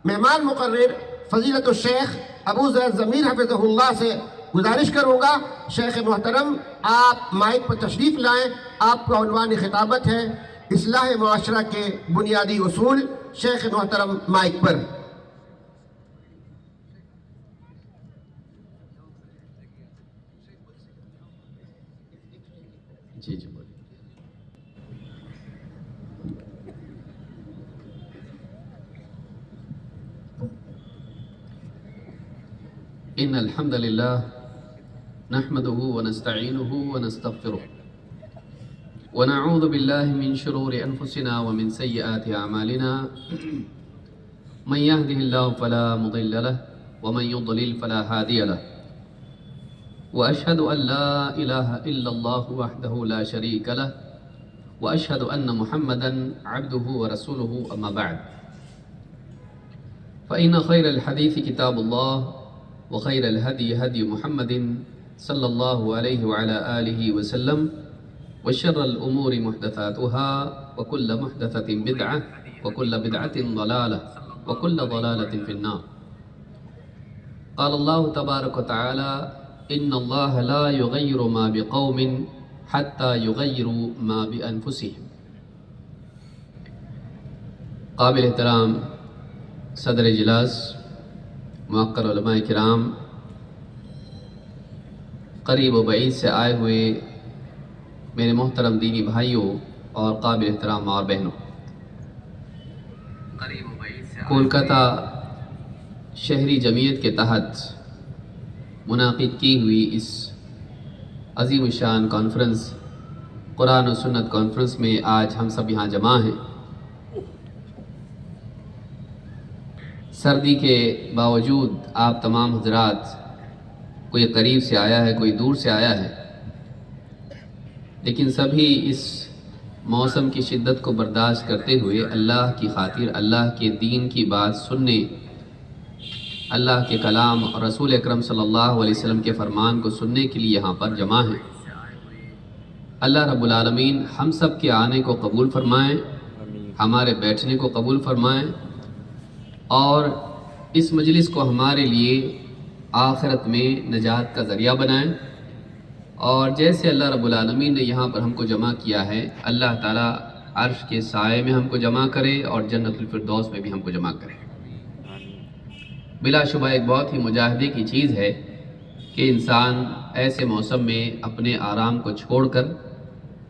مہمان مقرر فضیلت الشیخ ابو زید ضمیر حفظہ اللہ سے گزارش کروں گا، شیخ محترم آپ مائک پر تشریف لائیں. آپ کا عنوان خطابت ہے اصلاح معاشرہ کے بنیادی اصول. شیخ محترم مائک پر. جی بولیے. ان الحمد للہ نحمده ونستعینه ونستغفره ونعوذ باللہ من شرور انفسنا ومن سیئات اعمالنا من يهده الله فلا مضل له ومن يضلل فلا هادي له واشهد ان لا اله الا الله وحده لا شريك له واشهد ان محمدا عبده ورسوله اما بعد فان خير الحديث كتاب الله وخير الهدي هدي محمد صلى الله عليه وعلى آله وسلم وشر الأمور محدثاتها وكل محدثة بدعة وكل بدعة ضلالة وكل ضلالة في النار. قال الله تبارك وتعالى إن الله لا يغير ما بقوم حتى يغيروا ما بأنفسهم. قابل احترام صدر اجلاس، معقر علماء کرام، قریب و بعید سے آئے ہوئے میرے محترم دینی بھائیوں اور قابل احترام ماں اور بہنوں، کولکاتہ شہری جمعیت کے تحت منعقد کی ہوئی اس عظیم الشان کانفرنس، قرآن و سنت کانفرنس میں آج ہم سب یہاں جمع ہیں. سردی کے باوجود آپ تمام حضرات، کوئی قریب سے آیا ہے، کوئی دور سے آیا ہے، لیکن سبھی اس موسم کی شدت کو برداشت کرتے ہوئے اللہ کی خاطر، اللہ کے دین کی بات سننے، اللہ کے کلام اور رسول اکرم صلی اللہ علیہ وسلم کے فرمان کو سننے کے لیے یہاں پر جمع ہیں. اللہ رب العالمین ہم سب کے آنے کو قبول فرمائیں، ہمارے بیٹھنے کو قبول فرمائیں، اور اس مجلس کو ہمارے لیے آخرت میں نجات کا ذریعہ بنائیں. اور جیسے اللہ رب العالمین نے یہاں پر ہم کو جمع کیا ہے، اللہ تعالیٰ عرش کے سائے میں ہم کو جمع کرے اور جنت الفردوس میں بھی ہم کو جمع کرے. بلا شبہ ایک بہت ہی مجاہدے کی چیز ہے کہ انسان ایسے موسم میں اپنے آرام کو چھوڑ کر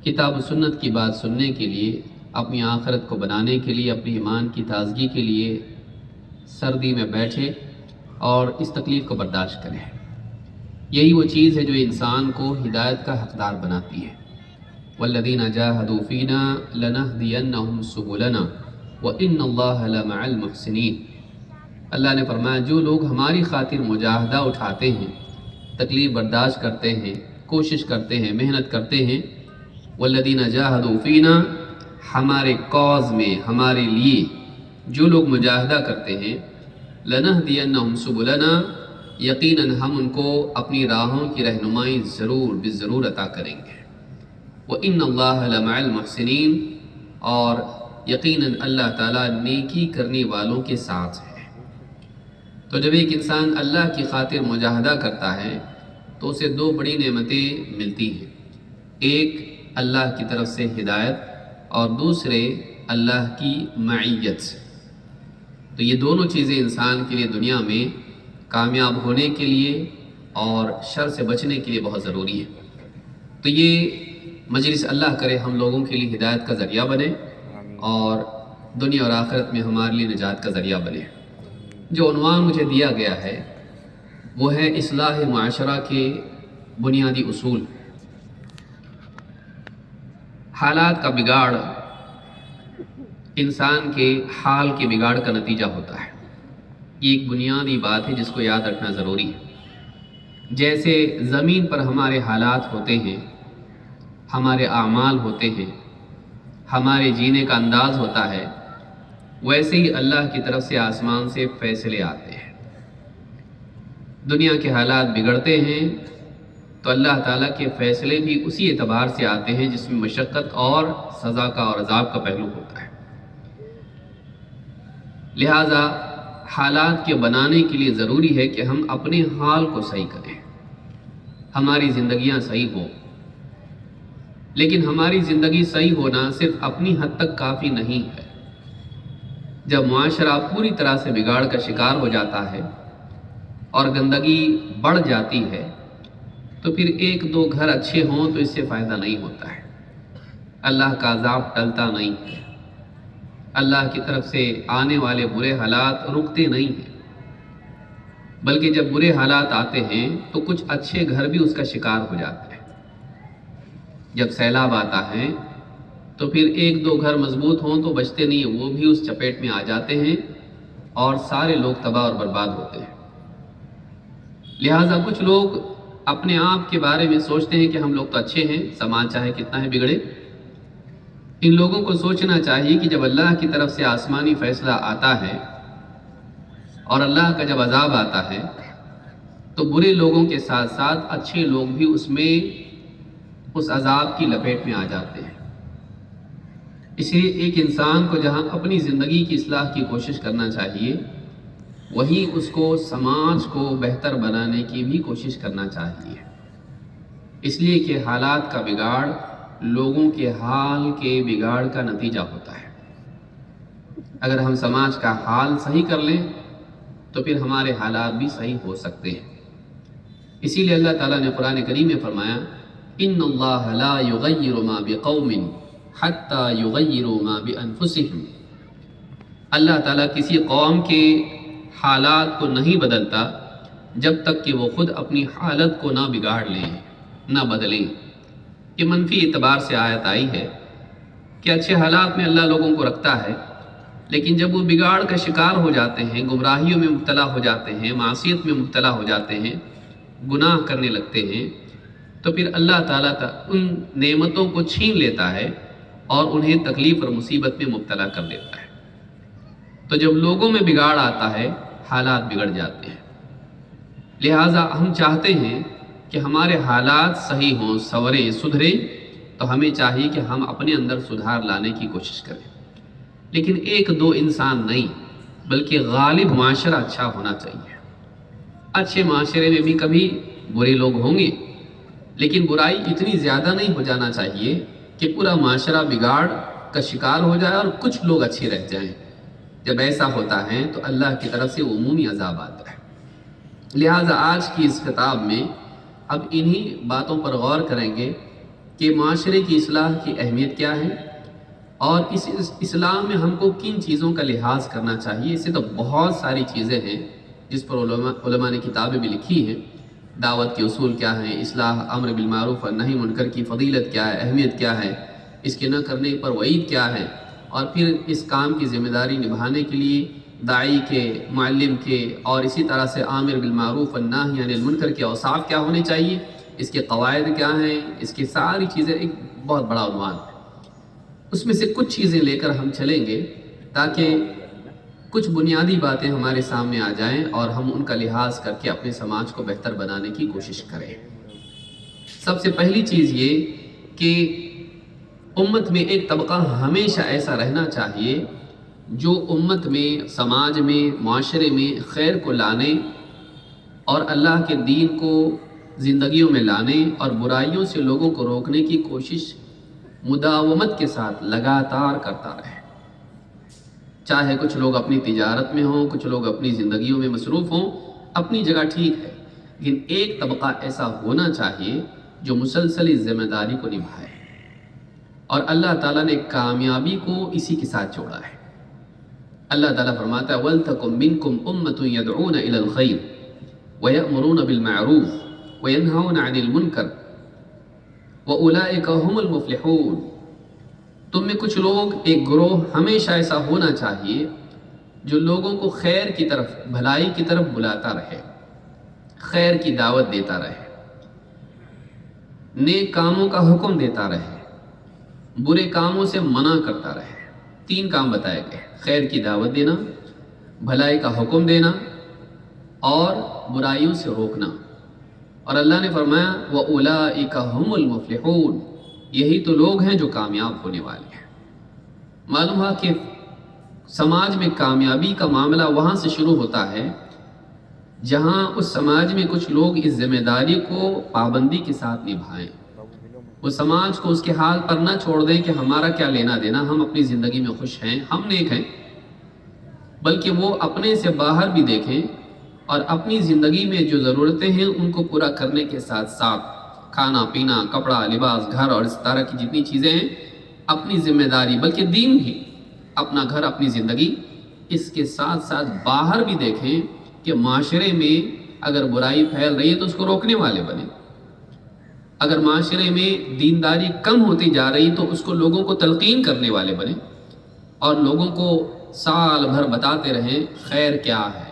کتاب و سنت کی بات سننے کے لیے، اپنی آخرت کو بنانے کے لیے، اپنی ایمان کی تازگی کے لیے سردی میں بیٹھے اور اس تکلیف کو برداشت کرے. یہی وہ چیز ہے جو انسان کو ہدایت کا حقدار بناتی ہے. والذین جاہدوا فینا لنہدینہم سبلنا وان اللہ لمع المحسنین. اللہ نے فرمایا جو لوگ ہماری خاطر مجاہدہ اٹھاتے ہیں، تکلیف برداشت کرتے ہیں، کوشش کرتے ہیں، محنت کرتے ہیں، والذین جاہدوا فینا، ہمارے کاز میں، ہمارے لیے جو لوگ مجاہدہ کرتے ہیں، لنہدینہم سبلنا، یقیناً ہم ان کو اپنی راہوں کی رہنمائی ضرور عطا کریں گے. وَإِنَّ اللَّهَ لَمَعَ الْمُحْسِنِينَ، اور یقیناً اللہ تعالیٰ نیکی کرنے والوں کے ساتھ ہے. تو جب ایک انسان اللہ کی خاطر مجاہدہ کرتا ہے تو اسے دو بڑی نعمتیں ملتی ہیں. ایک اللہ کی طرف سے ہدایت، اور دوسرے اللہ کی معیت. تو یہ دونوں چیزیں انسان کے لیے دنیا میں کامیاب ہونے کے لیے اور شر سے بچنے کے لیے بہت ضروری ہے. تو یہ مجلس اللہ کرے ہم لوگوں کے لیے ہدایت کا ذریعہ بنے اور دنیا اور آخرت میں ہمارے لیے نجات کا ذریعہ بنے. جو عنوان مجھے دیا گیا ہے وہ ہے اصلاح معاشرہ کے بنیادی اصول. حالات کا بگاڑ انسان کے حال کے بگاڑ کا نتیجہ ہوتا ہے. یہ ایک بنیادی بات ہے جس کو یاد رکھنا ضروری ہے. جیسے زمین پر ہمارے حالات ہوتے ہیں، ہمارے اعمال ہوتے ہیں، ہمارے جینے کا انداز ہوتا ہے، ویسے ہی اللہ کی طرف سے آسمان سے فیصلے آتے ہیں. دنیا کے حالات بگڑتے ہیں تو اللہ تعالیٰ کے فیصلے بھی اسی اعتبار سے آتے ہیں جس میں مشقت اور سزا کا اور عذاب کا پہلو ہوتا ہے. لہٰذا حالات کے بنانے کے لیے ضروری ہے کہ ہم اپنے حال کو صحیح کریں، ہماری زندگیاں صحیح ہوں۔ لیکن ہماری زندگی صحیح ہونا صرف اپنی حد تک کافی نہیں ہے۔ جب معاشرہ پوری طرح سے بگاڑ کا شکار ہو جاتا ہے اور گندگی بڑھ جاتی ہے تو پھر ایک دو گھر اچھے ہوں تو اس سے فائدہ نہیں ہوتا ہے، اللہ کا عذاب ٹلتا نہیں ہے، اللہ کی طرف سے آنے والے برے حالات رکتے نہیں ہیں، بلکہ جب برے حالات آتے ہیں تو کچھ اچھے گھر بھی اس کا شکار ہو جاتے ہیں۔ جب سیلاب آتا ہے تو پھر ایک دو گھر مضبوط ہوں تو بچتے نہیں، وہ بھی اس چپیٹ میں آ جاتے ہیں اور سارے لوگ تباہ اور برباد ہوتے ہیں۔ لہٰذا کچھ لوگ اپنے آپ کے بارے میں سوچتے ہیں کہ ہم لوگ تو اچھے ہیں، سماج چاہے کتنا ہے بگڑے۔ ان لوگوں کو سوچنا چاہیے کہ جب اللہ کی طرف سے آسمانی فیصلہ آتا ہے اور اللہ کا جب عذاب آتا ہے تو برے لوگوں کے ساتھ ساتھ اچھے لوگ بھی اس عذاب کی لپیٹ میں آ جاتے ہیں۔ اس لیے ایک انسان کو جہاں اپنی زندگی کی اصلاح کی کوشش کرنا چاہیے، وہیں اس کو سماج کو بہتر بنانے کی بھی کوشش کرنا چاہیے، اس لیے کہ حالات کا بگاڑ لوگوں کے حال کے بگاڑ کا نتیجہ ہوتا ہے۔ اگر ہم سماج کا حال صحیح کر لیں تو پھر ہمارے حالات بھی صحیح ہو سکتے ہیں۔ اسی لیے اللہ تعالیٰ نے قرآن کریم میں فرمایا ان اللہ لا یغیر ما بقوم حتی یغیروا ما بانفسہم۔ اللہ تعالیٰ کسی قوم کے حالات کو نہیں بدلتا جب تک کہ وہ خود اپنی حالت کو نہ بگاڑ لیں، نہ بدلیں۔ یہ منفی اعتبار سے آیت آئی ہے کہ اچھے حالات میں اللہ لوگوں کو رکھتا ہے، لیکن جب وہ بگاڑ کا شکار ہو جاتے ہیں، گمراہیوں میں مبتلا ہو جاتے ہیں، معصیت میں مبتلا ہو جاتے ہیں، گناہ کرنے لگتے ہیں، تو پھر اللہ تعالیٰ ان نعمتوں کو چھین لیتا ہے اور انہیں تکلیف اور مصیبت میں مبتلا کر دیتا ہے۔ تو جب لوگوں میں بگاڑ آتا ہے حالات بگڑ جاتے ہیں۔ لہٰذا ہم چاہتے ہیں کہ ہمارے حالات صحیح ہوں، سنوریں، سدھریں، تو ہمیں چاہیے کہ ہم اپنے اندر سدھار لانے کی کوشش کریں، لیکن ایک دو انسان نہیں بلکہ غالب معاشرہ اچھا ہونا چاہیے۔ اچھے معاشرے میں بھی کبھی برے لوگ ہوں گے، لیکن برائی اتنی زیادہ نہیں ہو جانا چاہیے کہ پورا معاشرہ بگاڑ کا شکار ہو جائے اور کچھ لوگ اچھے رہ جائیں۔ جب ایسا ہوتا ہے تو اللہ کی طرف سے عمومی عذاب آتا ہے۔ لہٰذا آج کی اس خطاب میں اب انہی باتوں پر غور کریں گے کہ معاشرے کی اصلاح کی اہمیت کیا ہے اور اس اسلام میں ہم کو کن چیزوں کا لحاظ کرنا چاہیے۔ اس سے تو بہت ساری چیزیں ہیں جس پر علماء نے کتابیں بھی لکھی ہیں۔ دعوت کے اصول کیا ہیں، اصلاح، امر بالمعروف اور نہی منکر کی فضیلت کیا ہے، اہمیت کیا ہے، اس کے نہ کرنے پر وعید کیا ہے، اور پھر اس کام کی ذمہ داری نبھانے کے لیے داعی کے، معلم کے اور اسی طرح سے عامر بالمعروف اور ناہی عن المنکر کے اوصاف کیا ہونے چاہیے، اس کے قواعد کیا ہیں، اس کی ساری چیزیں ایک بہت بڑا عنوان ہے۔ اس میں سے کچھ چیزیں لے کر ہم چلیں گے تاکہ کچھ بنیادی باتیں ہمارے سامنے آ جائیں اور ہم ان کا لحاظ کر کے اپنے سماج کو بہتر بنانے کی کوشش کریں۔ سب سے پہلی چیز یہ کہ امت میں ایک طبقہ ہمیشہ ایسا رہنا چاہیے جو امت میں، سماج میں، معاشرے میں خیر کو لانے اور اللہ کے دین کو زندگیوں میں لانے اور برائیوں سے لوگوں کو روکنے کی کوشش مداومت کے ساتھ لگاتار کرتا رہے۔ چاہے کچھ لوگ اپنی تجارت میں ہوں، کچھ لوگ اپنی زندگیوں میں مصروف ہوں، اپنی جگہ ٹھیک ہے، لیکن ایک طبقہ ایسا ہونا چاہیے جو مسلسل اس ذمہ داری کو نبھائے، اور اللہ تعالیٰ نے کامیابی کو اسی کے ساتھ جوڑا ہے۔ اللہ تعالیٰ فرماتا ہے وَلْتَكُمْ مِنْكُمْ أُمَّةٌ يَدْعُونَ إِلَى الْخَيْرِ وَيَأْمُرُونَ بِالْمَعْرُوفِ وَيَنْهَوْنَ عَنِ الْمُنْكَرِ وَأُولَئِكَ هُمُ الْمُفْلِحُونَ۔ تم میں کچھ لوگ، ایک گروہ ہمیشہ ایسا ہونا چاہیے جو لوگوں کو خیر کی طرف، بھلائی کی طرف بلاتا رہے، خیر کی دعوت دیتا رہے، نیک کاموں کا حکم دیتا رہے، برے کاموں سے منع کرتا رہے۔ 3 کام بتائے گئے: خیر کی دعوت دینا، بھلائی کا حکم دینا اور برائیوں سے روکنا۔ اور اللہ نے فرمایا وَأُولَئِكَ هُمُ الْمُفْلِحُونَ، یہی تو لوگ ہیں جو کامیاب ہونے والے ہیں۔ معلوم ہے کہ سماج میں کامیابی کا معاملہ وہاں سے شروع ہوتا ہے جہاں اس سماج میں کچھ لوگ اس ذمہ داری کو پابندی کے ساتھ نبھائیں، وہ سماج کو اس کے حال پر نہ چھوڑ دیں کہ ہمارا کیا لینا دینا، ہم اپنی زندگی میں خوش ہیں، ہم نیک ہیں، بلکہ وہ اپنے سے باہر بھی دیکھیں اور اپنی زندگی میں جو ضرورتیں ہیں ان کو پورا کرنے کے ساتھ ساتھ کھانا پینا، کپڑا، لباس، گھر اور اس طرح کی جتنی چیزیں ہیں اپنی ذمہ داری، بلکہ دین بھی، اپنا گھر، اپنی زندگی، اس کے ساتھ ساتھ باہر بھی دیکھیں کہ معاشرے میں اگر برائی پھیل رہی ہے تو اس کو روکنے والے بنیں، اگر معاشرے میں دینداری کم ہوتی جا رہی تو اس کو لوگوں کو تلقین کرنے والے بنیں اور لوگوں کو سال بھر بتاتے رہیں خیر کیا ہے،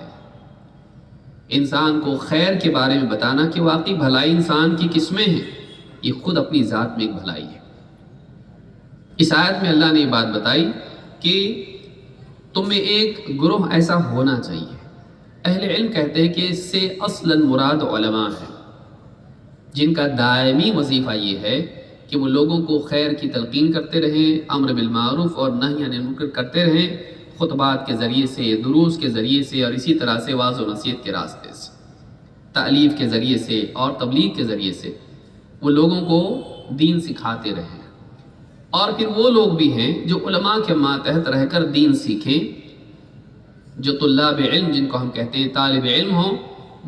انسان کو خیر کے بارے میں بتانا کہ واقعی بھلائی انسان کی قسمیں ہیں، یہ خود اپنی ذات میں ایک بھلائی ہے۔ اس آیت میں اللہ نے یہ بات بتائی کہ تم میں ایک گروہ ایسا ہونا چاہیے۔ اہل علم کہتے ہیں کہ اس سے اصلاً مراد علماء ہے، جن کا دائمی وظیفہ یہ ہے کہ وہ لوگوں کو خیر کی تلقین کرتے رہیں، امر بالمعروف اور نہی عن المنکر کرتے رہیں، خطبات کے ذریعے سے، دروس کے ذریعے سے اور اسی طرح سے واعظ و نصیحت کے راستے سے، تعلیف کے ذریعے سے اور تبلیغ کے ذریعے سے وہ لوگوں کو دین سکھاتے رہیں۔ اور پھر وہ لوگ بھی ہیں جو علماء کے ماتحت رہ کر دین سیکھیں، جو طلاب علم جن کو ہم کہتے ہیں طالب علم ہوں،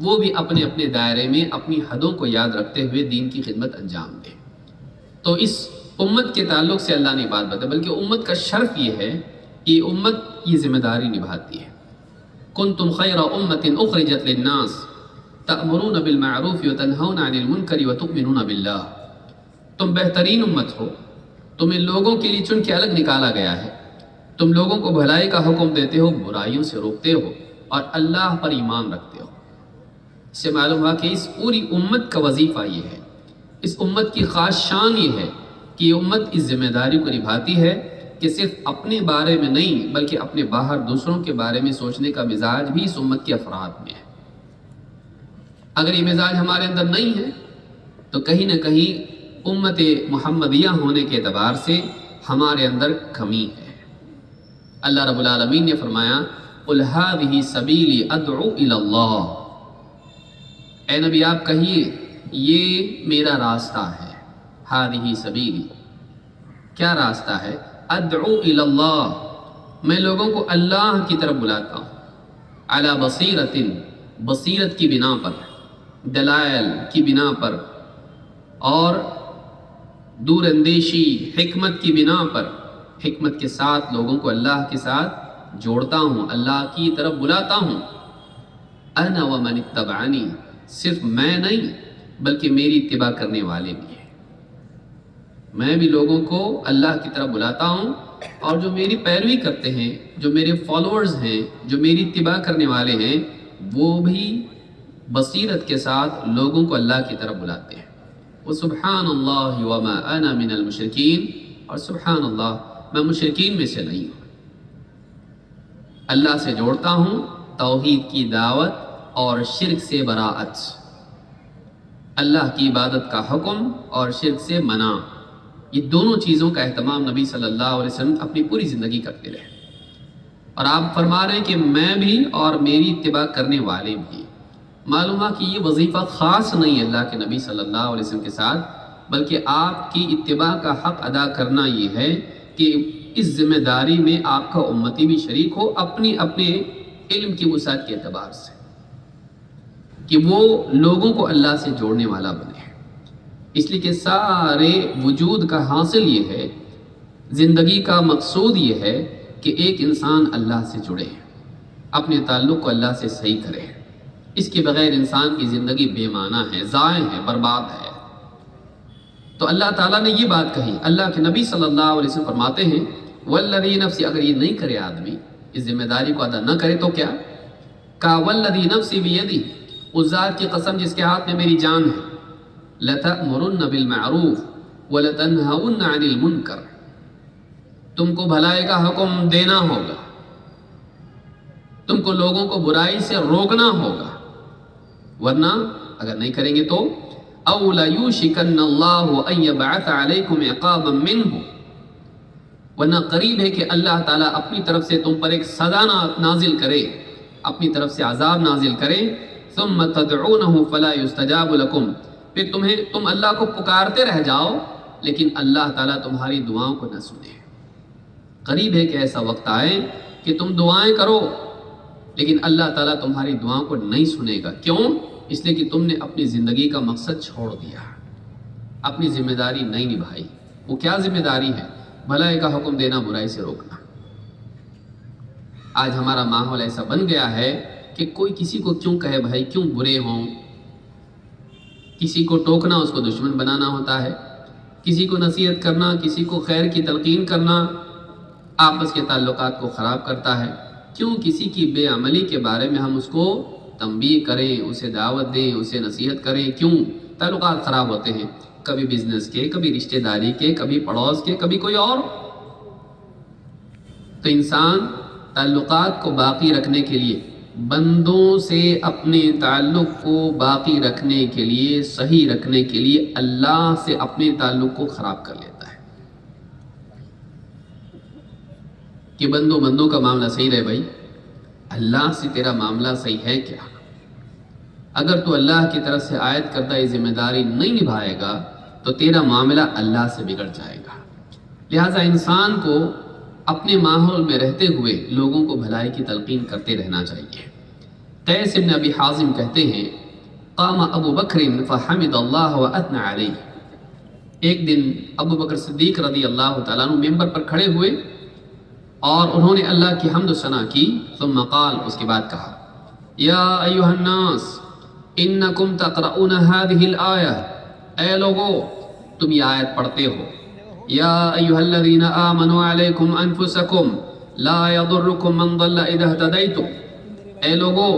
وہ بھی اپنے اپنے دائرے میں اپنی حدوں کو یاد رکھتے ہوئے دین کی خدمت انجام دیں۔ تو اس امت کے تعلق سے اللہ نے بات بتائی، بلکہ امت کا شرف یہ ہے کہ امت یہ ذمہ داری نبھاتی ہے۔ کنتم خیر امت اخرجت للناس تأمرون بالمعروف وتنہون عن المنکر وتؤمنون باللہ، تم بہترین امت ہو، تمہیں لوگوں کے لیے چن کے الگ نکالا گیا ہے، تم لوگوں کو بھلائی کا حکم دیتے ہو، برائیوں سے روکتے ہو اور اللہ پر ایمان رکھتے ہو۔ اس سے معلوم ہوا کہ اس پوری امت کا وظیفہ یہ ہے، اس امت کی خاص شان یہ ہے کہ یہ امت اس ذمہ داری کو نبھاتی ہے کہ صرف اپنے بارے میں نہیں بلکہ اپنے باہر دوسروں کے بارے میں سوچنے کا مزاج بھی اس امت کے افراد میں ہے۔ اگر یہ مزاج ہمارے اندر نہیں ہے تو کہیں نہ کہیں امت محمدیہ ہونے کے اعتبار سے ہمارے اندر کمی ہے۔ اللہ رب العالمین نے فرمایا قُلْ هَٰذِهِ سَبِيلِي أَدْعُو إِلَى اللَّهِ، اے نبی آپ کہیے یہ میرا راستہ ہے، هَٰذِهِ سَبِيلِي، کیا راستہ ہے؟ أَدْعُو إِلَى اللَّهِ، میں لوگوں کو اللہ کی طرف بلاتا ہوں، عَلَى بَصِيرَةٍ، بصیرت کی بنا پر، دلائل کی بنا پر اور دور اندیشی حکمت کی بنا پر، حکمت کے ساتھ لوگوں کو اللہ کے ساتھ جوڑتا ہوں، اللہ کی طرف بلاتا ہوں۔ انا ومن اتبعنی، صرف میں نہیں بلکہ میری اتباع کرنے والے بھی ہیں، میں بھی لوگوں کو اللہ کی طرف بلاتا ہوں اور جو میری پیروی کرتے ہیں، جو میرے فالوورز ہیں، جو میری اتباع کرنے والے ہیں، وہ بھی بصیرت کے ساتھ لوگوں کو اللہ کی طرف بلاتے ہیں۔ وَسُبْحَانَ اللَّهِ وَمَا أَنَا مِنَ الْمُشْرِكِينَ، اور سبحان اللہ میں مشرکین میں سے نہیں ہوں، اللہ سے جوڑتا ہوں توحید کی دعوت اور شرک سے براءت، اللہ کی عبادت کا حکم اور شرک سے منع، یہ دونوں چیزوں کا اہتمام نبی صلی اللہ علیہ وسلم اپنی پوری زندگی کرتے رہے۔ اور آپ فرما رہے ہیں کہ میں بھی اور میری اتباع کرنے والے بھی۔ معلوم ہے کہ یہ وظیفہ خاص نہیں ہے اللہ کے نبی صلی اللہ علیہ وسلم کے ساتھ، بلکہ آپ کی اتباع کا حق ادا کرنا یہ ہے کہ اس ذمہ داری میں آپ کا امتی بھی شریک ہو، اپنے علم کی وسعت کے اعتبار سے، کہ وہ لوگوں کو اللہ سے جوڑنے والا بنے۔ اس لیے کہ سارے وجود کا حاصل یہ ہے، زندگی کا مقصود یہ ہے کہ ایک انسان اللہ سے جڑے، اپنے تعلق کو اللہ سے صحیح کرے۔ اس کے بغیر انسان کی زندگی بے معنی ہے، ضائع ہے، برباد ہے۔ تو اللہ تعالیٰ نے یہ بات کہی، اللہ کے نبی صلی اللہ علیہ وسلم فرماتے ہیں والذی نفسی، اگر یہ نہیں کرے آدمی، اس ذمہ داری کو ادا نہ کرے تو کیا کہا؟ والذی نفسی بیدی، اس ذات کی قسم جس کے ہاتھ میں میری جان ہے، لتأمرن بالمعروف ولتنہون عن المنکر، تم کو بھلائی کا حکم دینا ہوگا، تم کو لوگوں کو برائی سے روکنا ہوگا، ورنہ اگر نہیں کریں گے تو أَوْ لَيُوشِكَنَّ اللَّهُ أَن يَبْعَثَ عَلَيْكُمْ عِقَابًا مِّنْهُ، ورنہ قریب ہے کہ اللہ تعالیٰ اپنی طرف سے تم پر ایک سزا نازل کرے، اپنی طرف سے عذاب نازل کرے. ثم تدعونہ فلا یستجاب لکم، پھر تم اللہ کو پکارتے رہ جاؤ لیکن اللہ تعالیٰ تمہاری دعاؤں کو نہ سنے. قریب ہے کہ ایسا وقت آئے کہ تم دعائیں کرو لیکن اللہ تعالیٰ تمہاری دعاؤں کو نہیں سنے گا. کیوں؟ اس لیے کہ تم نے اپنی زندگی کا مقصد چھوڑ دیا، اپنی ذمہ داری نہیں نبھائی. وہ کیا ذمہ داری ہے؟ بھلائی کا حکم دینا، برائی سے روکنا. آج ہمارا ماحول ایسا بن گیا ہے کہ کوئی کسی کو کیوں کہے بھائی، کیوں برے ہوں. کسی کو ٹوکنا اس کو دشمن بنانا ہوتا ہے، کسی کو نصیحت کرنا، کسی کو خیر کی تلقین کرنا آپس کے تعلقات کو خراب کرتا ہے. کیوں کسی کی بے عملی کے بارے میں ہم اس کو تنبیہ کریں، اسے دعوت دیں، اسے نصیحت کریں؟ کیوں؟ تعلقات خراب ہوتے ہیں، کبھی بزنس کے، کبھی رشتہ داری کے، کبھی پڑوس کے، کبھی کوئی اور. تو انسان تعلقات کو باقی رکھنے کے لیے، بندوں سے اپنے تعلق کو باقی رکھنے کے لیے، صحیح رکھنے کے لیے اللہ سے اپنے تعلق کو خراب کر لیتا ہے کہ بندوں کا معاملہ صحیح رہے. بھائی اللہ سے تیرا معاملہ صحیح ہے کیا؟ اگر تو اللہ کی طرف سے عائد کردہ یہ ذمہ داری نہیں نبھائے گا تو تیرا معاملہ اللہ سے بگڑ جائے گا. لہٰذا انسان کو اپنے ماحول میں رہتے ہوئے لوگوں کو بھلائی کی تلقین کرتے رہنا چاہیے. قیس بن ابی حازم کہتے ہیں قام ابو بکر فحمد اللہ واثنى علیہ. ایک دن ابو بکر صدیق رضی اللہ تعالیٰ عنہ ممبر پر کھڑے ہوئے اور انہوں نے اللہ کی حمد و ثنا کی. ثم قال، اس کے بعد کہا، یا ایھا الناس انکم تقرؤون هذه الآیہ، اے لوگو تم یہ آیت پڑھتے ہو. یا ایھا الذین آمنوا علیکم انفسکم لا یضرکم من ضل اذا اہتدیتم، اے لوگو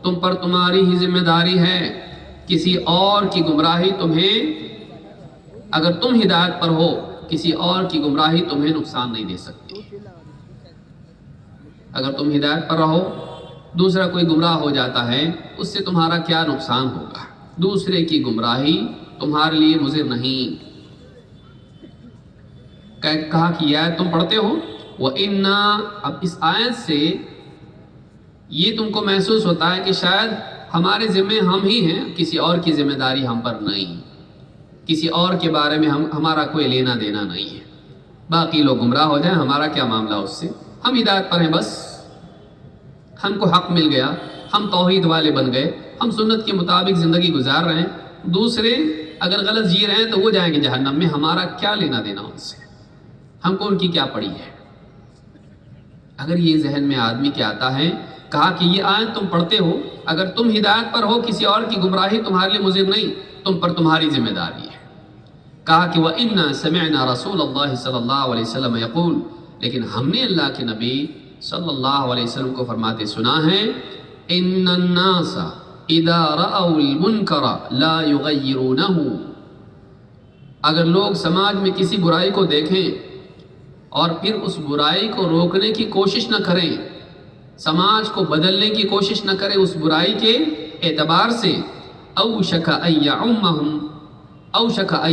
تم پر تمہاری ہی ذمہ داری ہے، کسی اور کی گمراہی تمہیں، اگر تم ہدایت پر ہو کسی اور کی گمراہی تمہیں نقصان نہیں دے سکتی. اگر تم ہدایت پر رہو، دوسرا کوئی گمراہ ہو جاتا ہے، اس سے تمہارا کیا نقصان ہوگا؟ دوسرے کی گمراہی تمہارے لیے مضر نہیں. کہا کہ یہ آیت تم پڑھتے ہو. وَإِنَّا، اب اس آیت سے یہ تم کو محسوس ہوتا ہے کہ شاید ہمارے ذمے ہم ہی ہیں، کسی اور کی ذمہ داری ہم پر نہیں، کسی اور کے بارے میں ہمارا کوئی لینا دینا نہیں ہے. باقی لوگ گمراہ ہو جائیں، ہمارا کیا معاملہ اس سے؟ ہم ہدایت پر ہیں، بس ہم کو حق مل گیا، ہم توحید والے بن گئے، ہم سنت کے مطابق زندگی گزار رہے ہیں. دوسرے اگر غلط جی رہے ہیں تو وہ جائیں گے جہنم میں، ہمارا کیا لینا دینا ان سے؟ ہم کو ان کی کیا پڑی ہے؟ اگر یہ ذہن میں آدمی کے آتا ہے، کہا کہ یہ آیت تم پڑھتے ہو، اگر تم ہدایت پر ہو کسی اور کی گمراہی تمہارے لیے مضر نہیں، تم پر تمہاری ذمہ داری ہے. کہا کہ وَإِنَّا سَمِعْنَا رَسُولَ اللَّهِ صلی اللہ علیہ وسلم يقول، لیکن ہم نے اللہ کے نبی صلی اللہ علیہ وسلم کو فرماتے سنا ہے، ان الناس اذا رأوا المنکر لا یغیرونہ، اگر لوگ سماج میں کسی برائی کو دیکھیں اور پھر اس برائی کو روکنے کی کوشش نہ کریں، سماج کو بدلنے کی کوشش نہ کریں اس برائی کے اعتبار سے، اوشک ان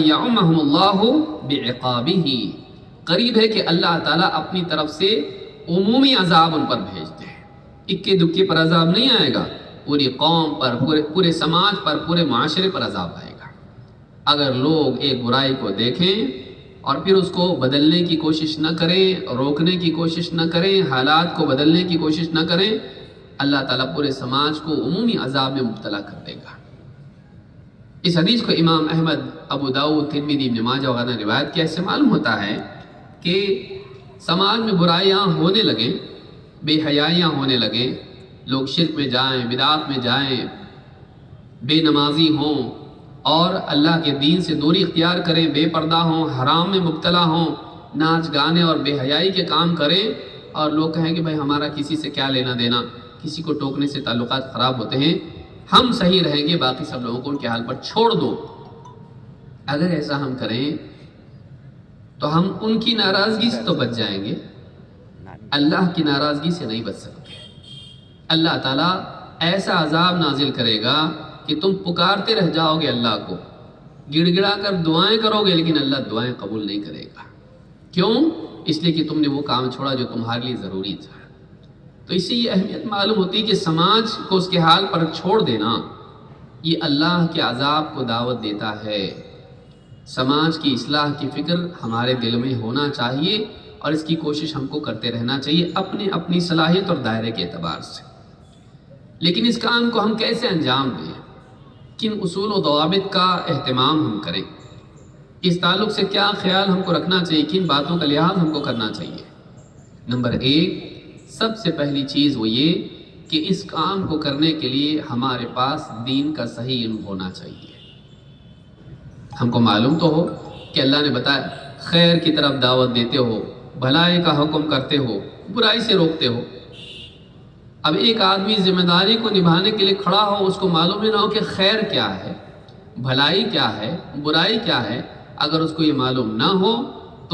یعمہم اللہ بعقابہ، قریب ہے کہ اللہ تعالیٰ اپنی طرف سے عمومی عذاب ان پر بھیجتے ہیں. اکے دکے پر عذاب نہیں آئے گا، پوری قوم پر، پورے سماج پر، پورے معاشرے پر عذاب آئے گا. اگر لوگ ایک برائی کو دیکھیں اور پھر اس کو بدلنے کی کوشش نہ کریں، روکنے کی کوشش نہ کریں، حالات کو بدلنے کی کوشش نہ کریں، اللہ تعالیٰ پورے سماج کو عمومی عذاب میں مبتلا کر دے گا. اس حدیث کو امام احمد، ابو داؤد، ترمذی، ابن ماجہ وغیرہ نے روایت کیا. اس سے معلوم ہوتا ہے کہ سماج میں برائیاں ہونے لگیں، بے حیائیاں ہونے لگیں، لوگ شرک میں جائیں، بدعات میں جائیں، بے نمازی ہوں اور اللہ کے دین سے دوری اختیار کریں، بے پردہ ہوں، حرام میں مبتلا ہوں، ناچ گانے اور بے حیائی کے کام کریں، اور لوگ کہیں کہ بھائی ہمارا کسی سے کیا لینا دینا، کسی کو ٹوکنے سے تعلقات خراب ہوتے ہیں، ہم صحیح رہیں گے، باقی سب لوگوں کو ان کے حال پر چھوڑ دو. اگر ایسا ہم کریں تو ہم ان کی ناراضگی سے تو بچ جائیں گے، اللہ کی ناراضگی سے نہیں بچ سکتے. اللہ تعالیٰ ایسا عذاب نازل کرے گا کہ تم پکارتے رہ جاؤ گے اللہ کو، گڑ گڑا کر دعائیں کرو گے، لیکن اللہ دعائیں قبول نہیں کرے گا. کیوں؟ اس لیے کہ تم نے وہ کام چھوڑا جو تمہارے لیے ضروری تھا۔ تو اس سے یہ اہمیت معلوم ہوتی ہے کہ سماج کو اس کے حال پر چھوڑ دینا یہ اللہ کے عذاب کو دعوت دیتا ہے۔ سماج کی اصلاح کی فکر ہمارے دل میں ہونا چاہیے اور اس کی کوشش ہم کو کرتے رہنا چاہیے اپنی صلاحیت اور دائرے کے اعتبار سے۔ لیکن اس کام کو ہم کیسے انجام دیں، کن اصول و ضوابط کا اہتمام ہم کریں، اس تعلق سے کیا خیال ہم کو رکھنا چاہیے، کن باتوں کا لحاظ ہم کو کرنا چاہیے۔ نمبر 1، سب سے پہلی چیز وہ یہ کہ اس کام کو کرنے کے لیے ہمارے پاس دین کا صحیح علم ہونا چاہیے۔ ہم کو معلوم تو ہو کہ اللہ نے بتایا خیر کی طرف دعوت دیتے ہو، بھلائی کا حکم کرتے ہو، برائی سے روکتے ہو۔ اب ایک آدمی ذمہ داری کو نبھانے کے لیے کھڑا ہو، اس کو معلوم ہی نہ ہو کہ خیر کیا ہے، بھلائی کیا ہے، برائی کیا ہے۔ اگر اس کو یہ معلوم نہ ہو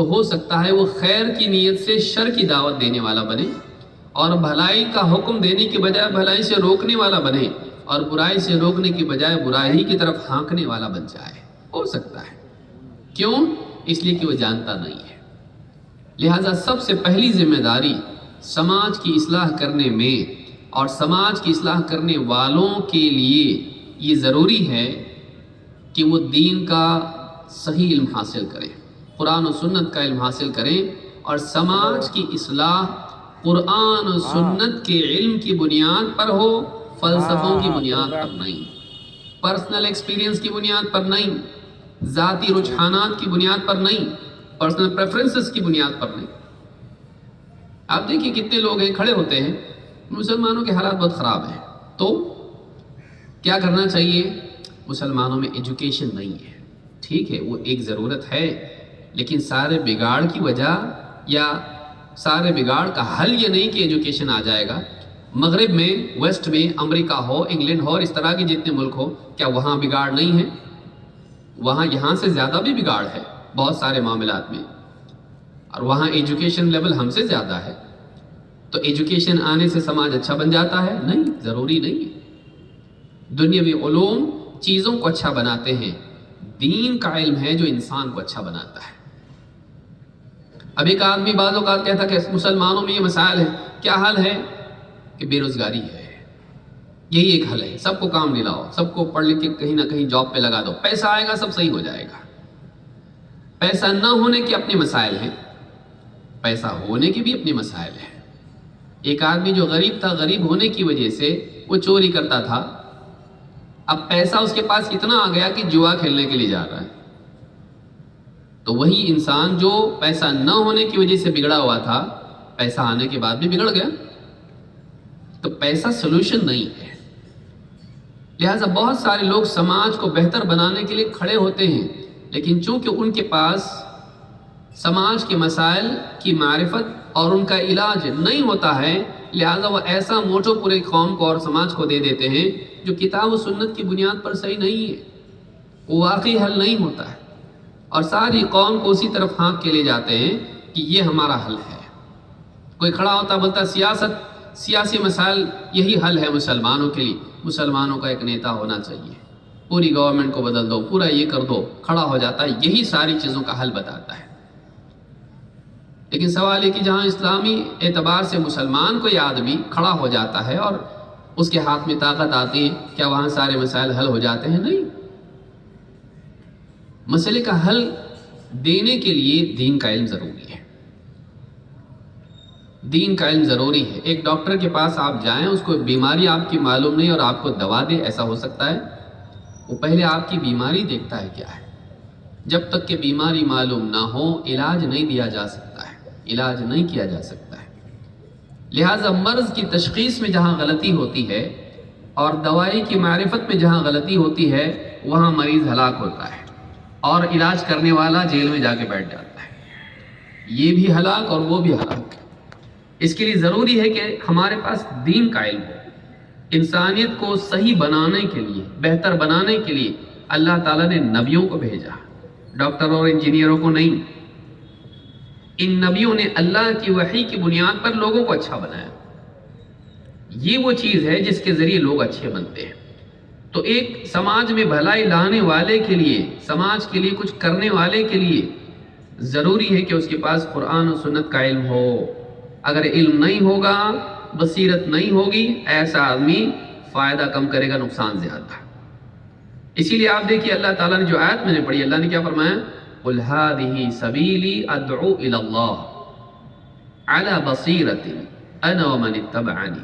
ہو سکتا ہے وہ خیر کی نیت سے شر کی دعوت دینے والا بنے، اور بھلائی کا حکم دینے کی بجائے بھلائی سے روکنے والا بنے، اور برائی سے روکنے کی بجائے برائی کی طرف ہانکنے والا بن جائے۔ ہو سکتا ہے، کیوں؟ اس لیے کہ وہ جانتا نہیں ہے۔ لہٰذا سب سے پہلی ذمہ داری سماج کی اصلاح کرنے میں اور سماج کی اصلاح کرنے والوں کے لیے یہ ضروری ہے کہ وہ دین کا صحیح علم حاصل کریں، قرآن و سنت کا علم حاصل کریں، اور سماج کی اصلاح قرآن و سنت کے علم کی بنیاد پر ہو، فلسفوں کی بنیاد پر نہیں، پرسنل ایکسپیرینس کی بنیاد پر نہیں، ذاتی رجحانات کی بنیاد پر نہیں، پرسنل پریفرنسز کی بنیاد پر نہیں۔ آپ دیکھیں کتنے لوگ ہیں کھڑے ہوتے ہیں، مسلمانوں کے حالات بہت خراب ہیں، تو کیا کرنا چاہیے؟ مسلمانوں میں ایجوکیشن نہیں ہے، ٹھیک ہے وہ ایک ضرورت ہے، لیکن سارے بگاڑ کی وجہ یا سارے بگاڑ کا حل یہ نہیں کہ ایجوکیشن آ جائے گا۔ مغرب میں، ویسٹ میں، امریکہ ہو، انگلینڈ ہو، اس طرح کے جتنے ملک ہو، کیا وہاں بگاڑ نہیں ہے؟ وہاں یہاں سے زیادہ بھی بگاڑ ہے بہت سارے معاملات میں، اور وہاں ایجوکیشن لیول ہم سے زیادہ ہے۔ تو ایجوکیشن آنے سے سماج اچھا بن جاتا ہے؟ نہیں، ضروری نہیں ہے۔ دنیاوی علوم چیزوں کو اچھا بناتے ہیں، دین کا علم ہے جو انسان کو اچھا بناتا ہے۔ اب ایک آدمی بعض اوقات کہتا کہ مسلمانوں میں یہ مسائل ہیں، کیا حل ہے؟ کہ بے روزگاری ہے، یہی ایک حل ہے، سب کو کام دلاؤ، سب کو پڑھ لکھ کے کہیں نہ کہیں جاب پہ لگا دو، پیسہ آئے گا سب صحیح ہو جائے گا۔ پیسہ نہ ہونے کے اپنے مسائل ہیں، پیسہ ہونے کے بھی اپنے مسائل ہیں۔ ایک آدمی جو غریب تھا، غریب ہونے کی وجہ سے وہ چوری کرتا تھا، اب پیسہ اس کے پاس اتنا آ گیا کہ جوا کھیلنے کے لیے جا رہا ہے۔ تو وہی انسان جو پیسہ نہ ہونے کی وجہ سے بگڑا ہوا تھا، پیسہ آنے کے بعد بھی بگڑ گیا۔ تو پیسہ سلوشن نہیں ہے۔ لہٰذا بہت سارے لوگ سماج کو بہتر بنانے کے لیے کھڑے ہوتے ہیں، لیکن چونکہ ان کے پاس سماج کے مسائل کی معرفت اور ان کا علاج نہیں ہوتا ہے، لہٰذا وہ ایسا موٹو پورے قوم کو اور سماج کو دے دیتے ہیں جو کتاب و سنت کی بنیاد پر صحیح نہیں ہے، وہ واقعی حل نہیں ہوتا ہے، اور ساری قوم کو اسی طرف ہانک کے لے جاتے ہیں کہ یہ ہمارا حل ہے۔ کوئی کھڑا ہوتا بولتا سیاسی مسائل یہی حل ہے مسلمانوں کے لیے، مسلمانوں کا ایک نیتا ہونا چاہیے، پوری گورنمنٹ کو بدل دو، پورا یہ کر دو، کھڑا ہو جاتا ہے، یہی ساری چیزوں کا حل بتاتا ہے۔ لیکن سوال ہے کہ جہاں اسلامی اعتبار سے مسلمان کوئی آدمی کھڑا ہو جاتا ہے اور اس کے ہاتھ میں طاقت آتی ہے، کیا وہاں سارے مسائل حل ہو جاتے ہیں؟ نہیں۔ مسئلے کا حل دینے کے لیے دین کا علم ضروری ہے، دین کا علم ضروری ہے۔ ایک ڈاکٹر کے پاس آپ جائیں، اس کو بیماری آپ کی معلوم نہیں اور آپ کو دوا دے، ایسا ہو سکتا ہے؟ وہ پہلے آپ کی بیماری دیکھتا ہے کیا ہے۔ جب تک کہ بیماری معلوم نہ ہو علاج نہیں دیا جا سکتا ہے، علاج نہیں کیا جا سکتا ہے۔ لہٰذا مرض کی تشخیص میں جہاں غلطی ہوتی ہے اور دوائی کی معرفت میں جہاں غلطی ہوتی ہے، وہاں مریض ہلاک ہوتا ہے اور علاج کرنے والا جیل میں جا کے بیٹھ جاتا ہے۔ یہ بھی ہلاک اور وہ بھی ہلاک۔ اس کے لیے ضروری ہے کہ ہمارے پاس دین کا علم ہو۔ انسانیت کو صحیح بنانے کے لیے، بہتر بنانے کے لیے اللہ تعالیٰ نے نبیوں کو بھیجا، ڈاکٹروں اور انجینئروں کو نہیں۔ ان نبیوں نے اللہ کی وحی کی بنیاد پر لوگوں کو اچھا بنایا۔ یہ وہ چیز ہے جس کے ذریعے لوگ اچھے بنتے ہیں۔ تو ایک سماج میں بھلائی لانے والے کے لیے، سماج کے لیے کچھ کرنے والے کے لیے ضروری ہے کہ اس کے پاس قرآن و سنت کا علم ہو. اگر علم نہیں ہوگا، بصیرت نہیں ہوگی، ایسا آدمی فائدہ کم کرے گا، نقصان زیادہ. اسی لیے آپ دیکھیے اللہ تعالیٰ نے جو آیت میں نے پڑھی، اللہ نے کیا فرمایا؟ قُلْ هَٰذِهِ سَبِيلِي أَدْعُو إِلَى اللَّهِ عَلَىٰ بَصِيرَةٍ أَنَا وَمَنِ اتَّبَعَنِي.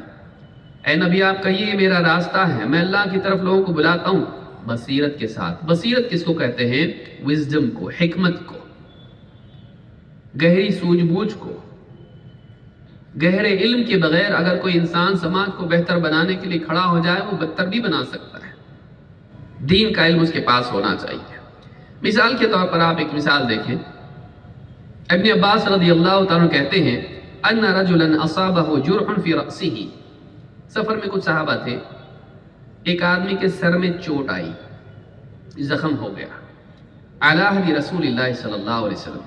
اے نبی آپ کہیے یہ میرا راستہ ہے، میں اللہ کی طرف لوگوں کو بلاتا ہوں بصیرت کے ساتھ. بصیرت کس کو کہتے ہیں؟ وزڈم کو، حکمت کو، گہری سوجھ بوجھ کو. گہرے علم کے بغیر اگر کوئی انسان سماج کو بہتر بنانے کے لیے کھڑا ہو جائے، وہ بدتر بھی بنا سکتا ہے. دین کا علم اس کے پاس ہونا چاہیے. مثال کے طور پر آپ ایک مثال دیکھیں. ابن عباس رضی اللہ تعالیٰ کہتے ہیں ان رجلا اصابہ جرح فی رأسہ. سفر میں کچھ صحابہ تھے، ایک آدمی کے سر میں چوٹ آئی، زخم ہو گیا. علی عہد رسول اللہ صلی اللہ علیہ وسلم،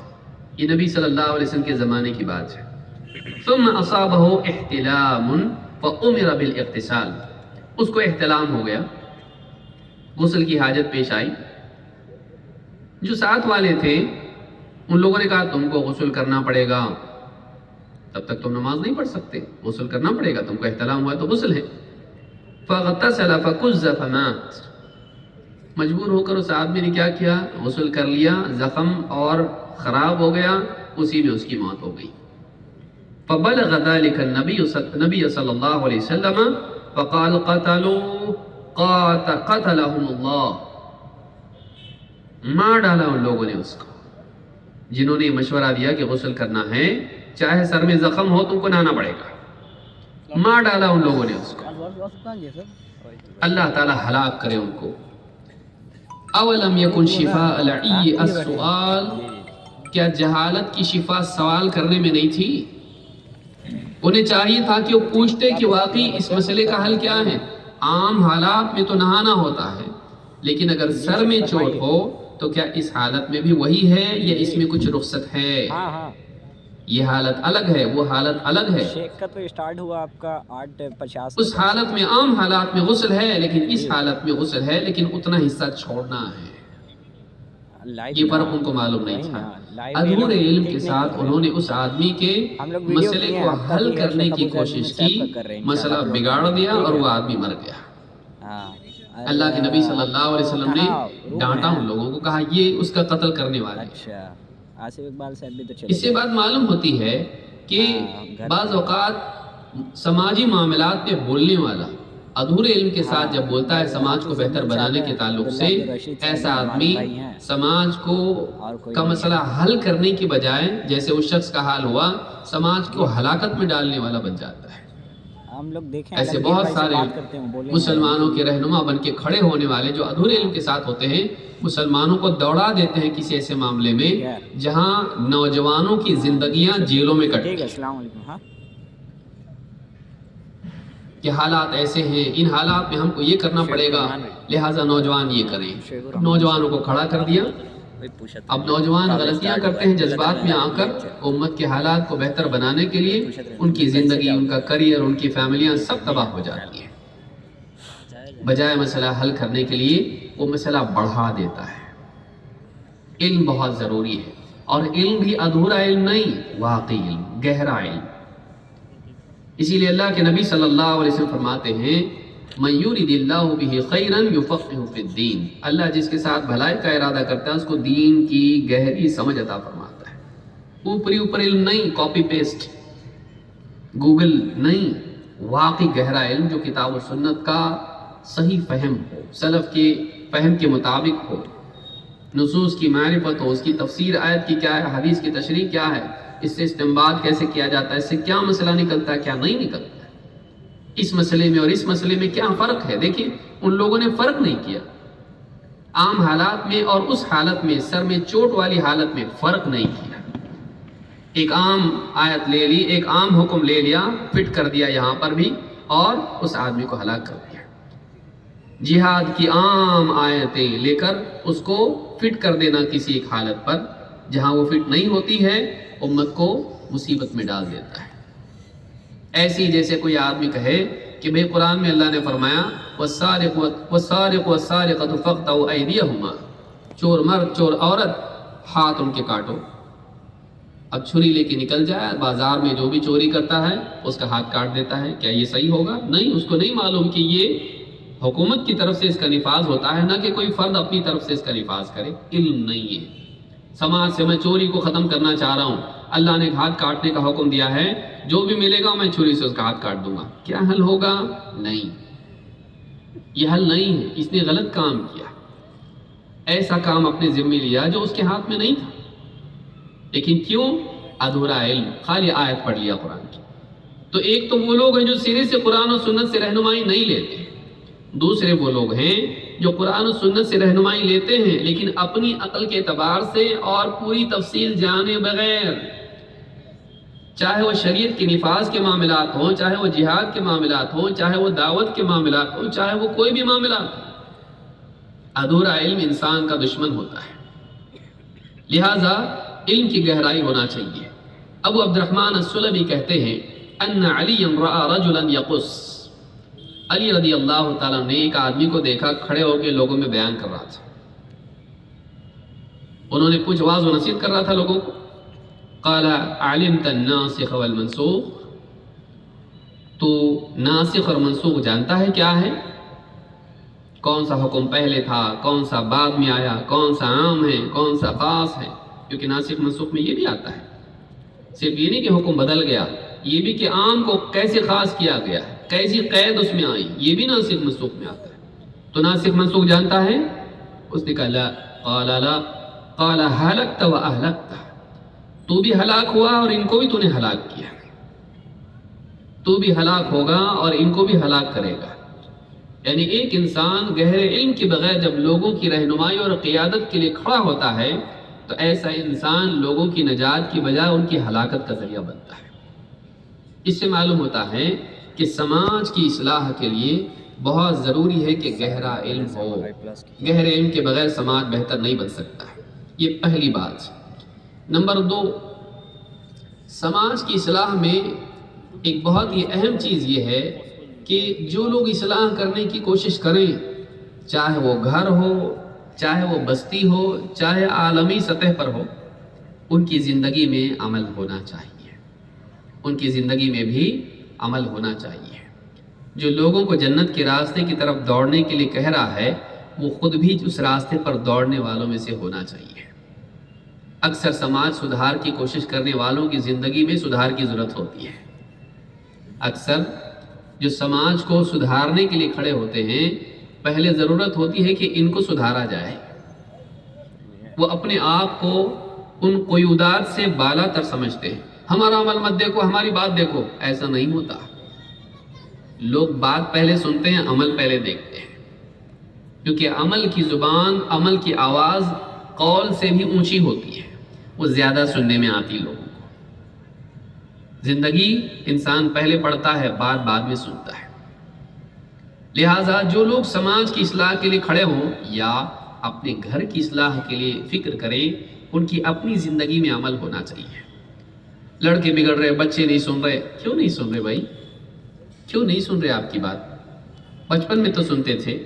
یہ نبی صلی اللہ علیہ وسلم کے زمانے کی بات ہے. ثم اصابہ احتلام فامر بالاغتسال. اس کو احتلام ہو گیا، غسل کی حاجت پیش آئی. جو ساتھ والے تھے ان لوگوں نے کہا تم کو غسل کرنا پڑے گا، تب تک تم نماز نہیں پڑھ سکتے، غسل کرنا پڑے گا، تم کو احتلام ہوا ہے تو غسل ہے. فاغتسل فکز فمات. مجبور ہو کر اس آدمی نے کیا کیا؟ غسل کر لیا، زخم اور خراب ہو گیا، اسی میں اس کی موت ہو گئی. فبلغ ذلك النبي صلی اللہ علیہ وسلم فقال قتلهم اللہ. مار ڈالا ان لوگوں نے اس کو جنہوں نے مشورہ دیا کہ غسل کرنا ہے، چاہے سر میں زخم ہو تم کو نہانا پڑے گا. مار ڈالا ان لوگوں نے اس کو. اللہ تعالیٰ ہلاک کرے ان کو. اولم یکن شفاء العی السؤال. کیا جہالت کی شفا سوال کرنے میں نہیں تھی؟ انہیں چاہیے تھا کہ وہ پوچھتے کہ واقعی اس مسئلے کا حل کیا ہے. عام حالات میں تو نہانا ہوتا ہے، لیکن اگر سر میں چوٹ ہو تو کیا اس حالت میں بھی وہی ہے یا اس میں کچھ رخصت ہے؟ یہ حالت الگ ہے، وہ حالت الگ ہے. شیخ کا تو اسٹارٹ ہوا آپ کا 8:50. اس حالت میں عام حالات میں غسل ہے، لیکن اس حالت میں غسل ہے لیکن اتنا حصہ چھوڑنا ہے. یہ فرق ان کو معلوم نہیں تھا. ادھورے علم کے ساتھ انہوں نے اس آدمی کے مسئلے کو حل کرنے کی کوشش کی، مسئلہ بگاڑ دیا اور وہ آدمی مر گیا. اللہ کے نبی صلی اللہ علیہ وسلم نے ڈانٹا ان لوگوں کو، کہا یہ اس کا قتل کرنے والا ہے. اچھا آصف اقبال صاحب بھی تو چلے. اس سے بات معلوم ہوتی ہے کہ بعض اوقات سماجی معاملات میں بولنے والا ادھورے علم کے ساتھ جب بولتا ہے سماج کو بہتر بنانے کے تعلق سے، ایسا آدمی سماج کو کا مسئلہ حل کرنے کی بجائے جیسے اس شخص کا حال ہوا، سماج کو ہلاکت میں ڈالنے والا بن جاتا ہے. ہم لوگ دیکھیں ایسے بہت سارے مسلمانوں کے رہنما بن کے کھڑے ہونے والے جو ادھورے علم کے ساتھ ہوتے ہیں، مسلمانوں کو دوڑا دیتے ہیں کسی ایسے معاملے میں جہاں نوجوانوں کی زندگیاں جیلوں میں کٹتی ہیں. السلام علیکم. ہاں کہ حالات ایسے ہیں، ان حالات میں ہم کو یہ کرنا پڑے گا، لہٰذا نوجوان یہ کریں. نوجوانوں کو کھڑا کر دیا. اب نوجوان غلطیاں کرتے ہیں جذبات میں آ کر، امت کے حالات کو بہتر بنانے کے لیے ان کی زندگی، ان کا کریئر، ان کی فیملیاں سب تباہ ہو جاتی ہیں. بجائے مسئلہ حل کرنے کے لیے وہ مسئلہ بڑھا دیتا ہے. علم بہت ضروری ہے، اور علم بھی ادھورا علم نہیں، واقعی علم، گہرا علم. اسی لیے اللہ کے نبی صلی اللہ علیہ وسلم فرماتے ہیں من یرید اللہ بہ خیرا یفقہہ فی الدین. اللہ جس کے ساتھ بھلائی کا ارادہ کرتا ہے اس کو دین کی گہری سمجھ عطا فرماتا ہے. اوپر علم نہیں، کاپی پیسٹ، گوگل نہیں، واقعی گہرا علم جو کتاب و سنت کا صحیح فہم ہو، سلف کے فہم کے مطابق ہو، نصوص کی معرفت ہو، اس کی تفسیر آیت کی کیا ہے، حدیث کی تشریح کیا ہے، اس سے استنباط کیسے کیا جاتا ہے، اس سے کیا مسئلہ نکلتا ہے، کیا نہیں نکلتا ہے، اس مسئلے میں اور اس مسئلے میں کیا فرق ہے. دیکھیں ان لوگوں نے فرق نہیں کیا. عام حالات میں اور اس حالت میں، سر میں چوٹ والی حالت میں فرق نہیں کیا. ایک عام آیت لے لی، ایک عام حکم لے لیا، فٹ کر دیا یہاں پر بھی، اور اس آدمی کو ہلاک کر دیا. جہاد کی عام آیتیں لے کر اس کو فٹ کر دینا کسی ایک حالت پر جہاں وہ فٹ نہیں ہوتی ہے، امت کو مصیبت میں ڈال دیتا ہے. ایسی جیسے کوئی آدمی کہے کہ بھئی قرآن میں اللہ نے فرمایا وَالسَّارِقُ وَالسَّارِقَةُ فَاقْطَعُوا أَيْدِيَهُمَا، چور مرد چور عورت ہاتھ ان کے کاٹو. اب چھری لے کے نکل جائے بازار میں، جو بھی چوری کرتا ہے اس کا ہاتھ کاٹ دیتا ہے، کیا یہ صحیح ہوگا؟ نہیں، اس کو نہیں معلوم کہ یہ حکومت کی طرف سے اس کا نفاذ ہوتا ہے، نہ کہ کوئی فرد اپنی طرف سے اس کا نفاذ کرے۔ علم نہیں ہے۔ سماج سے میں چوری کو ختم کرنا چاہ رہا ہوں، اللہ نے ہاتھ کاٹنے کا حکم دیا ہے، جو بھی ملے گا میں چھری سے اس کا ہاتھ کاٹ دوں گا، کیا حل ہوگا؟ نہیں، یہ حل نہیں ہے، اس نے غلط کام کیا، ایسا کام اپنے ذمہ لیا جو اس کے ہاتھ میں نہیں تھا۔ لیکن کیوں؟ ادھورا علم، خالی آیت پڑھ لیا قرآن کی۔ تو ایک تو وہ لوگ ہیں جو سرے سے قرآن و سنت سے رہنمائی نہیں لیتے، دوسرے وہ لوگ ہیں جو قرآن و سنت سے رہنمائی لیتے ہیں لیکن اپنی عقل کے اعتبار سے اور پوری تفصیل جانے بغیر، چاہے وہ شریعت کے نفاذ کے معاملات ہوں، چاہے وہ جہاد کے معاملات ہوں، چاہے وہ دعوت کے معاملات ہوں، چاہے وہ کوئی بھی معاملات ہوں، ادھورا علم انسان کا دشمن ہوتا ہے۔ لہٰذا علم کی گہرائی ہونا چاہیے۔ ابو عبد الرحمن السلمی کہتے ہیں ان علی رأى رجلا یقص، علی رضی اللہ تعالیٰ نے ایک آدمی کو دیکھا کھڑے ہو کے لوگوں میں بیان کر رہا تھا، انہوں نے کچھ واعظ و نصیحت کر رہا تھا لوگوں کو۔ قال علمت الناسخ والمنسوخ، تو ناسخ اور منسوخ جانتا ہے کیا ہے؟ کون سا حکم پہلے تھا، کون سا بعد میں آیا، کون سا عام ہے، کون سا خاص ہے؟ کیونکہ ناسخ منسوخ میں یہ بھی آتا ہے، صرف یہ نہیں کہ حکم بدل گیا، یہ بھی کہ عام کو کیسے خاص کیا گیا، کیسی قید اس میں آئی، یہ بھی ناسخ منسوخ میں آتا ہے۔ تو ناسخ منسوخ جانتا ہے؟ اس نے کہا لا، قال لا، قال ہلکت و اہلکت، تو بھی ہلاک ہوا اور ان کو بھی تو نے ہلاک کیا، تو بھی ہلاک ہوگا اور ان کو بھی ہلاک کرے گا۔ یعنی ایک انسان گہرے علم کے بغیر جب لوگوں کی رہنمائی اور قیادت کے لیے کھڑا ہوتا ہے تو ایسا انسان لوگوں کی نجات کی بجائے ان کی ہلاکت کا ذریعہ بنتا ہے۔ اس سے معلوم ہوتا ہے کہ سماج کی اصلاح کے لیے بہت ضروری ہے کہ گہرا علم ہو، گہرے علم کے بغیر سماج بہتر نہیں بن سکتا ہے، یہ پہلی بات۔ نمبر 2، سماج کی اصلاح میں ایک بہت ہی اہم چیز یہ ہے کہ جو لوگ اصلاح کرنے کی کوشش کریں، چاہے وہ گھر ہو، چاہے وہ بستی ہو، چاہے عالمی سطح پر ہو، ان کی زندگی میں عمل ہونا چاہیے، ان کی زندگی میں بھی عمل ہونا چاہیے۔ جو لوگوں کو جنت کے راستے کی طرف دوڑنے کے لیے کہہ رہا ہے وہ خود بھی اس راستے پر دوڑنے والوں میں سے ہونا چاہیے۔ اکثر سماج سدھار کی کوشش کرنے والوں کی زندگی میں سدھار کی ضرورت ہوتی ہے۔ اکثر جو سماج کو سدھارنے کے لیے کھڑے ہوتے ہیں پہلے ضرورت ہوتی ہے کہ ان کو سدھارا جائے۔ وہ اپنے آپ کو ان قیودات سے بالا تر سمجھتے ہیں، ہمارا عمل مت دیکھو، ہماری بات دیکھو۔ ایسا نہیں ہوتا، لوگ بات پہلے سنتے ہیں، عمل پہلے دیکھتے ہیں، کیونکہ عمل کی زبان، عمل کی آواز قول سے بھی اونچی ہوتی ہے، وہ زیادہ سننے میں آتی لوگوں کو۔ زندگی انسان پہلے پڑھتا ہے، بات بعد میں سنتا ہے۔ لہٰذا جو لوگ سماج کی اصلاح کے لیے کھڑے ہوں یا اپنے گھر کی اصلاح کے لیے فکر کریں، ان کی اپنی زندگی میں عمل ہونا چاہیے۔ لڑکے بگڑ رہے، بچے نہیں سن رہے، کیوں نہیں سن رہے بھائی؟ کیوں نہیں سن رہے آپ کی بات؟ بچپن میں تو سنتے تھے،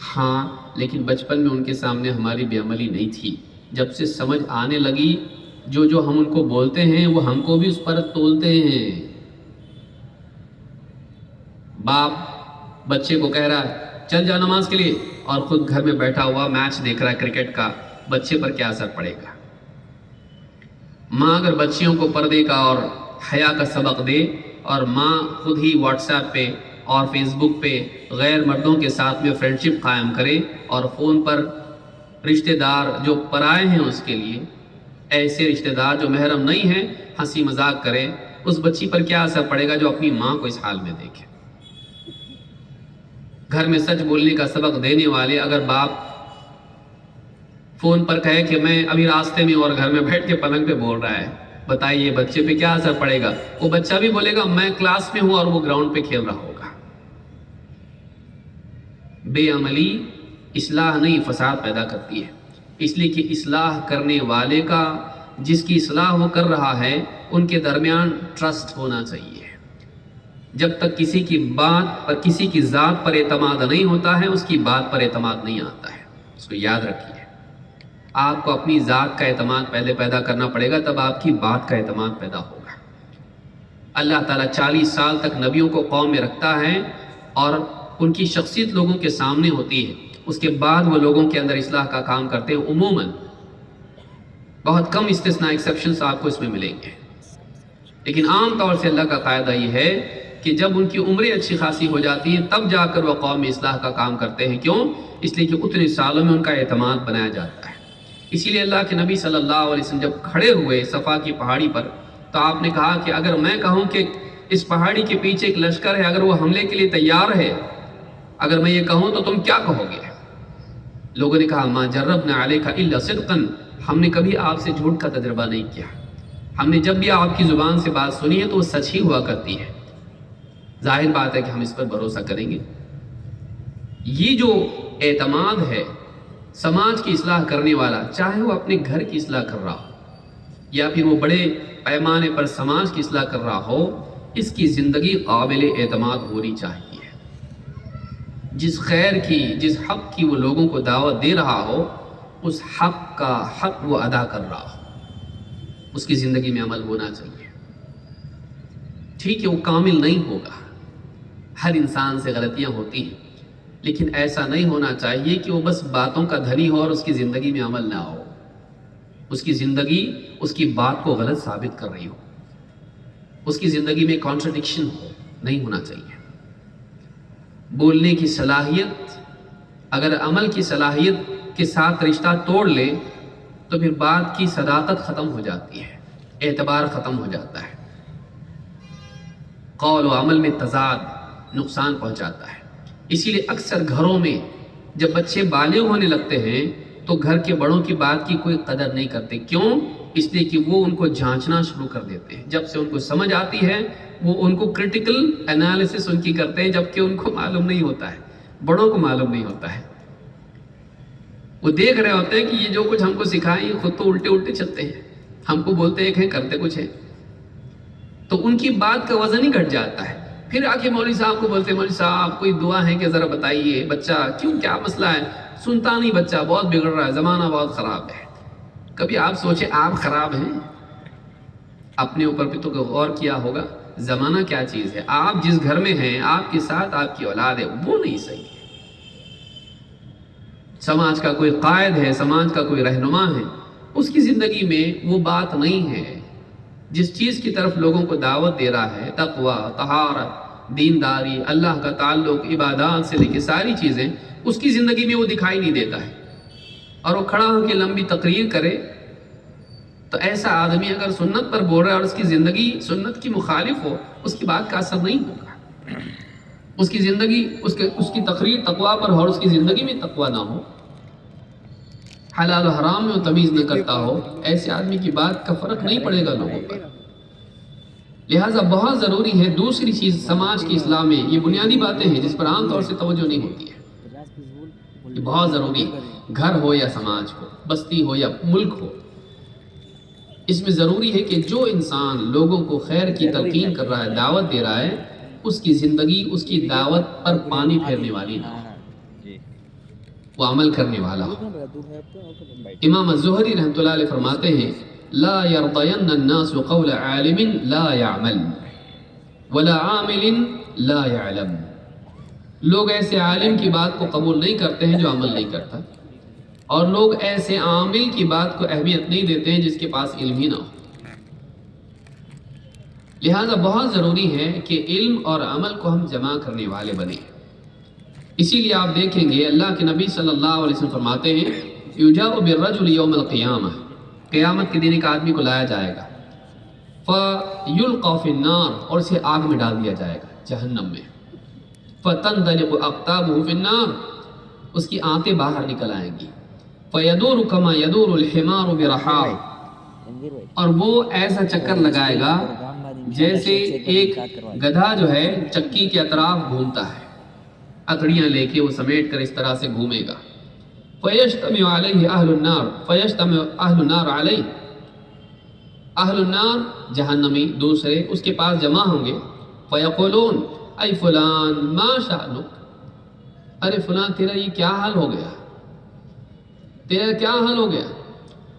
ہاں، لیکن بچپن میں ان کے سامنے ہماری بے عملی نہیں تھی۔ جب سے سمجھ آنے لگی، جو ہم ان کو بولتے ہیں وہ ہم کو بھی اس پر تولتے ہیں۔ باپ بچے کو کہہ رہا ہے چل جا نماز کے لیے، اور خود گھر میں بیٹھا ہوا میچ دیکھ رہا ہے کرکٹ کا، بچے پر کیا اثر پڑے گا؟ ماں اگر بچیوں کو پردے کا اور حیا کا سبق دے، اور ماں خود ہی واٹس ایپ پہ اور فیس بک پہ غیر مردوں کے ساتھ میں فرینڈشپ قائم کرے، اور فون پر رشتہ دار جو پرائے ہیں اس کے لیے ایسے رشتہ دار جو محرم نہیں ہیں ہنسی مذاق کرے، اس بچی پر کیا اثر پڑے گا جو اپنی ماں کو اس حال میں دیکھے؟ گھر میں سچ بولنے کا سبق دینے والے اگر باپ فون پر کہے کہ میں ابھی راستے میں اور گھر میں بیٹھ کے پلنگ پہ بول رہا ہے، بتائیے بچے پہ کیا اثر پڑے گا؟ وہ بچہ بھی بولے گا میں کلاس میں ہوں اور وہ گراؤنڈ پہ کھیل رہا ہوگا۔ بے عملی اصلاح نہیں، فساد پیدا کرتی ہے، اس لیے کہ اصلاح کرنے والے کا، جس کی اصلاح وہ کر رہا ہے، ان کے درمیان ٹرسٹ ہونا چاہیے۔ جب تک کسی کی بات پر، کسی کی ذات پر اعتماد نہیں ہوتا ہے، اس کی بات پر اعتماد نہیں آتا ہے، اس کو یاد رکھیے۔ آپ کو اپنی ذات کا اعتماد پہلے پیدا کرنا پڑے گا، تب آپ کی بات کا اعتماد پیدا ہوگا۔ اللہ تعالیٰ 40 سال تک نبیوں کو قوم میں رکھتا ہے اور ان کی شخصیت لوگوں کے سامنے ہوتی ہے، اس کے بعد وہ لوگوں کے اندر اصلاح کا کام کرتے ہیں۔ عموماً بہت کم استثناء ایکسیپشنز آپ کو اس میں ملیں گے، لیکن عام طور سے اللہ کا قاعدہ یہ ہے کہ جب ان کی عمریں اچھی خاصی ہو جاتی ہیں تب جا کر وہ قوم میں اصلاح کا کام کرتے ہیں۔ کیوں؟ اس لیے کہ اتنے سالوں میں ان کا اعتماد بنایا جاتا ہے۔ اسی لیے اللہ کے نبی صلی اللہ علیہ وسلم جب کھڑے ہوئے صفا کی پہاڑی پر تو آپ نے کہا کہ اگر میں کہوں کہ اس پہاڑی کے پیچھے ایک لشکر ہے، اگر وہ حملے کے لیے تیار ہے، اگر میں یہ کہوں تو تم کیا کہو گے؟ لوگوں نے کہا ما جربنا علیک الا صدقا، ہم نے کبھی آپ سے جھوٹ کا تجربہ نہیں کیا، ہم نے جب بھی آپ کی زبان سے بات سنی ہے تو وہ سچ ہی ہوا کرتی ہے۔ ظاہر بات ہے کہ ہم اس پر بھروسہ کریں گے۔ یہ جو اعتماد ہے سماج کی اصلاح کرنے والا، چاہے وہ اپنے گھر کی اصلاح کر رہا ہو یا پھر وہ بڑے پیمانے پر سماج کی اصلاح کر رہا ہو، اس کی زندگی قابل اعتماد ہونی چاہیے۔ جس خیر کی، جس حق کی وہ لوگوں کو دعوت دے رہا ہو، اس حق کا حق وہ ادا کر رہا ہو، اس کی زندگی میں عمل ہونا چاہیے۔ ٹھیک ہے وہ کامل نہیں ہوگا، ہر انسان سے غلطیاں ہوتی ہیں، لیکن ایسا نہیں ہونا چاہیے کہ وہ بس باتوں کا دھنی ہو اور اس کی زندگی میں عمل نہ ہو، اس کی زندگی اس کی بات کو غلط ثابت کر رہی ہو، اس کی زندگی میں کانٹرڈکشن ہو، نہیں ہونا چاہیے۔ بولنے کی صلاحیت اگر عمل کی صلاحیت کے ساتھ رشتہ توڑ لے تو پھر بات کی صداقت ختم ہو جاتی ہے، اعتبار ختم ہو جاتا ہے، قول و عمل میں تضاد نقصان پہنچاتا ہے۔ اسی لیے اکثر گھروں میں جب بچے بالغ ہونے لگتے ہیں تو گھر کے بڑوں کی بات کی کوئی قدر نہیں کرتے۔ کیوں؟ اس لیے کہ وہ ان کو جانچنا شروع کر دیتے ہیں۔ جب سے ان کو سمجھ آتی ہے وہ ان کو کرٹیکل انالیسس ان کی کرتے ہیں، جبکہ ان کو معلوم نہیں ہوتا ہے، بڑوں کو معلوم نہیں ہوتا ہے۔ وہ دیکھ رہے ہوتے ہیں کہ یہ جو کچھ ہم کو سکھائیں یہ خود تو الٹے الٹے چلتے ہیں، ہم کو بولتے ایک ہیں کرتے کچھ ہیں، تو ان کی بات کا وزن ہی گھٹ جاتا ہے۔ پھر آ کے مولوی صاحب کو بولتے ہیں مولوی صاحب کوئی دعا ہے کہ ذرا بتائیے، بچہ کیوں کیا مسئلہ ہے؟ سنتا نہیں بچہ، بہت بگڑ رہا ہے، زمانہ بہت خراب ہے۔ کبھی آپ سوچیں آپ خراب ہیں؟ اپنے اوپر بھی تو غور کیا ہوگا، زمانہ کیا چیز ہے؟ آپ جس گھر میں ہیں، آپ کے ساتھ آپ کی اولاد ہے، وہ نہیں صحیح ہے۔ سماج کا کوئی قائد ہے، سماج کا کوئی رہنما ہے، اس کی زندگی میں وہ بات نہیں ہے۔ جس چیز کی طرف لوگوں کو دعوت دے رہا ہے، تقوی، طہارت، دینداری، اللہ کا تعلق، عبادات سے لے کے ساری چیزیں، اس کی زندگی میں وہ دکھائی نہیں دیتا ہے، اور وہ کھڑا ہو کے لمبی تقریر کرے تو ایسا آدمی اگر سنت پر بول رہا ہے اور اس کی زندگی سنت کی مخالف ہو، اس کی بات کا اثر نہیں ہوگا۔ اس کی زندگی اس کی تقریر تقوی پر ہو اور اس کی زندگی میں تقوی نہ ہو، حلال و حرام میں وہ تمیز نہ کرتا ہو، ایسے آدمی کی بات کا فرق نہیں پڑے گا لوگوں پر۔ لہٰذا بہت ضروری ہے دوسری چیز سماج کی اصلاح میں، یہ بنیادی باتیں ہیں جس پر عام طور سے توجہ نہیں ہوتی ہے، یہ بہت ضروری ہے۔ گھر ہو یا سماج ہو، بستی ہو یا ملک ہو، اس میں ضروری ہے کہ جو انسان لوگوں کو خیر کی تلقین کر رہا ہے، دعوت دے رہا ہے، اس کی زندگی اس کی دعوت پر پانی پھیرنے والی نہ ہو، وہ عمل کرنے والا ہو۔ امام الزہری رحمۃ اللہ علیہ فرماتے ہیں لا يرضين الناس قول عالم لا يعمل ولا عامل لا يعلم، لوگ ایسے عالم کی بات کو قبول نہیں کرتے ہیں جو عمل نہیں کرتا، اور لوگ ایسے عامل کی بات کو اہمیت نہیں دیتے ہیں جس کے پاس علم ہی نہ ہو۔ لہذا بہت ضروری ہے کہ علم اور عمل کو ہم جمع کرنے والے بنیں۔ اسی لیے آپ دیکھیں گے اللہ کے نبی صلی اللہ علیہ وسلم فرماتے ہیں یجاء بالرجل یوم القیامہ، قیامت کے دن ایک آدمی کو لایا جائے گا، فیلقی فی النار، اور اسے آگ میں ڈال دیا جائے گا، جہنم میں، فتندلق اقطابہ فی النار، اس کی آنتیں باہر نکل آئیں گی، فیدور کما یدور الحمار برحاہ، اور وہ ایسا چکر لگائے گا جیسے ایک گدھا جو ہے چکی کے اطراف گھومتا ہے، اکڑیاں لے کے وہ سمیٹ کر اس طرح سے گھومے گا۔ فیجتمع علیہ اہل النار، فیجتمع اہل النار علیہ، اہل النار جہنمی دوسرے اس کے پاس جمع ہوں گے، فیقولون ای فلان ما شأنک، ارے فلان تیرا یہ کیا حال ہو گیا، تیرا کیا حال ہو گیا،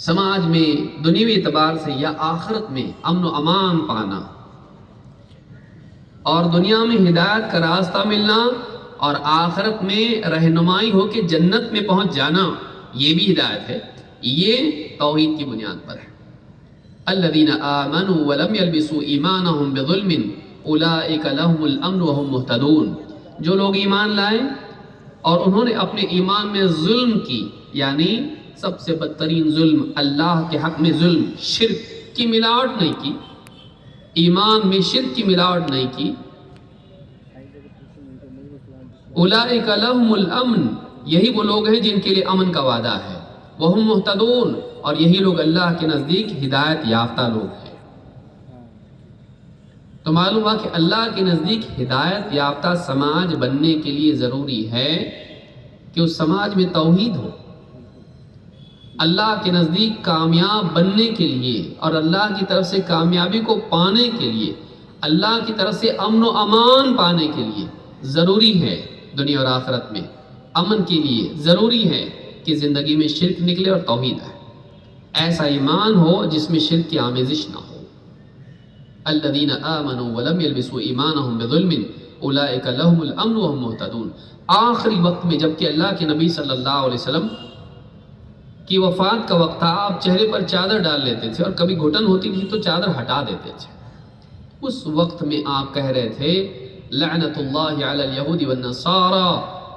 سماج میں دنیوی اعتبار سے یا آخرت میں امن و امان پانا اور دنیا میں ہدایت کا راستہ ملنا اور آخرت میں رہنمائی ہو کے جنت میں پہنچ جانا، یہ بھی ہدایت ہے، یہ توحید کی بنیاد پر ہے۔ الذین آمنوا ولم یلبسوا ایمانہم بظلم اولئک لہم الامن وہم مہتدون، جو لوگ ایمان لائے اور انہوں نے اپنے ایمان میں ظلم کی، یعنی سب سے بدترین ظلم اللہ کے حق میں ظلم، شرک کی ملاوٹ نہیں کی، ایمان میں شرک کی ملاوٹ نہیں کی، اولئک لہم الامن، یہی وہ لوگ ہیں جن کے لیے امن کا وعدہ ہے، وہم مہتدون، اور یہی لوگ اللہ کے نزدیک ہدایت یافتہ لوگ ہیں۔ تو معلوم ہوا کہ اللہ کے نزدیک ہدایت یافتہ سماج بننے کے لیے ضروری ہے کہ اس سماج میں توحید ہو۔ اللہ کے نزدیک کامیاب بننے کے لیے اور اللہ کی طرف سے کامیابی کو پانے کے لیے، اللہ کی طرف سے امن و امان پانے کے لیے ضروری ہے، دنیا اور آخرت میں امن کے لیے ضروری ہے کہ زندگی میں شرک نکلے اور توحید ہے، ایسا ایمان ہو جس میں شرک کی آمیزش نہ ہو۔ الذین آمنوا ولم یلبسوا ایمانہم بظلم اولئک لہم الامن وہم مہتدون۔ آخری وقت میں جب کہ اللہ کے نبی صلی اللہ علیہ وسلم کی وفات کا وقت تھا، آپ چہرے پر چادر ڈال لیتے تھے اور کبھی گھٹن ہوتی تھی تو چادر ہٹا دیتے تھے۔ اس وقت میں آپ کہہ رہے تھے لعنت اللہ علی الیہود والنصارى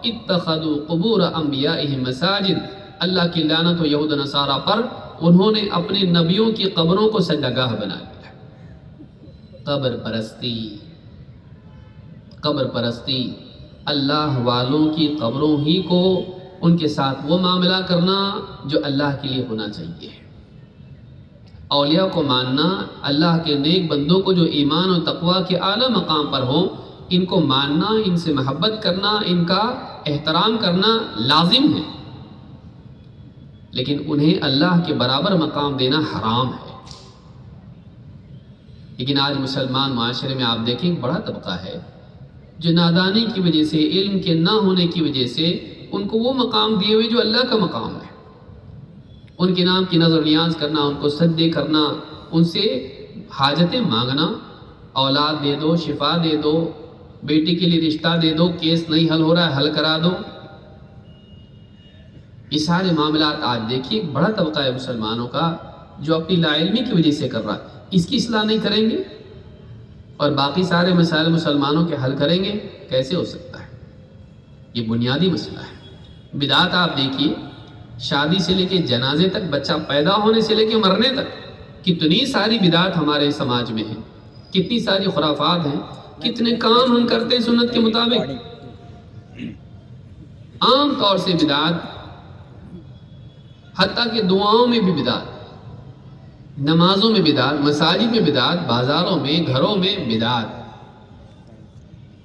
اتخذوا قبور انبیائہم مساجد، اللہ کی لعنت و یہود و نصارہ پر، انہوں نے اپنے نبیوں کی قبروں کو سجدہ بنا لیا۔ قبر پرستی، قبر پرستی، اللہ والوں کی قبروں ہی کو ان کے ساتھ وہ معاملہ کرنا جو اللہ کے لیے ہونا چاہیے۔ اولیاء کو ماننا، اللہ کے نیک بندوں کو جو ایمان و تقوی کے اعلیٰ مقام پر ہوں، ان کو ماننا، ان سے محبت کرنا، ان کا احترام کرنا لازم ہے، لیکن انہیں اللہ کے برابر مقام دینا حرام ہے۔ لیکن آج مسلمان معاشرے میں آپ دیکھیں بڑا طبقہ ہے جو نادانی کی وجہ سے، علم کے نہ ہونے کی وجہ سے ان کو وہ مقام دیے ہوئے جو اللہ کا مقام ہے، ان کے نام کی نظر و نیاز کرنا، ان کو سجدے کرنا، ان سے حاجتیں مانگنا، اولاد دے دو، شفا دے دو، بیٹی کے لیے رشتہ دے دو، کیس نہیں حل ہو رہا ہے حل کرا دو، یہ سارے معاملات آج دیکھیے بڑا طبقہ ہے مسلمانوں کا جو اپنی لا علمی کی وجہ سے کر رہا ہے۔ اس کی اصلاح نہیں کریں گے اور باقی سارے مسائل مسلمانوں کے حل کریں گے، کیسے ہو سکتا ہے؟ یہ بنیادی مسئلہ ہے۔ بدعات آپ دیکھیے، شادی سے لے کے جنازے تک، بچہ پیدا ہونے سے لے کے مرنے تک، کتنی ساری بدعات ہمارے سماج میں ہیں، کتنی ساری خرافات ہیں، کتنے کام ہم کرتے ہیں سنت کے مطابق۔ عام طور سے بدعات، حتیٰ کہ دعاؤں میں بھی بدعات، نمازوں میں بدعات، مساجد میں بدعات، بازاروں میں، گھروں میں بدعات۔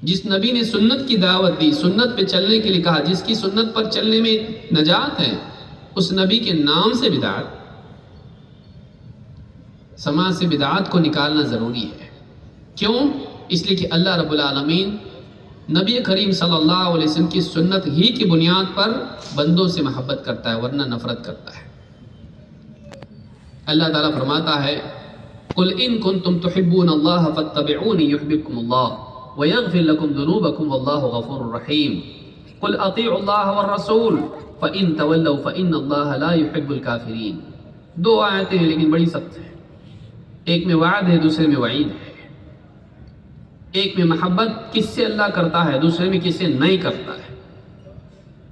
جس نبی نے سنت کی دعوت دی، سنت پہ چلنے کے لیے کہا، جس کی سنت پر چلنے میں نجات ہے، اس نبی کے نام سے بدعات۔ سماج سے بدعات کو نکالنا ضروری ہے۔ کیوں؟ اس لیے کہ اللہ رب العالمین نبی کریم صلی اللہ علیہ وسلم کی سنت ہی کی بنیاد پر بندوں سے محبت کرتا ہے، ورنہ نفرت کرتا ہے۔ اللہ تعالیٰ فرماتا ہے قُلْ إِن كُنتُمْ تُحِبُّونَ اللَّهَ فَاتَّبِعُونِ يُحْبِبْكُمُ اللَّهُ وَيَغْفِرْ لَكُمْ ذُنُوبَكُمْ وَاللَّهُ غَفُورٌ رَحِيمٌ قُلْ أَطِيعُوا اللَّهَ وَالرَّسُولَ فَإِن تَوَلَّوْا فَإِنَّ اللَّهَ لَا يُحِبُّ الْكَافِرِينَ۔ دو آیتیں ہیں لیکن بڑی سخت ہیں، ایک میں وعد ہے، دوسرے میں وعید ہے۔ ایک میں محبت کس سے اللہ کرتا ہے، دوسرے میں کس سے نہیں کرتا ہے۔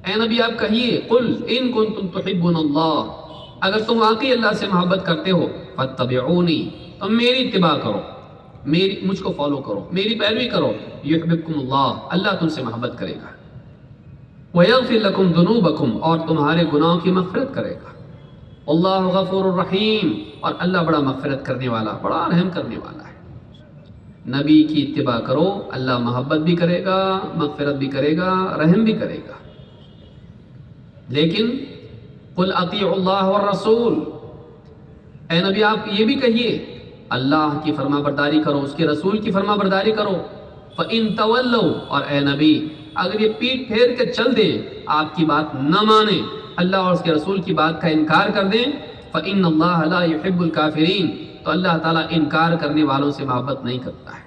اے نبی آپ کہیے قُلْ إِن كُنتُمْ تُحِبُّونَ اللَّهَ، اگر تم واقعی اللہ سے محبت کرتے ہو، فَاتَّبِعُونِی، تم میری اتباع کرو، مجھ کو فالو کرو، میری پیروی کرو، یحببکم اللہ، اللہ تم سے محبت کرے گا، وَیَغْفِرْ لَکُمْ ذُنُوبَکُمْ، اور تمہارے گناہوں کی مغفرت کرے گا، اللہ غفور الرحیم، اور اللہ بڑا مغفرت کرنے والا، بڑا رحم کرنے والا ہے۔ نبی کی اتباع کرو، اللہ محبت بھی کرے گا، مغفرت بھی کرے گا، رحم بھی کرے گا۔ لیکن قُلْ أَطِيعُوا اللَّهَ وَالرَّسُولَ، اے نبی آپ یہ بھی کہیے اللہ کی فرما برداری کرو، اس کے رسول کی فرما برداری کرو۔ فَإِن تَوَلَّوْا، اور اے نبی اگر یہ پیٹ پھیر کے چل دیں، آپ کی بات نہ مانیں، اللہ اور اس کے رسول کی بات کا انکار کر دیں، فإن اللہ لا يحب الکافرین، تو اللہ تعالیٰ انکار کرنے والوں سے محبت نہیں کرتا ہے۔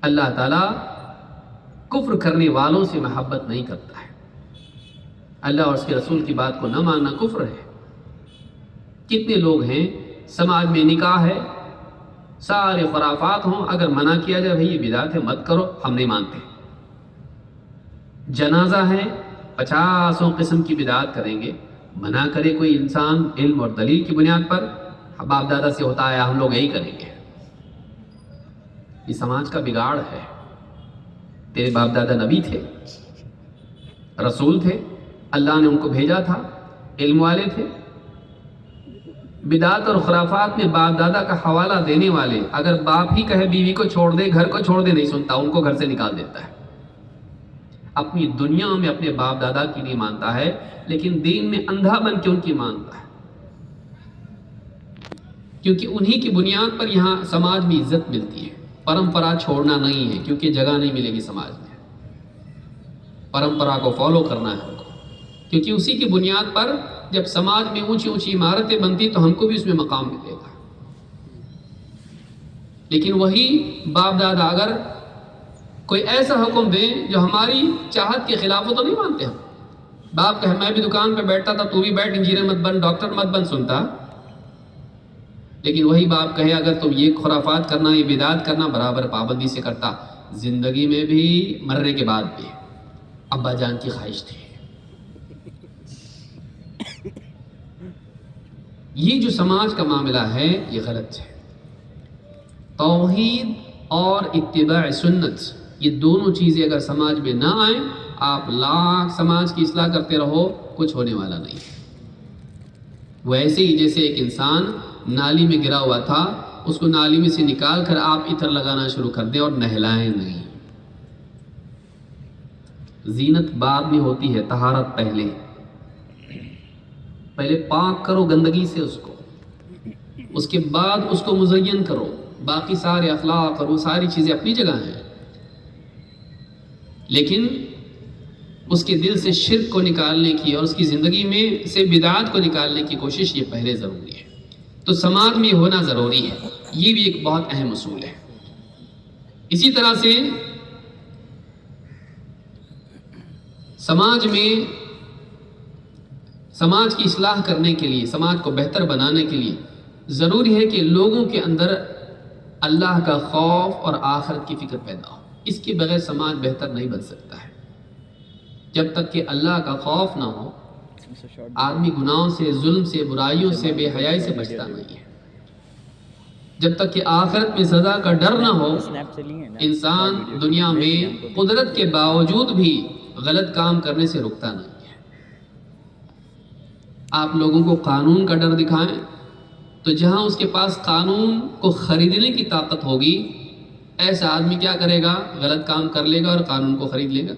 اللہ تعالیٰ کفر کرنے والوں سے محبت نہیں کرتا ہے۔ اللہ اور اس کے رسول کی بات کو نہ ماننا کفر ہے۔ کتنے لوگ ہیں سماج میں نکاح ہے، سارے خرافات ہوں، اگر منع کیا جائے بھئی یہ بدعت ہے مت کرو، ہم نہیں مانتے۔ جنازہ ہے، 50 قسم کی بدعات کریں گے، منع کرے کوئی انسان علم اور دلیل کی بنیاد پر، باپ دادا سے ہوتا ہے ہم لوگ یہی کریں گے۔ یہ سماج کا بگاڑ ہے۔ تیرے باپ دادا نبی تھے، رسول تھے، اللہ نے ان کو بھیجا تھا، علم والے تھے۔ بدعات اور خرافات میں باپ دادا کا حوالہ دینے والے، اگر باپ ہی کہے بیوی کو چھوڑ دے، گھر کو چھوڑ دے، نہیں سنتا، ان کو گھر سے نکال دیتا ہے۔ اپنی دنیا میں اپنے باپ دادا کی نہیں مانتا ہے، لیکن دین میں اندھا بن کے ان کی مانتا ہے، کیونکہ انہی کی بنیاد پر یہاں سماج میں عزت ملتی ہے۔ پرمپرا چھوڑنا نہیں ہے، کیونکہ جگہ نہیں ملے گی سماج میں۔ پرمپرا کو فالو کرنا ہے ہم کو، کیونکہ اسی کی بنیاد پر جب سماج میں اونچی اونچی عمارتیں بنتی تو ہم کو بھی اس میں مقام ملے گا۔ لیکن وہی باپ دادا اگر کوئی ایسا حکم دے جو ہماری چاہت کے خلاف ہو تو نہیں مانتے ہم۔ باپ کہے میں بھی دکان پہ بیٹھتا تھا، تو بھی بیٹھ، انجینئر مت بن، ڈاکٹر مت بن، سنتا۔ لیکن وہی باپ کہے اگر تم یہ خرافات کرنا، یہ بدعات کرنا، برابر پابندی سے کرتا۔ زندگی میں بھی، مرنے کے بعد بھی ابا جان کی خواہش تھی۔ یہ جو سماج کا معاملہ ہے یہ غلط ہے۔ توحید اور اتباع سنت، یہ دونوں چیزیں اگر سماج میں نہ آئیں، آپ لاکھ سماج کی اصلاح کرتے رہو، کچھ ہونے والا نہیں ہے۔ ویسے ہی جیسے ایک انسان نالی میں گرا ہوا تھا، اس کو نالی میں سے نکال کر آپ عطر لگانا شروع کر دیں اور نہلائیں نہیں۔ زینت بعد میں ہوتی ہے، طہارت پہلے پاک کرو گندگی سے اس کو، اس کے بعد اس کو مزین کرو۔ باقی سارے اخلاق اور وہ ساری چیزیں اپنی جگہ ہیں، لیکن اس کے دل سے شرک کو نکالنے کی اور اس کی زندگی میں سے بدعات کو نکالنے کی کوشش یہ پہلے ضروری ہے۔ تو سماج میں یہ ہونا ضروری ہے، یہ بھی ایک بہت اہم اصول ہے۔ اسی طرح سے سماج میں، سماج کی اصلاح کرنے کے لیے، سماج کو بہتر بنانے کے لیے ضروری ہے کہ لوگوں کے اندر اللہ کا خوف اور آخرت کی فکر پیدا ہو۔ اس کے بغیر سماج بہتر نہیں بن سکتا ہے۔ جب تک کہ اللہ کا خوف نہ ہو، آدمی گناہوں سے، ظلم سے، برائیوں سے، بے حیائی سے بچتا نہیں ہے۔ جب تک کہ آخرت میں سزا کا ڈر نہ ہو، انسان دنیا میں قدرت کے باوجود بھی غلط کام کرنے سے رکتا نہیں ہے۔ آپ لوگوں کو قانون کا ڈر دکھائیں تو جہاں اس کے پاس قانون کو خریدنے کی طاقت ہوگی، ایسا آدمی کیا کرے گا؟ غلط کام کر لے گا اور قانون کو خرید لے گا۔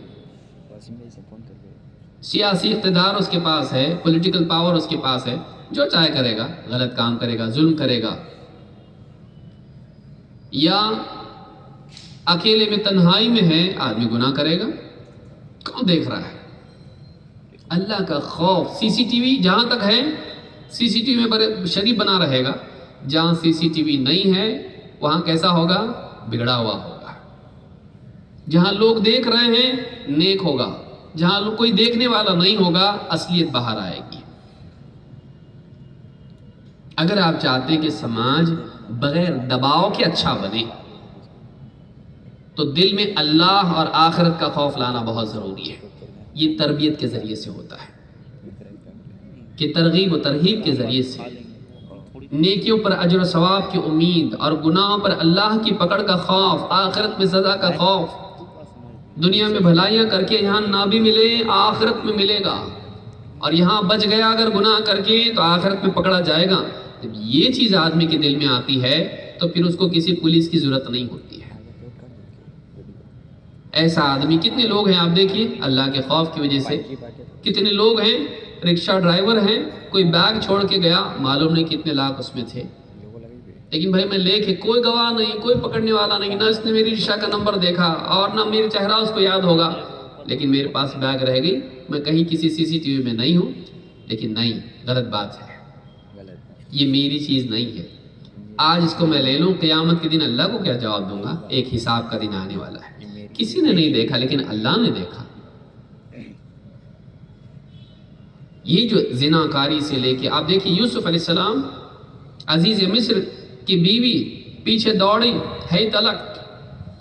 سیاسی اقتدار اس کے پاس ہے، پولیٹیکل پاور اس کے پاس ہے، جو چاہے کرے گا، غلط کام کرے گا، ظلم کرے گا۔ یا اکیلے میں تنہائی میں ہے، آدمی گناہ کرے گا، کون دیکھ رہا ہے؟ اللہ کا خوف۔ سی سی ٹی وی جہاں تک ہے، سی سی ٹی وی میں بڑے شریف بنا رہے گا۔ جہاں سی سی ٹی وی نہیں ہے وہاں کیسا ہوگا؟ بگڑا ہوا ہوگا۔ جہاں لوگ دیکھ رہے ہیں نیک ہوگا، جہاں کوئی دیکھنے والا نہیں ہوگا اصلیت باہر آئے گی۔ اگر آپ چاہتے ہیں کہ سماج بغیر دباؤ کے اچھا بنے تو دل میں اللہ اور آخرت کا خوف لانا بہت ضروری ہے۔ یہ تربیت کے ذریعے سے ہوتا ہے، کہ ترغیب و ترہیب کے ذریعے سے نیکیوں پر اجر و ثواب کی امید اور گناہوں پر اللہ کی پکڑ کا خوف، آخرت میں سزا کا خوف۔ دنیا میں بھلائیاں کر کے یہاں نہ بھی ملے، آخرت میں ملے گا، اور یہاں بچ گیا اگر گناہ کر کے تو آخرت میں پکڑا جائے گا۔ جب یہ چیز آدمی کے دل میں آتی ہے تو پھر اس کو کسی پولیس کی ضرورت نہیں ہوتی ہے۔ ایسا آدمی کتنے لوگ ہیں آپ دیکھیے، اللہ کے خوف کی وجہ سے کتنے لوگ ہیں، رکشہ ڈرائیور ہیں، کوئی بیگ چھوڑ کے گیا، معلوم نہیں کتنے لاکھ اس میں تھے، لیکن بھائی میں لے کے کوئی گواہ نہیں، کوئی پکڑنے والا نہیں، نہ اس نے میری رکشہ کا نمبر دیکھا اور نہ میرا چہرہ اس کو یاد ہوگا، لیکن میرے پاس بیگ رہ گئی، میں کہیں کسی سی سی ٹی وی میں نہیں ہوں، لیکن نہیں، غلط بات ہے، غلط یہ میری چیز نہیں ہے۔ آج اس کو میں لے لوں، قیامت کے دن اللہ کو کیا جواب دوں گا؟ ایک حساب کا دن آنے والا ہے، کسی نے نہیں دیکھا لیکن اللہ نے دیکھا۔ یہ جو زنا کاری سے لے کے آپ دیکھیں، یوسف علیہ السلام عزیز مصر کی بیوی پیچھے دوڑی، ہے طلق،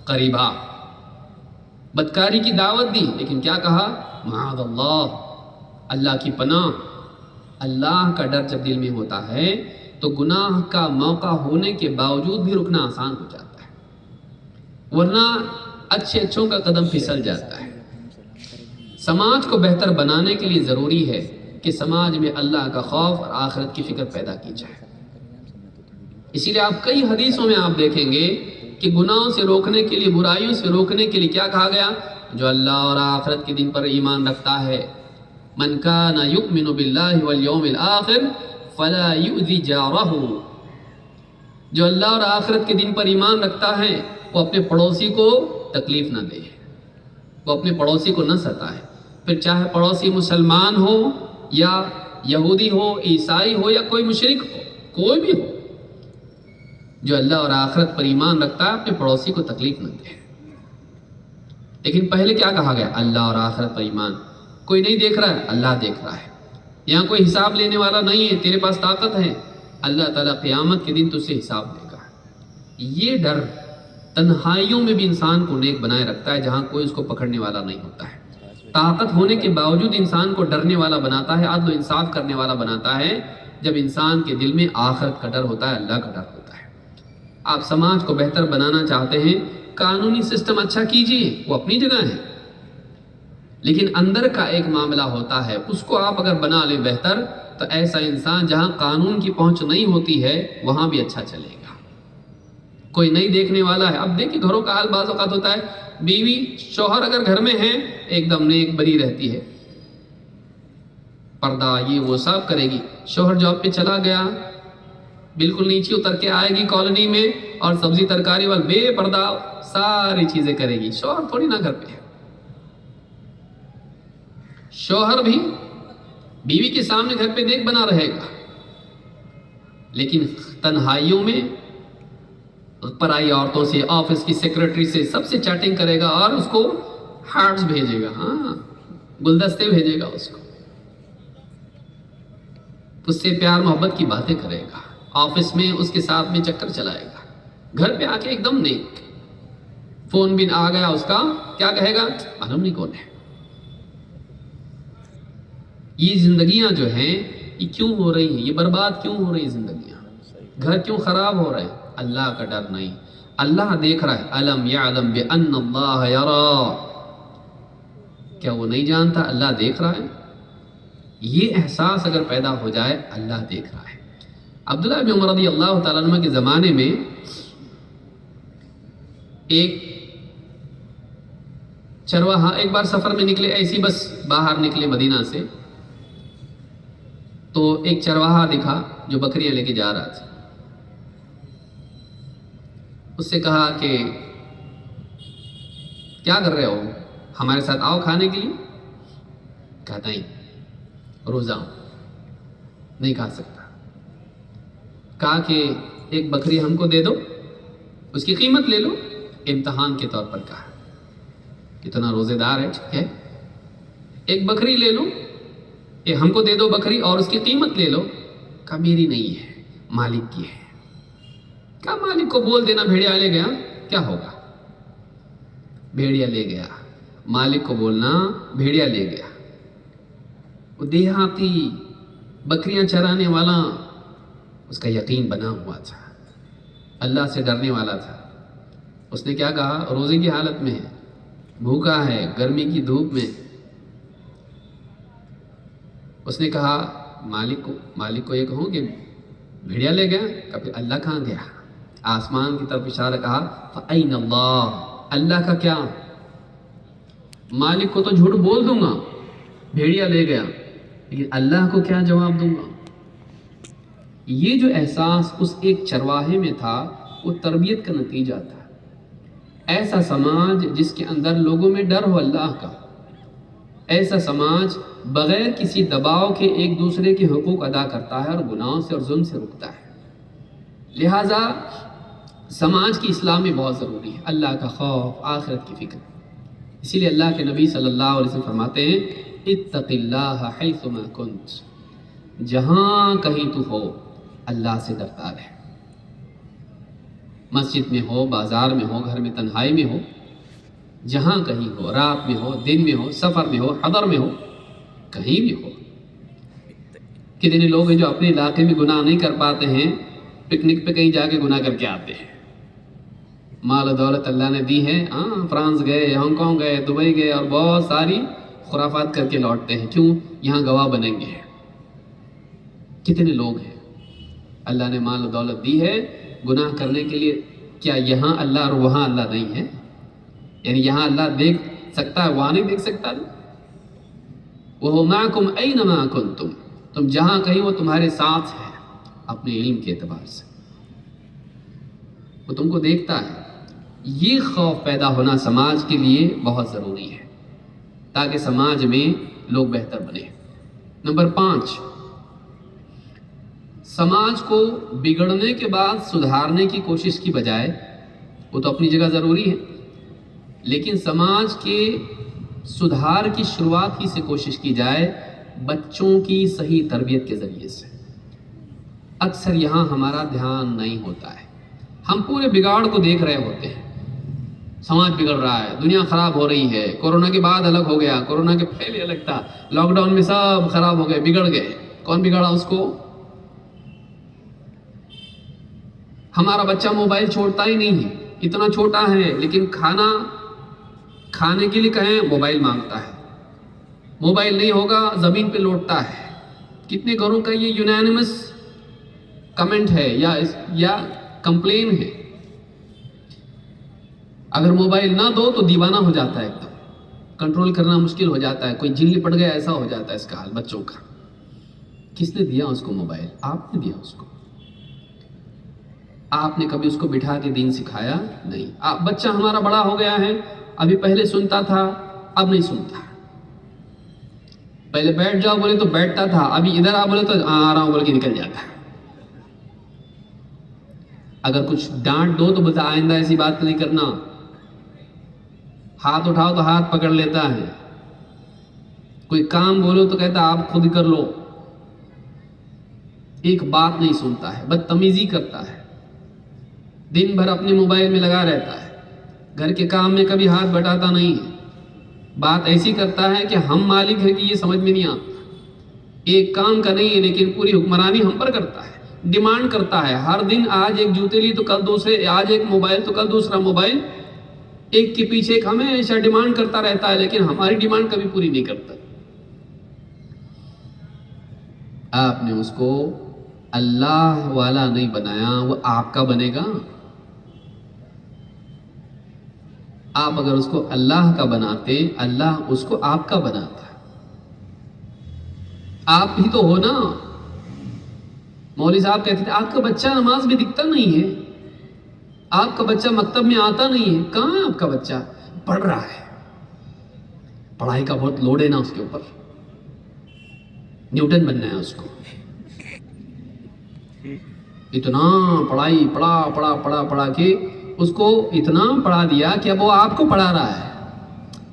قریبا بدکاری کی دعوت دی، لیکن کیا کہا؟ معاذ اللہ، اللہ کی پناہ۔ اللہ کا ڈر جب دل میں ہوتا ہے تو گناہ کا موقع ہونے کے باوجود بھی رکنا آسان ہو جاتا ہے، ورنہ اچھے اچھوں کا قدم پھسل جاتا ہے۔ سماج کو بہتر بنانے کے لیے ضروری ہے کہ سماج میں اللہ کا خوف اور آخرت کی فکر پیدا کی جائے۔ اسی لیے آپ کئی حدیثوں میں آپ دیکھیں گے کہ گناہوں سے روکنے کے لیے، برائیوں سے روکنے کے لیے کیا کہا گیا؟ جو اللہ اور آخرت کے دن پر ایمان رکھتا ہے، من کان یؤمن باللہ والیوم الآخر فلا یؤذی جارہ، جو اللہ اور آخرت کے دن پر ایمان رکھتا ہے وہ اپنے پڑوسی کو تکلیف نہ دے، وہ اپنے پڑوسی کو نہ ستائے، پھر چاہے پڑوسی مسلمان ہو یا یہودی ہو، عیسائی ہو یا کوئی مشرک ہو، کوئی بھی ہو، جو اللہ اور آخرت پر ایمان رکھتا ہے اپنے پڑوسی کو تکلیف نہ دے۔ لیکن پہلے کیا کہا گیا؟ اللہ اور آخرت پر ایمان۔ کوئی نہیں دیکھ رہا ہے، اللہ دیکھ رہا ہے، یہاں کوئی حساب لینے والا نہیں ہے، تیرے پاس طاقت ہے، اللہ تعالیٰ قیامت کے دن تجھ سے حساب لے گا۔ یہ ڈر تنہائیوں میں بھی انسان کو نیک بنائے رکھتا ہے، جہاں کوئی اس کو پکڑنے والا نہیں ہوتا ہے۔ طاقت ہونے کے باوجود انسان کو ڈرنے والا بناتا ہے، عدل و انصاف کرنے والا بناتا ہے، جب انسان کے دل میں آخرت کا ڈر ہوتا ہے، اللہ کا ڈر ہوتا ہے۔ آپ سماج کو بہتر بنانا چاہتے ہیں، قانونی سسٹم اچھا کیجیے، وہ اپنی جگہ ہے، لیکن اندر کا ایک معاملہ ہوتا ہے، اس کو آپ اگر بنا لیں بہتر، تو ایسا انسان جہاں قانون کی پہنچ نہیں ہوتی ہے وہاں بھی اچھا چلے گا، کوئی نہیں دیکھنے والا ہے۔ اب دیکھیں گھروں کا حال بعض اوقات ہوتا ہے، بیوی شوہر اگر گھر میں ہے ایک دم نیک بری رہتی ہے، پردہ یہ وہ سب کرے گی، شوہر جاب پہ چلا گیا، بالکل نیچے اتر کے آئے گی کالونی میں اور سبزی ترکاری والا بے پردہ ساری چیزیں کرے گی، شوہر تھوڑی نہ گھر پہ ہے۔ شوہر بھی بیوی کے سامنے گھر پہ دیکھ بنا رہے گا، لیکن تنہائیوں میں پرائی عورتوں سے، آفس کی سیکرٹری سے، سب سے چیٹنگ کرے گا اور اس کو ہارٹس بھیجے گا، ہاں گلدستے بھیجے گا، اس کو اس سے پیار محبت کی باتیں کرے گا، آفس میں اس کے ساتھ میں چکر چلائے گا، گھر پہ آ کے ایک دم نیک، فون بھی آ گیا اس کا، کیا کہے گا؟ معلوم نہیں کون ہے۔ یہ زندگیاں جو ہیں یہ کیوں ہو رہی ہیں؟ یہ برباد کیوں ہو رہی ہیں زندگیاں؟ گھر کیوں خراب ہو رہے ہیں؟ اللہ کا ڈر نہیں۔ اللہ دیکھ رہا ہے، الم یعلم بان اللہ یرا، کیا وہ نہیں جانتا اللہ دیکھ رہا ہے؟ یہ احساس اگر پیدا ہو جائے اللہ دیکھ رہا ہے۔ عبداللہ بن عمر رضی اللہ تعالیٰ عنہ کے زمانے میں ایک چرواہا ایک بار سفر میں نکلے، ایسی بس باہر نکلے مدینہ سے، تو ایک چرواہا دکھا جو بکریاں لے کے جا رہا تھا، اس سے کہا کہ کیا کر رہے ہو، ہمارے ساتھ آؤ کھانے کے لیے؟ کہا نہیں، روزہ ہوں، نہیں کھا سکتا۔ کہا کہ ایک بکری ہم کو دے دو، اس کی قیمت لے لو، امتحان کے طور پر کہا، کتنا روزے دار ہے، ٹھیک ہے، ایک بکری لے لو، یہ ہم کو دے دو بکری اور اس کی قیمت لے لو۔ کہا میری نہیں ہے، مالک کی ہے۔ کہا مالک کو بول دینا بھیڑیا لے گیا، کیا ہوگا؟ بھیڑیا لے گیا، مالک کو بولنا بھیڑیا لے گیا۔ وہ دیہاتی بکریاں چرانے والا، اس کا یقین بنا ہوا تھا، اللہ سے ڈرنے والا تھا۔ اس نے کیا کہا؟ روزے کی حالت میں ہے، بھوکا ہے، گرمی کی دھوپ میں۔ اس نے کہا مالک کو یہ کہوں کہ بھیڑیا لے گیا؟ کہ پھر اللہ کہاں گیا؟ آسمان کی طرف اشارہ، کہا فَأَيْنَ اللَّهُ، اللہ کا کیا؟ مالک کو تو جھوٹ بول دوں گا، بھیڑیا لے گیا، لیکن اللہ کو کیا جواب دوں گا؟ یہ جو احساس اس ایک چرواہے میں تھا وہ تربیت کا نتیجہ تھا۔ ایسا سماج جس کے اندر لوگوں میں ڈر ہو اللہ کا، ایسا سماج بغیر کسی دباؤ کے ایک دوسرے کے حقوق ادا کرتا ہے اور گناہوں سے اور ظلم سے رکتا ہے. لہٰذا سماج کی اصلاح میں بہت ضروری ہے اللہ کا خوف، آخرت کی فکر. اسی لیے اللہ کے نبی صلی اللہ علیہ وسلم فرماتے ہیں اتق اللہ حیثما کنت، جہاں کہیں تو ہو اللہ سے ڈرتا رہے. مسجد میں ہو، بازار میں ہو، گھر میں تنہائی میں ہو، جہاں کہیں ہو، رات میں ہو، دن میں ہو، سفر میں ہو، حضر میں ہو، کہیں بھی ہو. کتنے لوگ ہیں جو اپنے علاقے میں گناہ نہیں کر پاتے ہیں، پکنک پہ کہیں جا کے گناہ کر کے آتے ہیں. مال و دولت اللہ نے دی ہے، فرانس گئے، ہانگ کانگ گئے، دبئی گئے اور بہت ساری خرافات کر کے لوٹتے ہیں. کیوں؟ یہاں گواہ بنیں گے. کتنے لوگ ہیں اللہ نے مال و دولت دی ہے گناہ کرنے کے لیے. کیا یہاں اللہ اور وہاں اللہ نہیں ہے؟ یعنی یہاں اللہ دیکھ سکتا ہے، وہاں نہیں دیکھ سکتا؟ وَهُوَ مَعَكُمْ أَيْنَمَا كُنْتُمْ، تم جہاں کہیں وہ تمہارے ساتھ ہے اپنے علم کے اعتبار سے، وہ تم کو دیکھتا ہے. یہ خوف پیدا ہونا سماج کے لیے بہت ضروری ہے تاکہ سماج میں لوگ بہتر بنے. نمبر 5، سماج کو بگڑنے کے بعد سدھارنے کی کوشش کی بجائے، وہ تو اپنی جگہ ضروری ہے، لیکن سماج کے سدھار کی شروعات ہی سے کوشش کی جائے بچوں کی صحیح تربیت کے ذریعے سے. اکثر یہاں ہمارا دھیان نہیں ہوتا ہے، ہم پورے بگاڑ کو دیکھ رہے ہوتے ہیں. سماج بگڑ رہا ہے، دنیا خراب ہو رہی ہے، کورونا کے بعد الگ ہو گیا، کورونا کے پہلے الگ تھا، لاک ڈاؤن میں سب خراب ہو گئے، بگڑ گئے. کون بگاڑا اس کو؟ ہمارا بچہ موبائل چھوڑتا ہی نہیں ہے، اتنا چھوٹا ہے لیکن کھانے کے لیے کہیں موبائل مانگتا ہے، موبائل نہیں ہوگا زمین پہ لوٹتا ہے. کتنے گھروں کا یہ یونانیمس کمنٹ ہے یا کمپلین ہے. اگر موبائل نہ دو تو دیوانہ ہو جاتا ہے، ایک دم کنٹرول کرنا مشکل ہو جاتا ہے، کوئی جن لپٹ گیا ایسا ہو جاتا ہے اس کا حال بچوں کا. کس نے دیا اس کو موبائل؟ آپ نے دیا اس کو. آپ نے کبھی اس کو بٹھا کے دین سکھایا؟ نہیں. بچہ ہمارا بڑا ہو گیا ہے، ابھی پہلے سنتا تھا اب نہیں سنتا. پہلے بیٹھ جاؤ بولے تو بیٹھتا تھا، ابھی ادھر آ بولے تو آ رہا ہوں بول کے نکل جاتا ہے. اگر کچھ ڈانٹ دو تو بتا آئندہ ایسی بات نہیں کرنا. ہاتھ اٹھاؤ تو ہاتھ پکڑ لیتا ہے، کوئی کام بولو تو کہتا آپ خود کر لو. ایک بات نہیں سنتا ہے، بدتمیزی کرتا ہے، دن بھر اپنے موبائل میں لگا رہتا ہے، گھر کے کام میں کبھی ہاتھ بٹاتا نہیں ہے. بات ایسی کرتا ہے کہ ہم مالک ہیں کہ یہ سمجھ میں نہیں آتا. ایک کام کا نہیں ہے لیکن پوری حکمرانی ہم پر کرتا ہے. ڈیمانڈ کرتا ہے ہر دن، آج ایک جوتے لی تو کل دوسرے، آج ایک موبائل تو کل دوسرا موبائل، ایک کے پیچھے ایک ہمیشہ ڈیمانڈ کرتا رہتا ہے، لیکن ہماری ڈیمانڈ کبھی پوری نہیں کرتا. آپ نے اس کو اللہ والا نہیں بنایا، وہ آپ کا بنے گا. آپ اگر اس کو اللہ کا بناتے، اللہ اس کو آپ کا بناتا. آپ ہی تو ہو نا. مولوی صاحب کہتے تھے آپ کا بچہ نماز میں دکھتا نہیں ہے، آپ کا بچہ مکتب میں آتا نہیں ہے. کہاں ہے آپ کا بچہ؟ پڑھ رہا ہے. پڑھائی کا بہت لوڈ ہے نا اس کے اوپر، نیوٹن بننا ہے اس کو. اتنا پڑھائی پڑھا کے اس کو اتنا پڑھا دیا کہ اب وہ آپ کو پڑھا رہا ہے.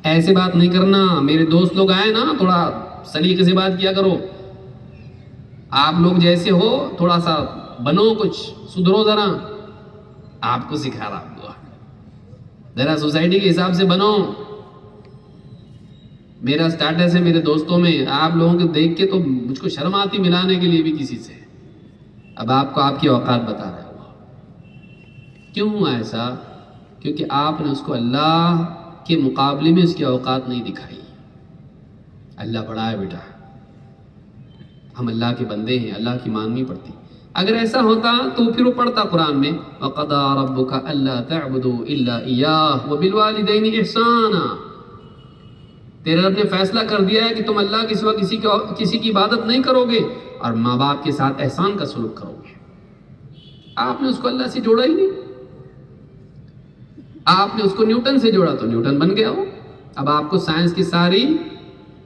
ایسے بات نہیں کرنا. میرے دوست لوگ آئے نا، تھوڑا سلیقے سے بات کیا کرو. آپ لوگ جیسے ہو تھوڑا سا بنو، کچھ سدھرو ذرا. آپ کو سکھا رہا ہوں، ذرا سوسائٹی کے حساب سے بنو. میرا سٹیٹس ہے میرے دوستوں میں، آپ لوگوں کو دیکھ کے تو مجھ کو شرم آتی ملانے کے لیے بھی کسی سے. اب آپ کو آپ کی اوقات بتا رہا ہوں. کیوں ایسا؟ کیونکہ آپ نے اس کو اللہ کے مقابلے میں اس کی اوقات نہیں دکھائی. اللہ بڑا ہے بیٹا، ہم اللہ کے بندے ہیں، اللہ کی ماننی پڑتی. اگر ایسا ہوتا تو پھر وہ پڑھتا قرآن میں وَقَضَىٰ رَبُّكَ أَلَّا تَعْبُدُوا إِلَّا إِيَّاهُ وَبِالْوَالِدَيْنِ إِحْسَانًا. تیرے رب نے فیصلہ کر دیا ہے کہ تم اللہ کے سوا کسی کی عبادت نہیں کرو گے اور ماں باپ کے ساتھ احسان کا سلوک کرو گے. آپ نے اس کو اللہ سے جوڑا ہی نہیں. آپ نے اس کو نیوٹن سے جوڑا تو نیوٹن بن گیا ہو. اب آپ کو سائنس کی ساری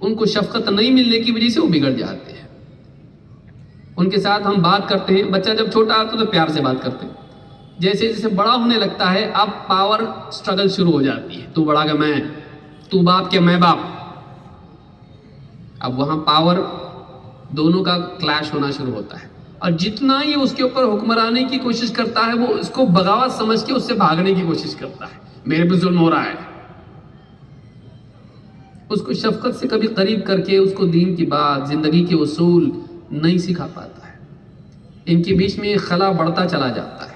ان کو شفقت نہیں ملنے کی وجہ سے وہ بگڑ جاتے ہیں. ان کے ساتھ ہم بات کرتے ہیں، بچہ جب چھوٹا ہوتا ہے تو پیار سے بات کرتے ہیں. جیسے جیسے بڑا ہونے لگتا ہے اب پاور سٹرگل شروع ہو جاتی ہے. تو بڑا کہ میں، تو باپ کے میں باپ. اب وہاں پاور دونوں کا کلیش ہونا شروع ہوتا ہے، اور جتنا یہ اس کے اوپر حکمرانی کی کوشش کرتا ہے وہ اس کو بغاوت سمجھ کے اس سے بھاگنے کی کوشش کرتا ہے. میرے پہ ظلم ہو رہا ہے. اس کو شفقت سے کبھی قریب کر کے اس کو دین کی بات، زندگی کے اصول نہیں سکھا پاتا ہے. ان کے بیچ میں خلا بڑھتا چلا جاتا ہے.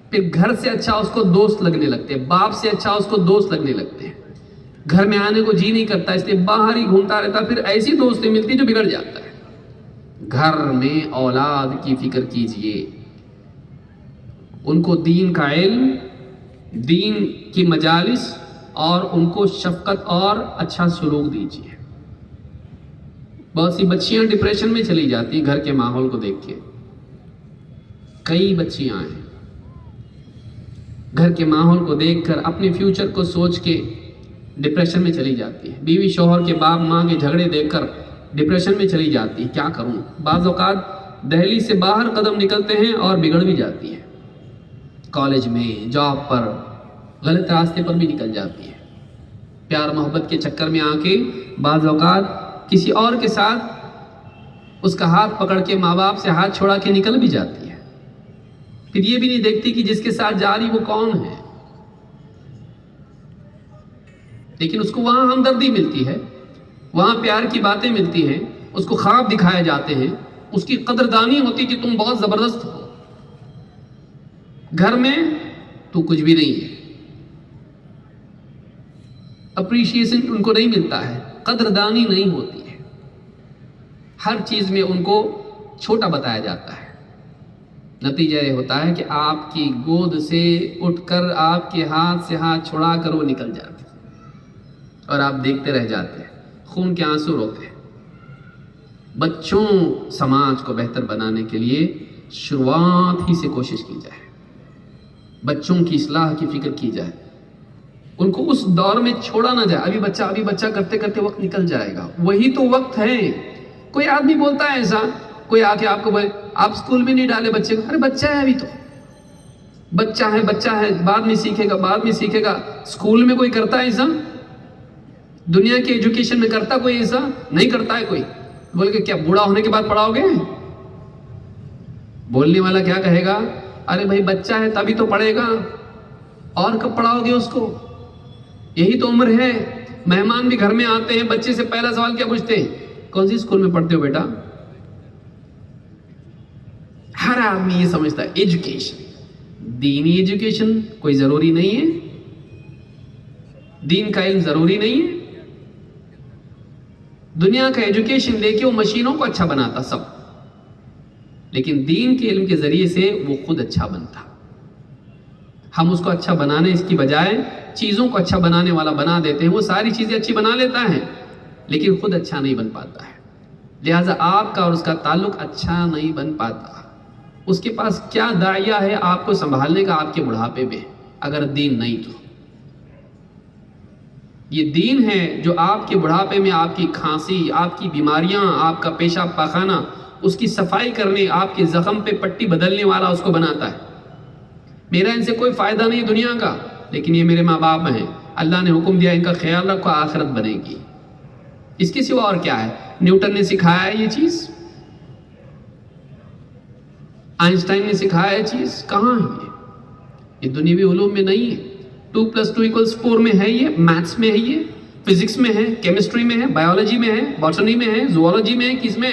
پھر گھر سے اچھا اس کو دوست لگنے لگتے ہیں، باپ سے اچھا اس کو دوست لگنے لگتے ہیں. گھر میں آنے کو جی نہیں کرتا، اس لیے باہر ہی گھومتا رہتا. پھر ایسی دوستی ملتی جو بگڑ جاتا ہے. گھر میں اولاد کی فکر کیجئے، ان کو دین کا علم، دین کی مجالس اور ان کو شفقت اور اچھا سلوک دیجئے. بہت سی بچیاں ڈپریشن میں چلی جاتی ہیں گھر کے ماحول کو دیکھ کے. کئی بچیاں ہیں گھر کے ماحول کو دیکھ کر اپنے فیوچر کو سوچ کے ڈپریشن میں چلی جاتی ہے. بیوی شوہر کے باپ ماں کے جھگڑے دیکھ کر ڈپریشن میں چلی جاتی ہے. کیا کروں؟ بعض اوقات دہلی سے باہر قدم نکلتے ہیں اور بگڑ بھی جاتی ہے. کالج میں، جاب پر، غلط راستے پر بھی نکل جاتی ہے. پیار محبت کے چکر میں آ کے بعض اوقات کسی اور کے ساتھ اس کا ہاتھ پکڑ کے ماں باپ سے ہاتھ چھوڑا کے نکل بھی جاتی ہے. پھر یہ بھی نہیں دیکھتی کہ جس کے ساتھ جا رہی وہ کون ہے. لیکن اس کو وہاں ہمدردی ملتی ہے، وہاں پیار کی باتیں ملتی ہیں، اس کو خواب دکھائے جاتے ہیں، اس کی قدردانی ہوتی کہ تم بہت زبردست ہو. گھر میں تو کچھ بھی نہیں ہے. اپریشیشن ان کو نہیں ملتا ہے، قدردانی نہیں ہوتی ہے. ہر چیز میں ان کو چھوٹا بتایا جاتا ہے. نتیجہ یہ ہوتا ہے کہ آپ کی گود سے اٹھ کر آپ کے ہاتھ سے ہاتھ چھڑا کر وہ نکل جاتے ہیں اور آپ دیکھتے رہ جاتے ہیں، خون کے آنسو روتے ہیں. بچوں، سماج کو بہتر بنانے کے لیے شروعات ہی سے کوشش کی جائے. بچوں کی اصلاح کی فکر کی جائے. ان کو اس دور میں چھوڑا نہ جائے. ابھی بچہ کرتے کرتے وقت نکل جائے گا. وہی تو وقت ہے. کوئی آدمی بولتا ہے ایسا، کوئی آ کے آپ کو بولے آپ اسکول میں نہیں ڈالے بچے کو. ارے بچہ ہے، ابھی تو بچہ ہے، بعد میں سیکھے گا. اسکول میں کوئی کرتا ہے ایسا؟ دنیا کے ایجوکیشن میں کرتا کوئی ایسا؟ نہیں کرتا ہے کوئی. بول کے کیا بوڑھا ہونے کے بعد پڑھاؤ گے؟ بولنے والا کیا کہے گا؟ ارے بھائی بچہ ہے تبھی تو پڑھے گا، اور کب پڑھاؤ گے اس کو؟ یہی تو عمر ہے. مہمان بھی گھر میں آتے ہیں، بچے سے پہلا سوال کیا پوچھتے ہیں؟ کون سی اسکول میں پڑھتے ہو بیٹا؟ ہر آدمی یہ سمجھتا ہے ایجوکیشن، دینی ایجوکیشن کوئی ضروری نہیں ہے. دین کا علم ضروری نہیں ہے. دنیا کا ایجوکیشن لے کے وہ مشینوں کو اچھا بناتا سب، لیکن دین کے علم کے ذریعے سے وہ خود اچھا بنتا. ہم اس کو اچھا بنانے اس کی بجائے چیزوں کو اچھا بنانے والا بنا دیتے ہیں. وہ ساری چیزیں اچھی بنا لیتا ہے لیکن خود اچھا نہیں بن پاتا ہے. لہٰذا آپ کا اور اس کا تعلق اچھا نہیں بن پاتا. اس کے پاس کیا داعیہ ہے آپ کو سنبھالنے کا آپ کے بڑھاپے میں، اگر دین نہیں تو؟ یہ دین ہے جو آپ کے بڑھاپے میں آپ کی کھانسی، آپ کی بیماریاں، آپ کا پیشاب پاخانہ، اس کی صفائی کرنے، آپ کے زخم پہ پٹی بدلنے والا اس کو بناتا ہے. میرا ان سے کوئی فائدہ نہیں دنیا کا، لیکن یہ میرے ماں باپ ہیں، اللہ نے حکم دیا ان کا خیال رکھو، آخرت بنے گی. اس کے سوا اور کیا ہے؟ نیوٹن نے سکھایا ہے یہ چیز؟ آئنسٹائن نے سکھایا یہ چیز؟ کہاں ہے یہ دنیوی علوم میں نہیں ہے. 2+2=4 میں ہے، یہ میتھس میں ہے، یہ فزکس میں ہے، کیمسٹری میں ہے، بایولوجی میں ہے، باٹنی میں ہے، زوالوجی میں ہے. کس میں؟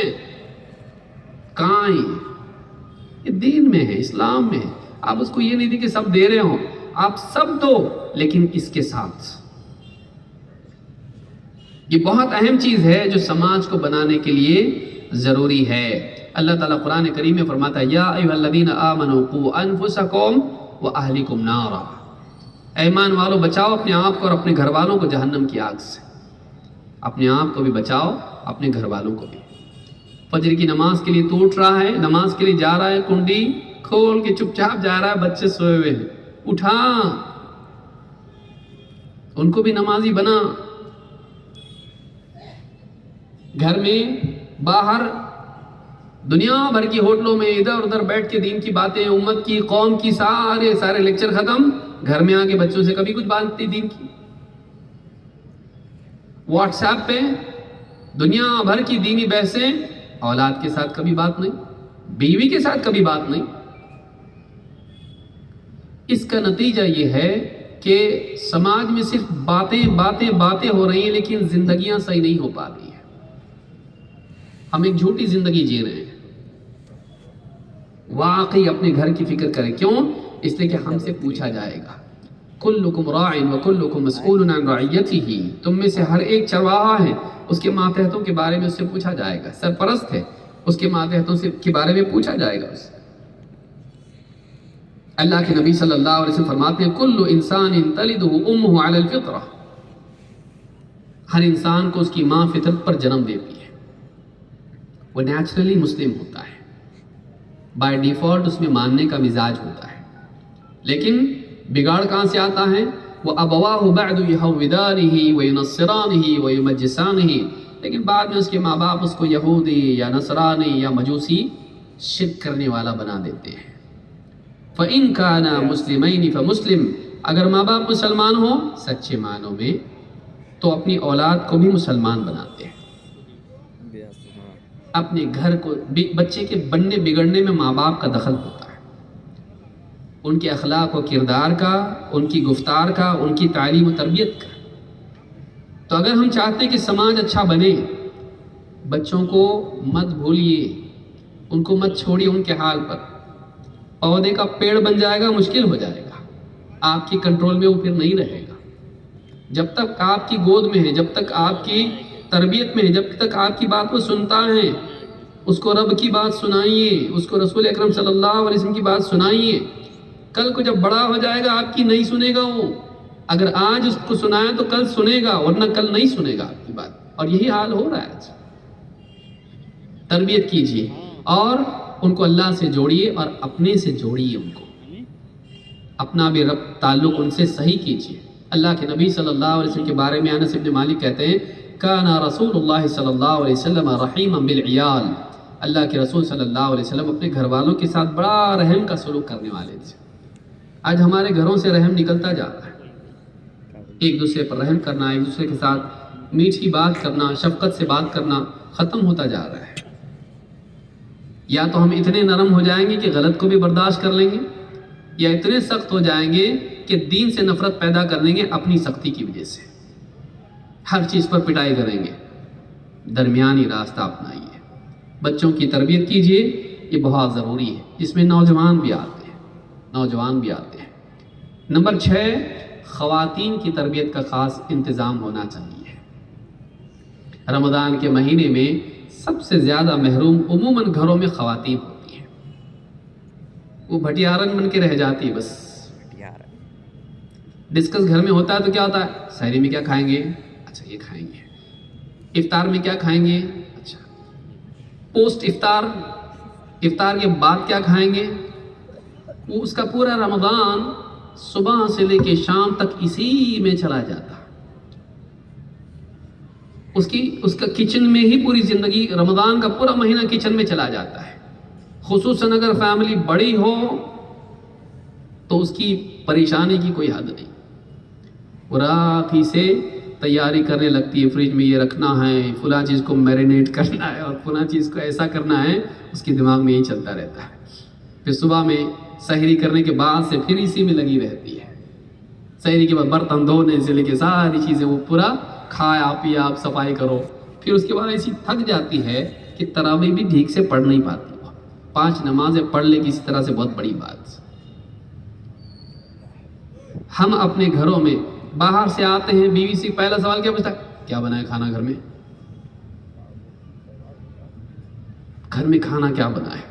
کہاں ہے یہ؟ دین میں ہے، اسلام میں ہے. آپ اس کو یہ نہیں دی کہ سب دے رہے ہوں، آپ سب دو لیکن اس کے ساتھ. یہ بہت اہم چیز ہے جو سماج کو بنانے کے لیے ضروری ہے. اللہ تعالیٰ قرآن کریم میں فرماتا ہے یا ایھا الذین آمنوا قوا انفسکم واہلکم نارا. ایمان والو بچاؤ اپنے آپ کو اور اپنے گھر والوں کو جہنم کی آگ سے. اپنے آپ کو بھی بچاؤ، اپنے گھر والوں کو بھی. فجر کی نماز کے لیے تو اٹھ رہا ہے، نماز کے لیے جا رہا ہے، کنڈی کھول کے چپ چاپ جا رہا ہے، بچے سوئے ہوئے ہیں، اٹھا ان کو بھی نمازی بنا. گھر میں باہر دنیا بھر کی ہوٹلوں میں ادھر ادھر بیٹھ کے دین کی باتیں، امت کی، قوم کی، سارے لیکچر ختم، گھر میں آ کے بچوں سے کبھی کچھ بات نہیں دین کی. واٹس ایپ پہ دنیا بھر کی دینی بحثیں، اولاد کے ساتھ کبھی بات نہیں، بیوی کے ساتھ کبھی بات نہیں. اس کا نتیجہ یہ ہے کہ سماج میں صرف باتیں ہو رہی ہیں، لیکن زندگیاں صحیح نہیں ہو پا رہی ہیں. ہم ایک جھوٹی زندگی جی رہے ہیں. واقعی اپنے گھر کی فکر کریں. کیوں؟ اس لیے کہ ہم سے پوچھا جائے گا. کلکم راع وکلکم مسئول عن رعیتہ. تم میں سے ہر ایک چرواہا ہے، اس کے ماتحتوں کے بارے میں اس سے پوچھا جائے گا. سرپرست ہے، اس کے ماتحتوں کے بارے میں پوچھا جائے گا اس سے. اللہ کے نبی صلی اللہ علیہ وسلم فرماتے ہیں کل انسان تلدہ امہ علی الفطرہ. ہر انسان کو اس کی ماں فطرت پر جنم دیتی ہے، وہ نیچرلی مسلم ہوتا ہے، بائی ڈیفالٹ اس میں ماننے کا مزاج ہوتا ہے. لیکن بگاڑ کہاں سے آتا ہے؟ وہ ابواہ بعد یہودانہ وینصرانہ ویمجسانہ. لیکن بعد میں اس کے ماں باپ اس کو یہودی یا نصرانی یا مجوسی شرک کرنے والا بنا دیتے ہیں. فَإِن كَانَا مُسْلِمَيْنِ فَمُسْلِمْ. اگر ماں باپ مسلمان ہوں سچے معنوں میں تو اپنی اولاد کو بھی مسلمان بناتے ہیں. اپنے گھر کو، بچے کے بننے بگڑنے میں ماں باپ کا دخل ہوتا ہے، ان کے اخلاق و کردار کا، ان کی گفتار کا، ان کی تعلیم و تربیت کا. تو اگر ہم چاہتے ہیں کہ سماج اچھا بنے، بچوں کو مت بھولیے، ان کو مت چھوڑیے ان کے حال پر. پودے کا پیڑ بن جائے گا مشکل ہو جائے گا، آپ کی کنٹرول میں وہ پھر نہیں رہے گا. جب تک آپ کی گود میں ہے، جب تک آپ کی تربیت میں ہے، جب تک آپ کی بات کو سنتا ہے، اس کو رب کی بات سنائیے، اس کو رسول اکرم صلی اللہ علیہ وسلم کی بات سنائیے. کل کو جب بڑا ہو جائے گا آپ کی نہیں سنے گا وہ. اگر آج اس کو سنائے تو کل سنے گا، ورنہ کل نہیں سنے گا آپ کی بات. اور یہی حال ہو رہا ہے آج. تربیت کیجیے اور ان کو اللہ سے جوڑیے اور اپنے سے جوڑیے. ان کو اپنا بھی رب تعلق ان سے صحیح کیجیے. اللہ کے نبی صلی اللہ علیہ وسلم کے بارے میں انس بن مالک کہتے ہیں کانا رسول اللہ صلی اللہ علیہ وسلم رحیما بالعیال. اللہ کے رسول صلی اللہ علیہ وسلم اپنے گھر والوں کے ساتھ بڑا رحم کا سلوک کرنے والے تھے. آج ہمارے گھروں سے رحم نکلتا جا رہا ہے. ایک دوسرے پر رحم کرنا، ایک دوسرے کے ساتھ میٹھی بات کرنا، شفقت سے بات کرنا ختم ہوتا جا رہا ہے. یا تو ہم اتنے نرم ہو جائیں گے کہ غلط کو بھی برداشت کر لیں گے، یا اتنے سخت ہو جائیں گے کہ دین سے نفرت پیدا کر لیں گے اپنی سختی کی وجہ سے. ہر چیز پر پٹائی کریں گے. درمیانی راستہ اپنائیے. بچوں کی تربیت کیجیے، یہ بہت ضروری ہے، جس میں نوجوان بھی آتے ہیں. نمبر 6، خواتین کی تربیت کا خاص انتظام ہونا چاہیے. رمضان کے مہینے میں سب سے زیادہ محروم عموماً گھروں میں خواتین ہوتی ہیں. وہ بھٹیارن بن کے رہ جاتی ہے. بس ڈسکس گھر میں ہوتا ہے تو کیا ہوتا ہے؟ سحری میں کیا کھائیں گے؟ اچھا یہ کھائیں گے. افطار میں کیا کھائیں گے؟ اچھا پوسٹ افطار کے بعد کیا کھائیں گے؟ وہ اس کا پورا رمضان صبح سے لے کے شام تک اسی میں چلا جاتا. اس کا کچن میں ہی پوری زندگی، رمضان کا پورا مہینہ کچن میں چلا جاتا ہے. خصوصاً اگر فیملی بڑی ہو تو اس کی پریشانی کی کوئی حد نہیں. وہ رات ہی سے تیاری کرنے لگتی ہے، فریج میں یہ رکھنا ہے، فلاں چیز کو میرینیٹ کرنا ہے اور فلاں چیز کو ایسا کرنا ہے. اس کے دماغ میں یہی چلتا رہتا ہے. پھر صبح میں سحری کرنے کے بعد سے پھر اسی میں لگی رہتی ہے. سحری کے بعد برتن دھونے سے لے کے ساری چیزیں، وہ پورا کھایا پیا آپ صفائی کرو. پھر اس کے بعد ایسی تھک جاتی ہے کہ تراویح بھی ٹھیک سے پڑھ نہیں پاتی. 5 نمازیں پڑھ لے کسی طرح سے بہت بڑی بات. ہم اپنے گھروں میں باہر سے آتے ہیں، بیوی سے پہلا سوال کیا پوچھتا ہے؟ کیا بنا ہے کھانا گھر میں؟ گھر میں کھانا کیا بنا ہے؟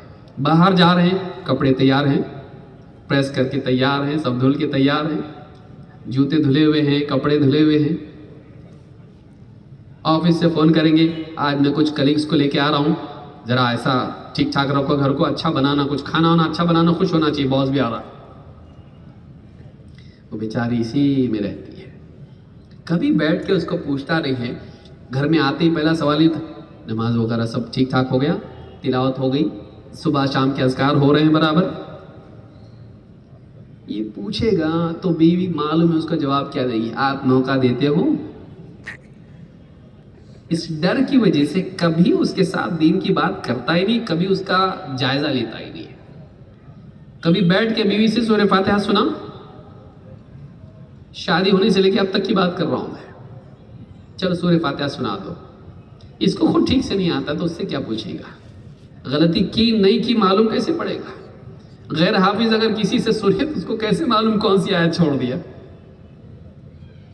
باہر جا رہے ہیں، کپڑے تیار ہیں، پریس کر کے تیار ہیں، سب دھل کے تیار ہیں، جوتے دھلے ہوئے ہیں، کپڑے دھلے ہوئے ہیں. آفس سے فون کریں گے، آج میں کچھ کلیگس کو لے کے آ رہا ہوں، ذرا ایسا ٹھیک ٹھاک رکھو گھر کو، اچھا بنانا، کچھ کھانا وانا اچھا بنانا، خوش ہونا چاہیے، باس بھی آ رہا. وہ بیچاری اسی میں رہتی ہے. کبھی بیٹھ کے اس کو پوچھتا رہی ہے. گھر میں آتے ہی پہلا سوال یہ تھا نماز وغیرہ سب ٹھیک ٹھاک ہو گیا, تلاوت ہو گئی, صبح شام کے اذکار ہو رہے ہیں برابر. یہ پوچھے گا تو بیوی معلوم ہے اس کا جواب کیا دے گی, آپ موقع دیتے ہو. اس ڈر کی وجہ سے کبھی اس کے ساتھ دین کی بات کرتا ہی نہیں, کبھی اس کا جائزہ لیتا ہی نہیں ہے. کبھی بیٹھ کے بیوی سے سورہ فاتحہ سنا, شادی ہونے سے لے کے اب تک کی بات کر رہا ہوں میں, چلو سورہ فاتحہ سنا دو. اس کو خود ٹھیک سے نہیں آتا تو اس سے کیا پوچھے گا, غلطی کی نہیں کی معلوم کیسے پڑے گا. غیر حافظ اگر کسی سے سنے تو اس کو کیسے معلوم کون سی آیت چھوڑ دیا.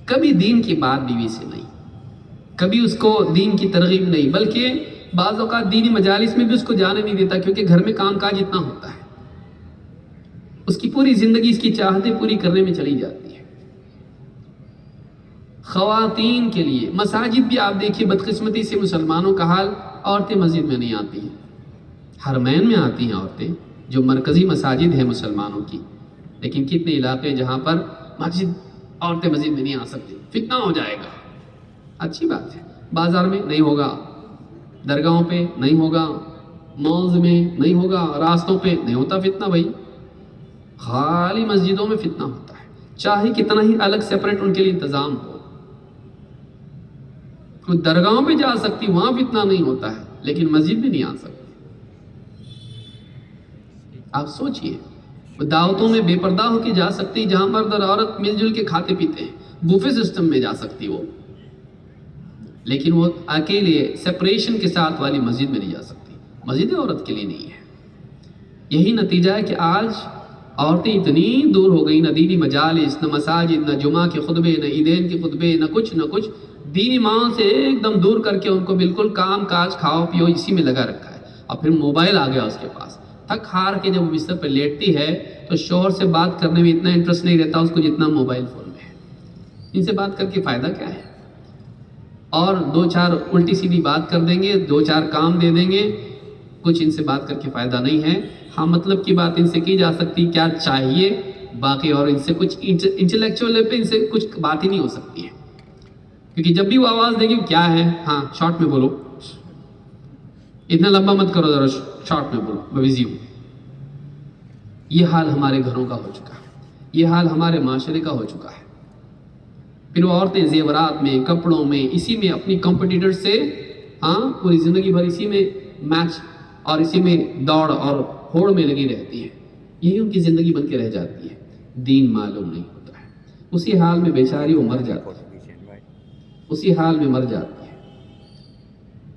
کبھی دین کی بات بیوی سے نہیں, کبھی اس کو دین کی ترغیب نہیں, بلکہ بعض اوقات دینی مجالس میں بھی اس کو جانے نہیں دیتا, کیونکہ گھر میں کام کاج اتنا ہوتا ہے, اس کی پوری زندگی اس کی چاہتیں پوری کرنے میں چلی جاتی ہے. خواتین کے لیے مساجد بھی آپ دیکھیے, بدقسمتی سے مسلمانوں کا حال, عورتیں مسجد میں نہیں آتی ہیں. حرمین میں آتی ہیں عورتیں, جو مرکزی مساجد ہیں مسلمانوں کی, لیکن کتنے علاقے جہاں پر مسجد عورتیں مسجد میں نہیں آ سکتی, فتنہ ہو جائے گا. اچھی بات ہے, بازار میں نہیں ہوگا, درگاہوں پہ نہیں ہوگا, مالز میں نہیں ہوگا, راستوں پہ نہیں ہوتا فتنہ بھائی, خالی مسجدوں میں فتنہ ہوتا ہے. چاہے کتنا ہی الگ سیپریٹ ان کے لیے انتظام ہو, کوئی درگاہوں پہ جا سکتی, وہاں فتنہ نہیں ہوتا ہے, لیکن مسجد میں نہیں آ سکتی. آپ سوچئے, دعوتوں میں بے پردہ ہو کے جا سکتی, جہاں مرد اور عورت مل جل کے کھاتے پیتے ہیں, بوفے سسٹم میں جا سکتی وہ, لیکن وہ اکیلے سیپریشن کے ساتھ والی مسجد میں نہیں جا سکتی. مسجد عورت کے لیے نہیں ہے. یہی نتیجہ ہے کہ آج عورتیں اتنی دور ہو گئی, نہ دینی مجالس, نہ مساجد, نہ جمعہ کے خطبے, نہ عیدین کے خطبے, نہ کچھ دینی ماں سے ایک دم دور کر کے ان کو بالکل کام کاج, کھاؤ پیو اسی میں لگا رکھا ہے. اور پھر موبائل آ گیا اس کے پاس, تھک ہار کے جب وہ بستر پہ لیٹتی ہے تو شوہر سے بات کرنے میں اتنا انٹرسٹ نہیں رہتا اس کو جتنا موبائل فون میں ہے. ان سے بات کر کے فائدہ کیا ہے؟ اور 2-4 الٹی سیدھی بات کر دیں گے, 2-4 کام دے دیں گے, کچھ ان سے بات کر کے فائدہ نہیں ہے. ہاں مطلب کی بات ان سے کی جا سکتی, کیا چاہیے, باقی اور ان سے کچھ انٹلیکچوئل پہ ان سے کچھ بات ہی نہیں ہو سکتی ہے, کیونکہ جب بھی وہ آواز دے گی کیا ہے, ہاں شارٹ میں بولو, اتنا لمبا مت کرو, ذرا شارٹ میں بولو, میں بزی ہوں. یہ حال ہمارے گھروں کا ہو چکا ہے, یہ حال ہمارے معاشرے کا ہو چکا ہے. پھر وہ عورتیں زیورات میں, کپڑوں میں, اسی میں اپنی کمپٹیٹر سے پوری زندگی بھر اسی میں میچ اور اسی میں دوڑ اور ہوڑ میں لگی رہتی ہیں. یہی ان کی زندگی بن کے رہ جاتی ہے. دین معلوم نہیں ہوتا ہے, اسی حال میں بیچاری وہ مر جاتی ہے, اسی حال میں مر جاتی ہے.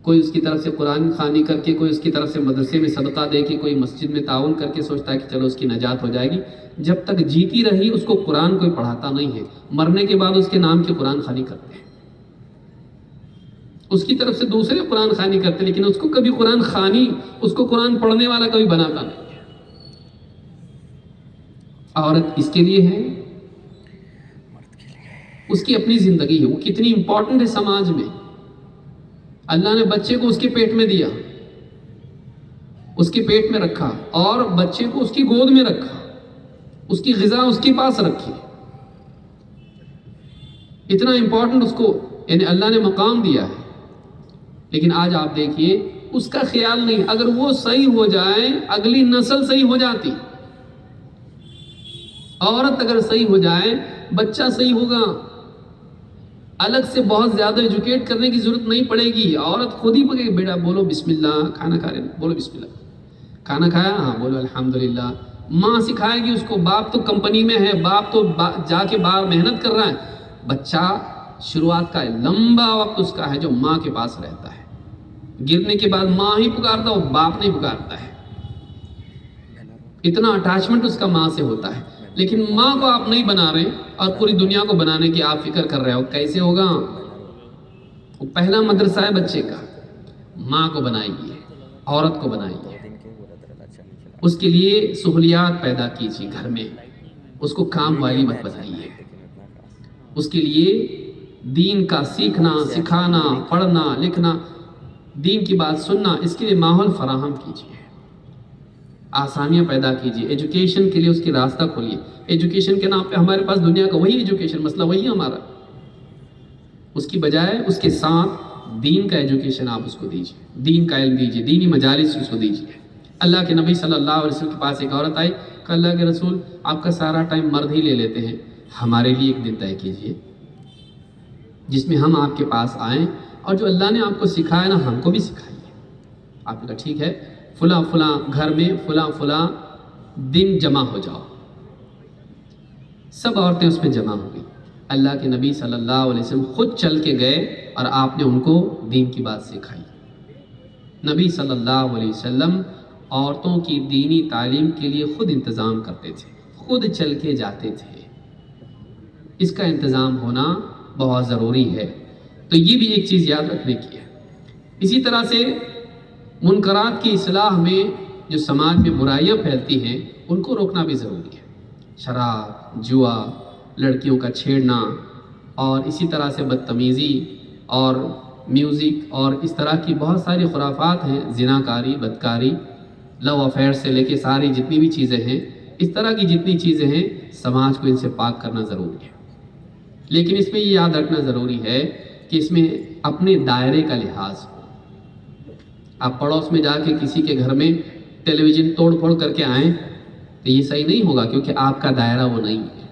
کوئی اس کی طرف سے قرآن خوانی کر کے, کوئی اس کی طرف سے مدرسے میں صدقہ دے کے, کوئی مسجد میں تعاون کر کے سوچتا ہے کہ چلو اس کی نجات ہو جائے گی. جب تک جیتی رہی اس کو قرآن کوئی پڑھاتا نہیں ہے, مرنے کے بعد اس کے نام کی قرآن خوانی کرتے ہیں. اس کی طرف سے دوسرے قرآن خوانی کرتے ہیں, لیکن اس کو کبھی قرآن خوانی, اس کو قرآن پڑھنے والا کبھی بناتا نہیں ہے. عورت اس کے لیے ہے, اس کی اپنی زندگی ہے, وہ کتنی امپورٹنٹ ہے سماج میں. اللہ نے بچے کو اس کے پیٹ میں دیا, اس کے پیٹ میں رکھا, اور بچے کو اس کی گود میں رکھا, اس کی غذا اس کے پاس رکھی. اتنا امپورٹنٹ اس کو یعنی اللہ نے مقام دیا ہے. لیکن آج آپ دیکھیے اس کا خیال نہیں. اگر وہ صحیح ہو جائے اگلی نسل صحیح ہو جاتی. عورت اگر صحیح ہو جائے بچہ صحیح ہوگا. الگ سے بہت زیادہ ایجوکیٹ کرنے کی ضرورت نہیں پڑے گی. عورت خود ہی پکے, بیٹا بولو بسم اللہ, کھانا کھا رہے بولو بسم اللہ, کھانا کھایا, ہاں بولو الحمدللہ. ماں سکھائے گی اس کو. باپ تو کمپنی میں ہے, باپ تو جا کے باہر محنت کر رہا ہے. بچہ شروعات کا لمبا وقت اس کا ہے جو ماں کے پاس رہتا ہے. گرنے کے بعد ماں ہی پکارتا, وہ باپ نہیں پکارتا ہے. اتنا اٹیچمنٹ اس کا ماں سے ہوتا ہے. لیکن ماں کو آپ نہیں بنا رہے اور پوری دنیا کو بنانے کی آپ فکر کر رہے ہو, کیسے ہوگا؟ وہ پہلا مدرسہ ہے بچے کا, ماں کو بنائیے, عورت کو بنائیے. اس کے لیے سہولیات پیدا کیجیے گھر میں, اس کو کام والی مت بنائیے. اس کے لیے دین کا سیکھنا, سکھانا, پڑھنا, لکھنا, دین کی بات سننا, اس کے لیے ماحول فراہم کیجیے, آسانیاں پیدا کیجیے. ایجوکیشن کے لیے اس کی راستہ کھولیے. ایجوکیشن کے نام پہ ہمارے پاس دنیا کا وہی ایجوکیشن مسئلہ وہی ہمارا. اس کی بجائے اس کے ساتھ دین کا ایجوکیشن آپ اس کو دیجیے، دین کا علم دیجیے، دینی مجالس اس کو دیجیے۔ اللہ کے نبی صلی اللہ علیہ وسلم کے پاس ایک عورت آئی کہ اللہ کے رسول آپ کا سارا ٹائم مرد ہی لے لیتے ہیں، ہمارے لیے ایک دن طے کیجیے جس میں ہم آپ کے پاس آئیں اور جو اللہ نے آپ کو سکھایا نا ہم کو بھی سکھائیے۔ آپ نے کہا ٹھیک ہے، فلاں فلاں گھر میں فلاں فلاں دن جمع ہو جاؤ۔ سب عورتیں اس میں جمع ہو گئی۔ اللہ کے نبی صلی اللہ علیہ وسلم خود چل کے گئے اور آپ نے ان کو دین کی بات سکھائی۔ نبی صلی اللہ علیہ وسلم عورتوں کی دینی تعلیم کے لیے خود انتظام کرتے تھے، خود چل کے جاتے تھے۔ اس کا انتظام ہونا بہت ضروری ہے۔ تو یہ بھی ایک چیز یاد رکھنے کی ہے۔ اسی طرح سے منکرات کی اصلاح میں جو سماج میں برائیاں پھیلتی ہیں ان کو روکنا بھی ضروری ہے۔ شراب، جوا، لڑکیوں کا چھیڑنا اور اسی طرح سے بدتمیزی اور میوزک اور اس طرح کی بہت ساری خرافات ہیں، زناکاری، بدکاری، لو افیئر سے لے کے ساری جتنی بھی چیزیں ہیں، اس طرح کی جتنی چیزیں ہیں سماج کو ان سے پاک کرنا ضروری ہے۔ لیکن اس میں یہ یاد رکھنا ضروری ہے کہ اس میں اپنے دائرے کا لحاظ ہو۔ آپ پڑوس میں جا کے کسی کے گھر میں ٹیلی ویژن توڑ پھوڑ کر کے آئیں تو یہ صحیح نہیں ہوگا، کیونکہ آپ کا دائرہ وہ نہیں ہے۔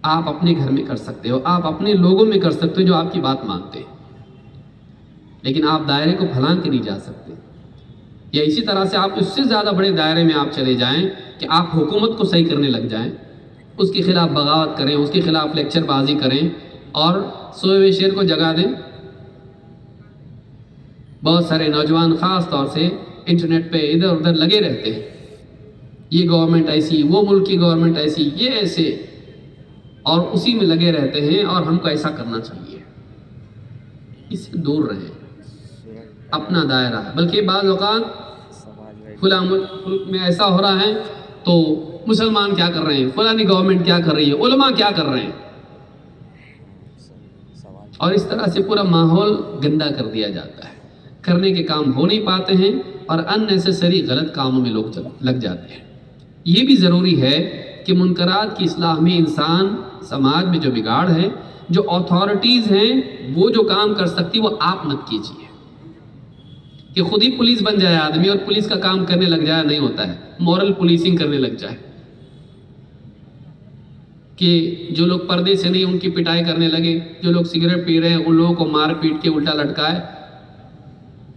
آپ اپنے گھر میں کر سکتے ہو، آپ اپنے لوگوں میں کر سکتے ہو جو آپ کی بات مانتے ہیں، لیکن آپ دائرے کو پھلان کے نہیں جا سکتے۔ یا اسی طرح سے آپ اس سے زیادہ بڑے دائرے میں آپ چلے جائیں کہ آپ حکومت کو صحیح کرنے لگ جائیں، اس کے خلاف بغاوت کریں، اس کے خلاف لیکچر بازی کریں اور سوئے ہوئے شیر کو جگا دیں۔ بہت سارے نوجوان خاص طور سے انٹرنیٹ پہ ادھر ادھر لگے رہتے ہیں، یہ گورنمنٹ ایسی، وہ ملک کی گورنمنٹ ایسی، یہ ایسے، اور اسی میں لگے رہتے ہیں اور ہم کو ایسا کرنا چاہیے۔ اس سے دور رہیں، اپنا دائرہ ہے۔ بلکہ بعض اوقات فلاں ملک میں ایسا ہو رہا ہے تو مسلمان کیا کر رہے ہیں، فلانی گورنمنٹ کیا کر رہی ہے، علماء کیا کر رہے ہیں، اور اس طرح سے پورا ماحول گندا کر دیا جاتا ہے۔ کرنے کے کام ہو نہیں پاتے ہیں اور ان نیسیسری غلط کاموں میں لوگ لگ جاتے ہیں۔ یہ بھی ضروری ہے کہ منکرات کی اصلاح میں انسان سماج میں جو بگاڑ ہے، جو اتھارٹیز ہیں وہ جو کام کر سکتی وہ آپ مت کیجیے کہ خود ہی پولیس بن جائے آدمی اور پولیس کا کام کرنے لگ جائے، نہیں ہوتا ہے۔ مورل پولیسنگ کرنے لگ جائے کہ جو لوگ پردے سے نہیں ان کی پٹائی کرنے لگے، جو لوگ سگریٹ پی رہے ہیں ان لوگوں کو مار پیٹ کے الٹا لٹکائے۔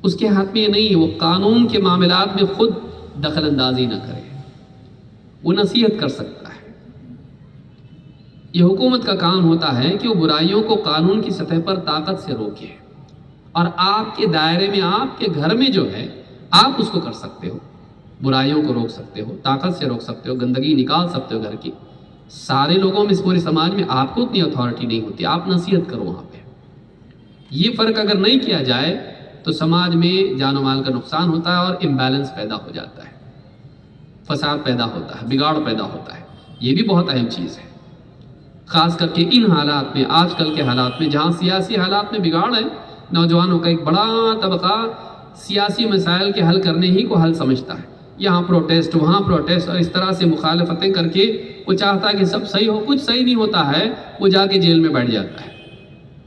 اس کے ہاتھ میں یہ نہیں ہے، وہ قانون کے معاملات میں خود دخل اندازی نہ کرے، وہ نصیحت کر سکتا ہے۔ یہ حکومت کا کام ہوتا ہے کہ وہ برائیوں کو قانون کی سطح پر طاقت سے روکے، اور آپ کے دائرے میں، آپ کے گھر میں جو ہے آپ اس کو کر سکتے ہو، برائیوں کو روک سکتے ہو، طاقت سے روک سکتے ہو، گندگی نکال سکتے ہو گھر کی۔ سارے لوگوں میں، اس پورے سماج میں آپ کو اتنی اتھارٹی نہیں ہوتی، آپ نصیحت کرو وہاں پہ۔ یہ فرق اگر نہیں کیا جائے تو سماج میں جان و مال کا نقصان ہوتا ہے اور امبیلنس پیدا ہو جاتا ہے، فساد پیدا ہوتا ہے، بگاڑ پیدا ہوتا ہے۔ یہ بھی بہت اہم چیز ہے، خاص کر کے ان حالات میں، آج کل کے حالات میں جہاں سیاسی حالات میں بگاڑ ہے۔ نوجوانوں کا ایک بڑا طبقہ سیاسی مسائل کے حل کرنے ہی کو حل سمجھتا ہے، یہاں پروٹیسٹ، وہاں پروٹیسٹ، اور اس طرح سے مخالفتیں کر کے وہ چاہتا ہے کہ سب صحیح ہو۔ کچھ صحیح نہیں ہوتا ہے، وہ جا کے جیل میں بیٹھ جاتا ہے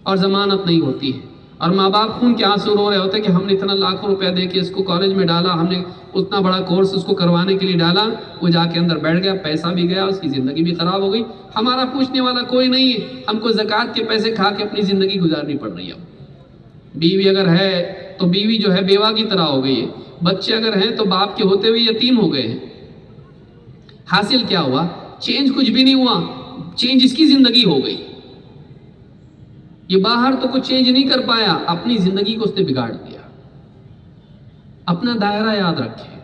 اور ضمانت نہیں ہوتی ہے، اور ماں باپ خون کے آنسو رو رہے ہوتے کہ ہم نے اتنا لاکھوں روپیہ دے کے اس کو کالج میں ڈالا، ہم نے اتنا بڑا کورس اس کو کروانے کے لیے ڈالا، وہ جا کے اندر بیٹھ گیا، پیسہ بھی گیا، اس کی زندگی بھی خراب ہو گئی۔ ہمارا پوچھنے والا کوئی نہیں ہے، ہم کو زکوٰۃ کے پیسے کھا کے اپنی زندگی گزارنی پڑ رہی ہے۔ بیوی اگر ہے تو بیوی جو ہے بیوہ کی طرح ہو گئی ہے، بچے اگر ہیں تو باپ کے ہوتے ہوئے یتیم ہو گئے ہیں۔ حاصل کیا ہوا؟ چینج کچھ بھی نہیں ہوا، چینج اس کی زندگی ہو گئی۔ یہ باہر تو کچھ چینج نہیں کر پایا، اپنی زندگی کو اس نے بگاڑ دیا۔ اپنا دائرہ یاد رکھیں،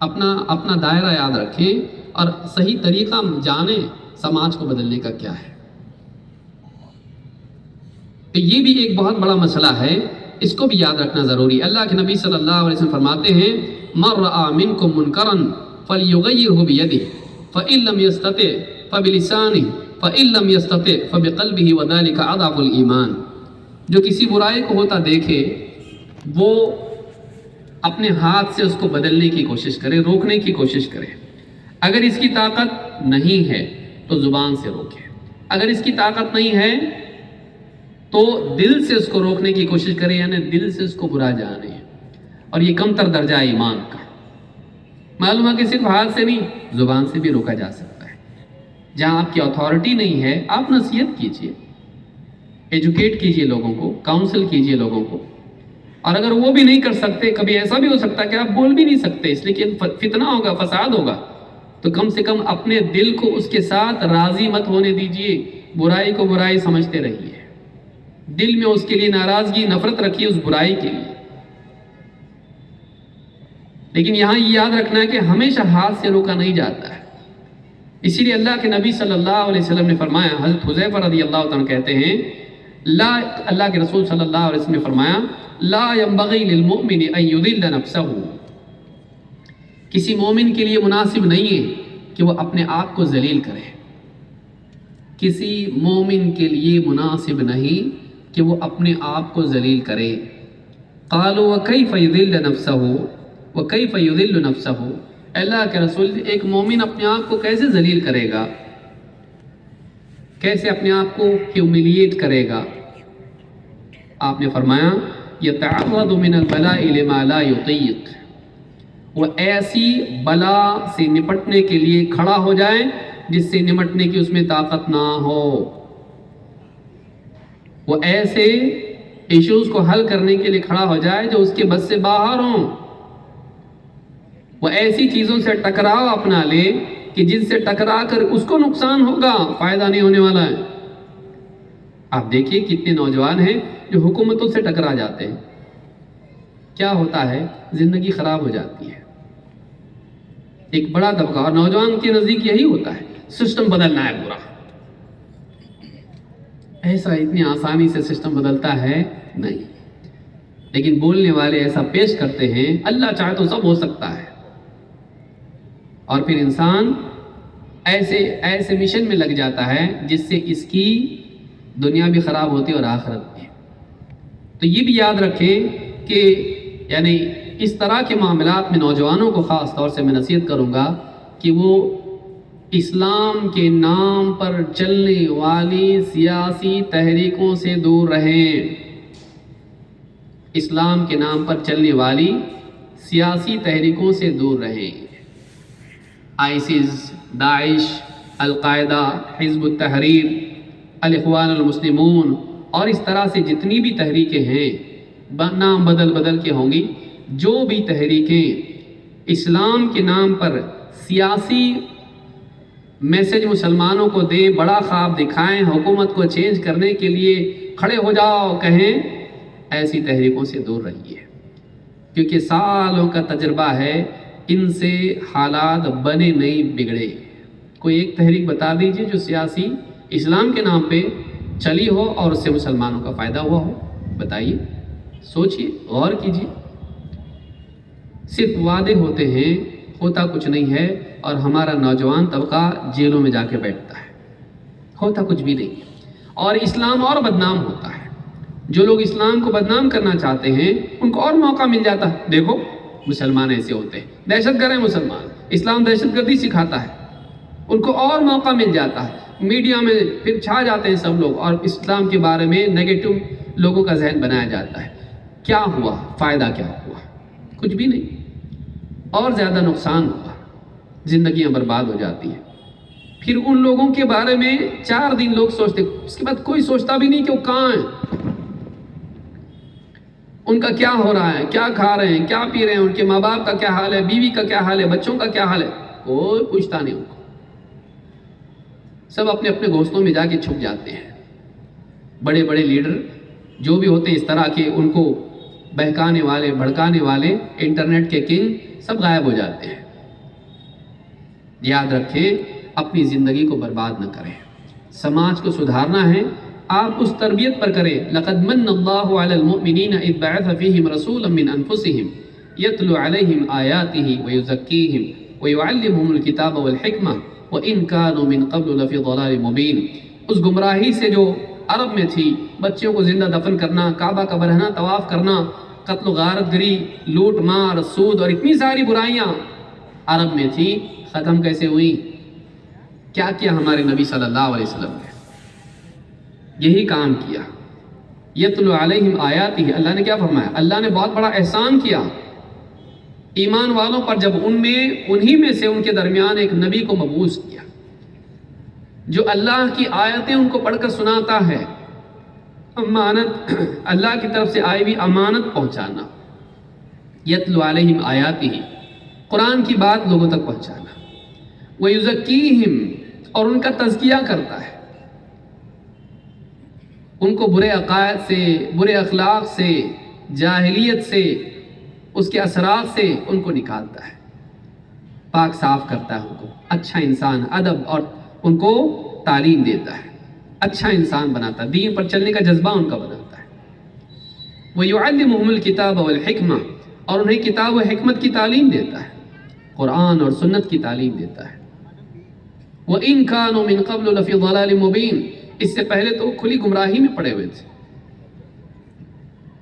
اپنا دائرہ یاد رکھیں اور صحیح طریقہ جانیں سماج کو بدلنے کا کیا ہے۔ تو یہ بھی ایک بہت بڑا مسئلہ ہے، اس کو بھی یاد رکھنا ضروری۔ اللہ کے نبی صلی اللہ علیہ وسلم فرماتے ہیں مَن رَأَىٰ مِنْكُم مُنْكَرًا فَلْيُغَيِّرْهُ بِيَدِهِ فَإِن لَّمْ يَسْتَطِعْ فَبِلِسَانِهِ فَإِن لَّمْ يَسْتَطِعْ فَبِقَلْبِهِ وَذَلِكَ أَضْعَفُ الْإِيمَانِ۔ جو کسی برائی کو ہوتا دیکھے وہ اپنے ہاتھ سے اس کو بدلنے کی کوشش کرے، روکنے کی کوشش کرے۔ اگر اس کی طاقت نہیں ہے تو زبان سے روکے، اگر اس کی طاقت نہیں ہے تو دل سے اس کو روکنے کی کوشش کریں، یعنی دل سے اس کو برا جانے، اور یہ کم تر درجہ ایمان کا۔ معلوم ہے کہ صرف ہاتھ سے نہیں، زبان سے بھی روکا جا سکتا ہے۔ جہاں آپ کی اتھارٹی نہیں ہے، آپ نصیحت کیجئے، ایجوکیٹ کیجئے لوگوں کو، کاؤنسل کیجئے لوگوں کو۔ اور اگر وہ بھی نہیں کر سکتے، کبھی ایسا بھی ہو سکتا ہے کہ آپ بول بھی نہیں سکتے اس لیے کہ فتنہ ہوگا، فساد ہوگا، تو کم سے کم اپنے دل کو اس کے ساتھ راضی مت ہونے دیجئے، برائی کو برائی سمجھتے رہیے، دل میں اس کے لیے ناراضگی، نفرت رکھیے اس برائی کے لیے۔ لیکن یہاں یہ یاد رکھنا ہے کہ ہمیشہ ہاتھ سے روکا نہیں جاتا ہے۔ اسی لیے اللہ کے نبی صلی اللہ علیہ وسلم نے فرمایا، حضرت حذیفہ رضی اللہ عنہ کہتے ہیں، اللہ کے رسول صلی اللہ علیہ وسلم نے فرمایا، لا ينبغی للمؤمن ان یذل نفسہ، کسی مومن کے لیے مناسب نہیں ہے کہ وہ اپنے آپ کو ذلیل کرے، کسی مومن کے لیے مناسب نہیں کہ وہ اپنے آپ کو ذلیل کرے۔ قالوا وکیف یذل نفسہ، وکیف یذل نفسہ، اللہ کے رسول ایک مومن اپنے آپ کو کیسے ذلیل کرے گا، کیسے اپنے آپ کو ہیوملیٹ کرے گا؟ آپ نے فرمایا، یتعرض من البلاء لما لا یطیق، وہ ایسی بلا سے نپٹنے کے لیے کھڑا ہو جائے جس سے نمٹنے کی اس میں طاقت نہ ہو، وہ ایسے ایشوز کو حل کرنے کے لیے کھڑا ہو جائے جو اس کے بس سے باہر ہوں، وہ ایسی چیزوں سے ٹکراؤ اپنا لے کہ جن سے ٹکرا کر اس کو نقصان ہوگا، فائدہ نہیں ہونے والا ہے۔ آپ دیکھیے کتنے نوجوان ہیں جو حکومتوں سے ٹکرا جاتے ہیں، کیا ہوتا ہے؟ زندگی خراب ہو جاتی ہے۔ ایک بڑا طبقہ، اور نوجوان کے نزدیک یہی ہوتا ہے، سسٹم بدلنا ہے پورا۔ ایسا اتنی آسانی سے سسٹم بدلتا ہے نہیں، لیکن بولنے والے ایسا پیش کرتے ہیں، اللہ چاہے تو سب ہو سکتا ہے، اور پھر انسان ایسے مشن میں لگ جاتا ہے جس سے اس کی دنیا بھی خراب ہوتی ہے اور آخرت بھی۔ تو یہ بھی یاد رکھیں کہ یعنی اس طرح کے معاملات میں نوجوانوں کو خاص طور سے میں نصیحت کروں گا کہ وہ اسلام کے نام پر چلنے والی سیاسی تحریکوں سے دور رہیں، اسلام کے نام پر چلنے والی سیاسی تحریکوں سے دور رہیں۔ آئیسس، داعش، القاعدہ، حزب التحریر، الاخوان المسلمون، اور اس طرح سے جتنی بھی تحریکیں ہیں، نام بدل کے ہوں گی، جو بھی تحریکیں اسلام کے نام پر سیاسی میسج مسلمانوں کو دیں، بڑا خواب دکھائیں، حکومت کو چینج کرنے کے لیے کھڑے ہو جاؤ کہیں، ایسی تحریکوں سے دور رہیے، کیونکہ سالوں کا تجربہ ہے، ان سے حالات بنے نہیں بگڑے۔ کوئی ایک تحریک بتا دیجئے جو سیاسی اسلام کے نام پہ چلی ہو اور اس سے مسلمانوں کا فائدہ ہوا ہو، بتائیے، سوچئے، غور کیجئے۔ صرف وعدے ہوتے ہیں، ہوتا کچھ نہیں ہے، اور ہمارا نوجوان طبقہ جیلوں میں جا کے بیٹھتا ہے، ہوتا کچھ بھی نہیں ہے، اور اسلام اور بدنام ہوتا ہے۔ جو لوگ اسلام کو بدنام کرنا چاہتے ہیں ان کو اور موقع مل جاتا ہے، دیکھو مسلمان ایسے ہوتے ہیں، دہشت گرد ہیں مسلمان، اسلام دہشت گردی سکھاتا ہے، ان کو اور موقع مل جاتا ہے، میڈیا میں پھر چھا جاتے ہیں سب لوگ، اور اسلام کے بارے میں نیگیٹو لوگوں کا ذہن بنایا جاتا ہے۔ کیا ہوا؟ فائدہ کیا ہوا؟ کچھ بھی نہیں، اور زیادہ نقصان ہوا، زندگیاں برباد ہو جاتی ہیں۔ پھر ان لوگوں کے بارے میں 4 دن لوگ سوچتے، اس کے بعد کوئی سوچتا بھی نہیں کہ وہ کہاں ہیں، ان کا کیا ہو رہا ہے، کیا کھا رہے ہیں، کیا پی رہے ہیں، ان کے ماں باپ کا کیا حال ہے، بیوی کا کیا حال ہے، بچوں کا کیا حال ہے، کوئی پوچھتا نہیں ان کو، سب اپنے اپنے گھونسلوں میں جا کے چھپ جاتے ہیں۔ بڑے بڑے لیڈر جو بھی ہوتے ہیں اس طرح کے، ان کو بہکانے والے، بھڑکانے والے، انٹرنیٹ کے کنگ، سب غائب ہو جاتے ہیں۔ یاد رکھیں، اپنی زندگی کو برباد نہ کریں، سماج کو سدھارنا ہے، آپ اس تربیت پر کریں۔ لقد من اللہ علی المؤمنین اذ بعث فیہم رسولا من انفسہم یتلو علیہم آیاتہ ویزکیہم ویعلمہم الکتاب والحکمہ وان کانوا من قبل لفی ضلال مبین۔ اس گمراہی سے جو عرب میں تھی، بچوں کو زندہ دفن کرنا، کعبہ کا برہنہ طواف کرنا، قتل و غارت گری، لوٹ مار، سود اور اتنی ساری برائیاں عرب میں تھی، ختم کیسے ہوئی؟ کیا کیا ہمارے نبی صلی اللہ علیہ وسلم نے؟ یہی کام کیا، یتلو علیہم آیاتہ، اللہ نے کیا فرمایا؟ اللہ نے بہت بڑا احسان کیا ایمان والوں پر جب انہی میں سے ان کے درمیان ایک نبی کو مبعوث کیا جو اللہ کی آیتیں ان کو پڑھ کر سناتا ہے۔ امانت، اللہ کی طرف سے آئی ہوئی امانت پہنچانا، یتلو علیہم آیاتہ، قرآن کی بات لوگوں تک پہنچانا، وَيُزَكِّيهِمْ، اور ان کا تزکیہ کرتا ہے، ان کو برے عقائد سے، برے اخلاق سے، جاہلیت سے، اس کے اثرات سے ان کو نکالتا ہے، پاک صاف کرتا ہے، ان کو اچھا انسان، ادب اور ان کو تعلیم دیتا ہے، اچھا انسان بناتا ہے، دین پر چلنے کا جذبہ ان کا بناتا ہے۔ وَيُعَلِّمُهُمُ الْكِتَابَ وَالْحِكْمَةَ، اور انہیں کتاب و حکمت کی تعلیم دیتا ہے، قرآن اور سنت کی تعلیم دیتا ہے۔ وَإِن كَانُوا مِن قَبْلُ لَفِي ضَلَالٍ مُبِينٍ، اس سے پہلے تو وہ کھلی گمراہی میں پڑے ہوئے تھے۔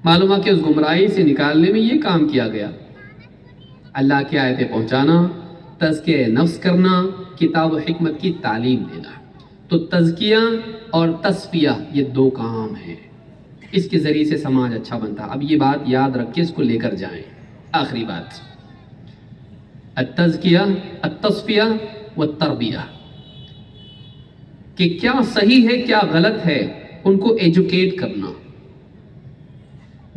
معلوم ہے کہ اس گمراہی سے نکالنے میں یہ کام کیا گیا، اللہ کی آیتیں پہنچانا، تزکیہ نفس کرنا، کتاب و حکمت کی تعلیم دینا۔ تو تزکیہ اور تصفیہ یہ دو کام ہیں، اس کے ذریعے سے سماج اچھا بنتا۔ اب یہ بات یاد رکھ کے اس کو لے کر جائیں۔ آخری بات، التزکیہ، التصفیہ والتربیہ، کہ کیا صحیح ہے کیا غلط ہے ان کو ایجوکیٹ کرنا۔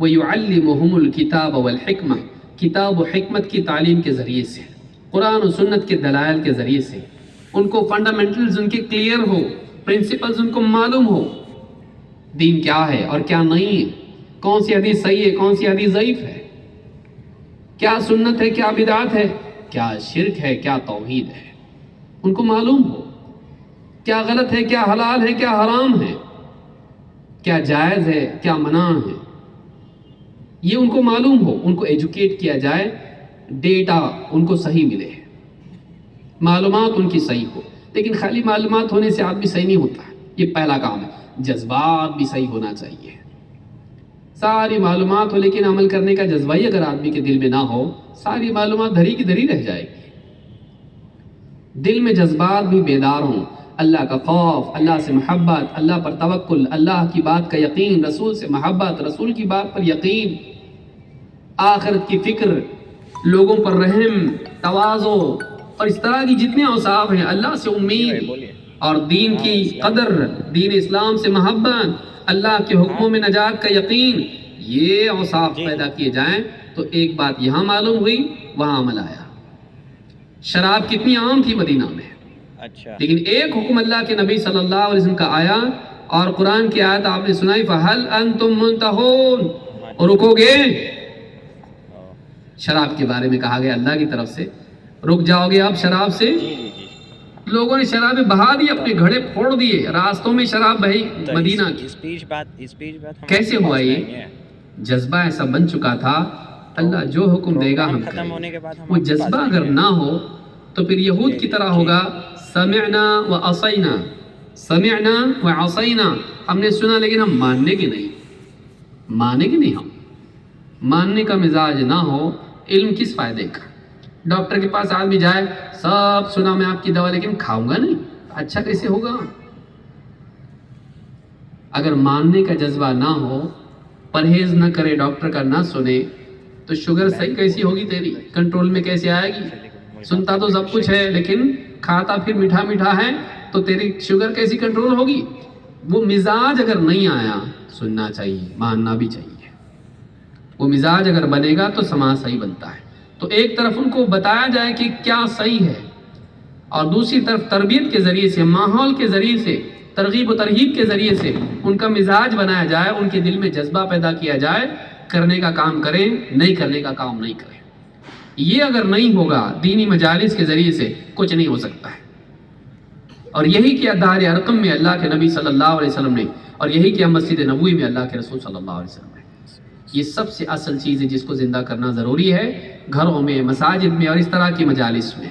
وَيُعَلِّمُهُمُ الْكِتَابَ وَالْحِكْمَةَ، کتاب و حکمت کی تعلیم کے ذریعے سے، قرآن و سنت کے دلائل کے ذریعے سے، ان کو فنڈامنٹلز ان کے کلیئر ہو، پرنسپلز ان کو معلوم ہو، دین کیا ہے اور کیا نہیں ہے، کون سی حدیث صحیح ہے کون سی حدیث ضعیف ہے، کیا سنت ہے کیا بدعت ہے، کیا شرک ہے کیا توحید ہے، ان کو معلوم ہو، کیا غلط ہے کیا حلال ہے کیا حرام ہے، کیا جائز ہے کیا منع ہے، یہ ان کو معلوم ہو، ان کو ایجوکیٹ کیا جائے، ڈیٹا ان کو صحیح ملے، معلومات ان کی صحیح ہو۔ لیکن خالی معلومات ہونے سے آدمی صحیح نہیں ہوتا، یہ پہلا کام ہے۔ جذبات بھی صحیح ہونا چاہیے، ساری معلومات ہو لیکن عمل کرنے کا جذبہ ہی اگر آدمی کے دل میں نہ ہو، ساری معلومات دھری کی دھری رہ جائے گی۔ دل میں جذبات بھی بیدار ہوں، اللہ کا خوف، اللہ سے محبت، اللہ پر توکل، اللہ کی بات کا یقین، رسول سے محبت، رسول کی بات پر یقین، آخرت کی فکر، لوگوں پر رحم، تواضع اور اس طرح کی جتنے اوصاف ہیں، اللہ سے امید اور دین کی قدر، دین اسلام سے محبت، اللہ کے حکموں میں نجات کا یقین، یہ اوصاف پیدا کیے جائیں تو ایک بات یہاں معلوم ہوئی، وہاں عمل آیا۔ شراب کتنی عام تھی مدینہ میں، اچھا، لیکن ایک حکم اللہ کے نبی صلی اللہ علیہ وسلم کا آیا اور قرآن کی آیت آپ نے سنائی، فَهَلْ أَنْتُمْ مُنْتَهُونَ، اور رکو گے؟ شراب کے بارے میں کہا گیا اللہ کی طرف سے، رک جاؤ گے آپ شراب سے؟ لوگوں نے شرابیں بہا دی، اپنے گھڑے پھوڑ دیے، راستوں میں شراب بہی مدینہ کی۔ کیسے ہوا یہ؟ جذبہ ایسا بن چکا تھا، اللہ جو حکم دے گا ہم کریں۔ وہ جذبہ اگر نہ ہو تو پھر یہود کی طرح ہوگا، سمعنا وعصینا، سمعنا وعصینا، ہم نے سنا لیکن ہم ماننے کے نہیں، ماننے کے نہیں، ہم ماننے کا مزاج نہ ہو، علم کس فائدے کا؟ ڈاکٹر کے پاس آدمی جائے، سب سنا میں آپ کی دوا لیکن کھاؤں گا نہیں، اچھا کیسے ہوگا؟ اگر ماننے کا جذبہ نہ ہو، پرہیز نہ کرے، ڈاکٹر کا نہ سنے، تو شوگر صحیح کیسی ہوگی تیری؟ کنٹرول میں کیسے آئے گی؟ سنتا تو سب کچھ ہے لیکن کھاتا پھر میٹھا میٹھا ہے، تو تیری شوگر کیسی کنٹرول ہوگی؟ وہ مزاج اگر نہیں آیا، سننا چاہیے، ماننا بھی چاہیے۔ وہ مزاج اگر بنے گا تو سماج صحیح بنتا ہے۔ تو ایک طرف ان کو بتایا جائے کہ کیا صحیح ہے، اور دوسری طرف تربیت کے ذریعے سے، ماحول کے ذریعے سے، ترغیب و ترہیب کے ذریعے سے ان کا مزاج بنایا جائے، ان کے دل میں جذبہ پیدا کیا جائے، کرنے کا کام کریں، نہیں کرنے کا کام نہیں کریں۔ یہ اگر نہیں ہوگا، دینی مجالس کے ذریعے سے کچھ نہیں ہو سکتا ہے۔ اور یہی کیا دار ارقم میں اللہ کے نبی صلی اللہ علیہ وسلم نے، اور یہی کیا مسجد نبوی میں اللہ کے رسول صلی اللہ علیہ وسلم نے۔ یہ سب سے اصل چیز ہے جس کو زندہ کرنا ضروری ہے، گھروں میں، مساجد میں اور اس طرح کی مجالس میں۔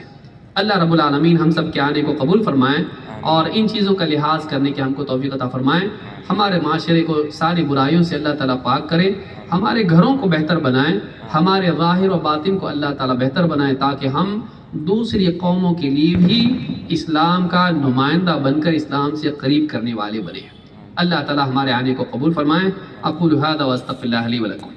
اللہ رب العالمین ہم سب کے آنے کو قبول فرمائیں اور ان چیزوں کا لحاظ کرنے کے ہم کو توفیق عطا فرمائیں۔ ہمارے معاشرے کو ساری برائیوں سے اللہ تعالیٰ پاک کرے، ہمارے گھروں کو بہتر بنائیں، ہمارے ظاہر و باطن کو اللہ تعالیٰ بہتر بنائیں، تاکہ ہم دوسری قوموں کے لیے بھی اسلام کا نمائندہ بن کر اسلام سے قریب کرنے والے بنیں۔ اللہ تعالی ہمارے آنے کو قبول فرمائیں. اقول ھذا واستغفر اللہ لی ولکم.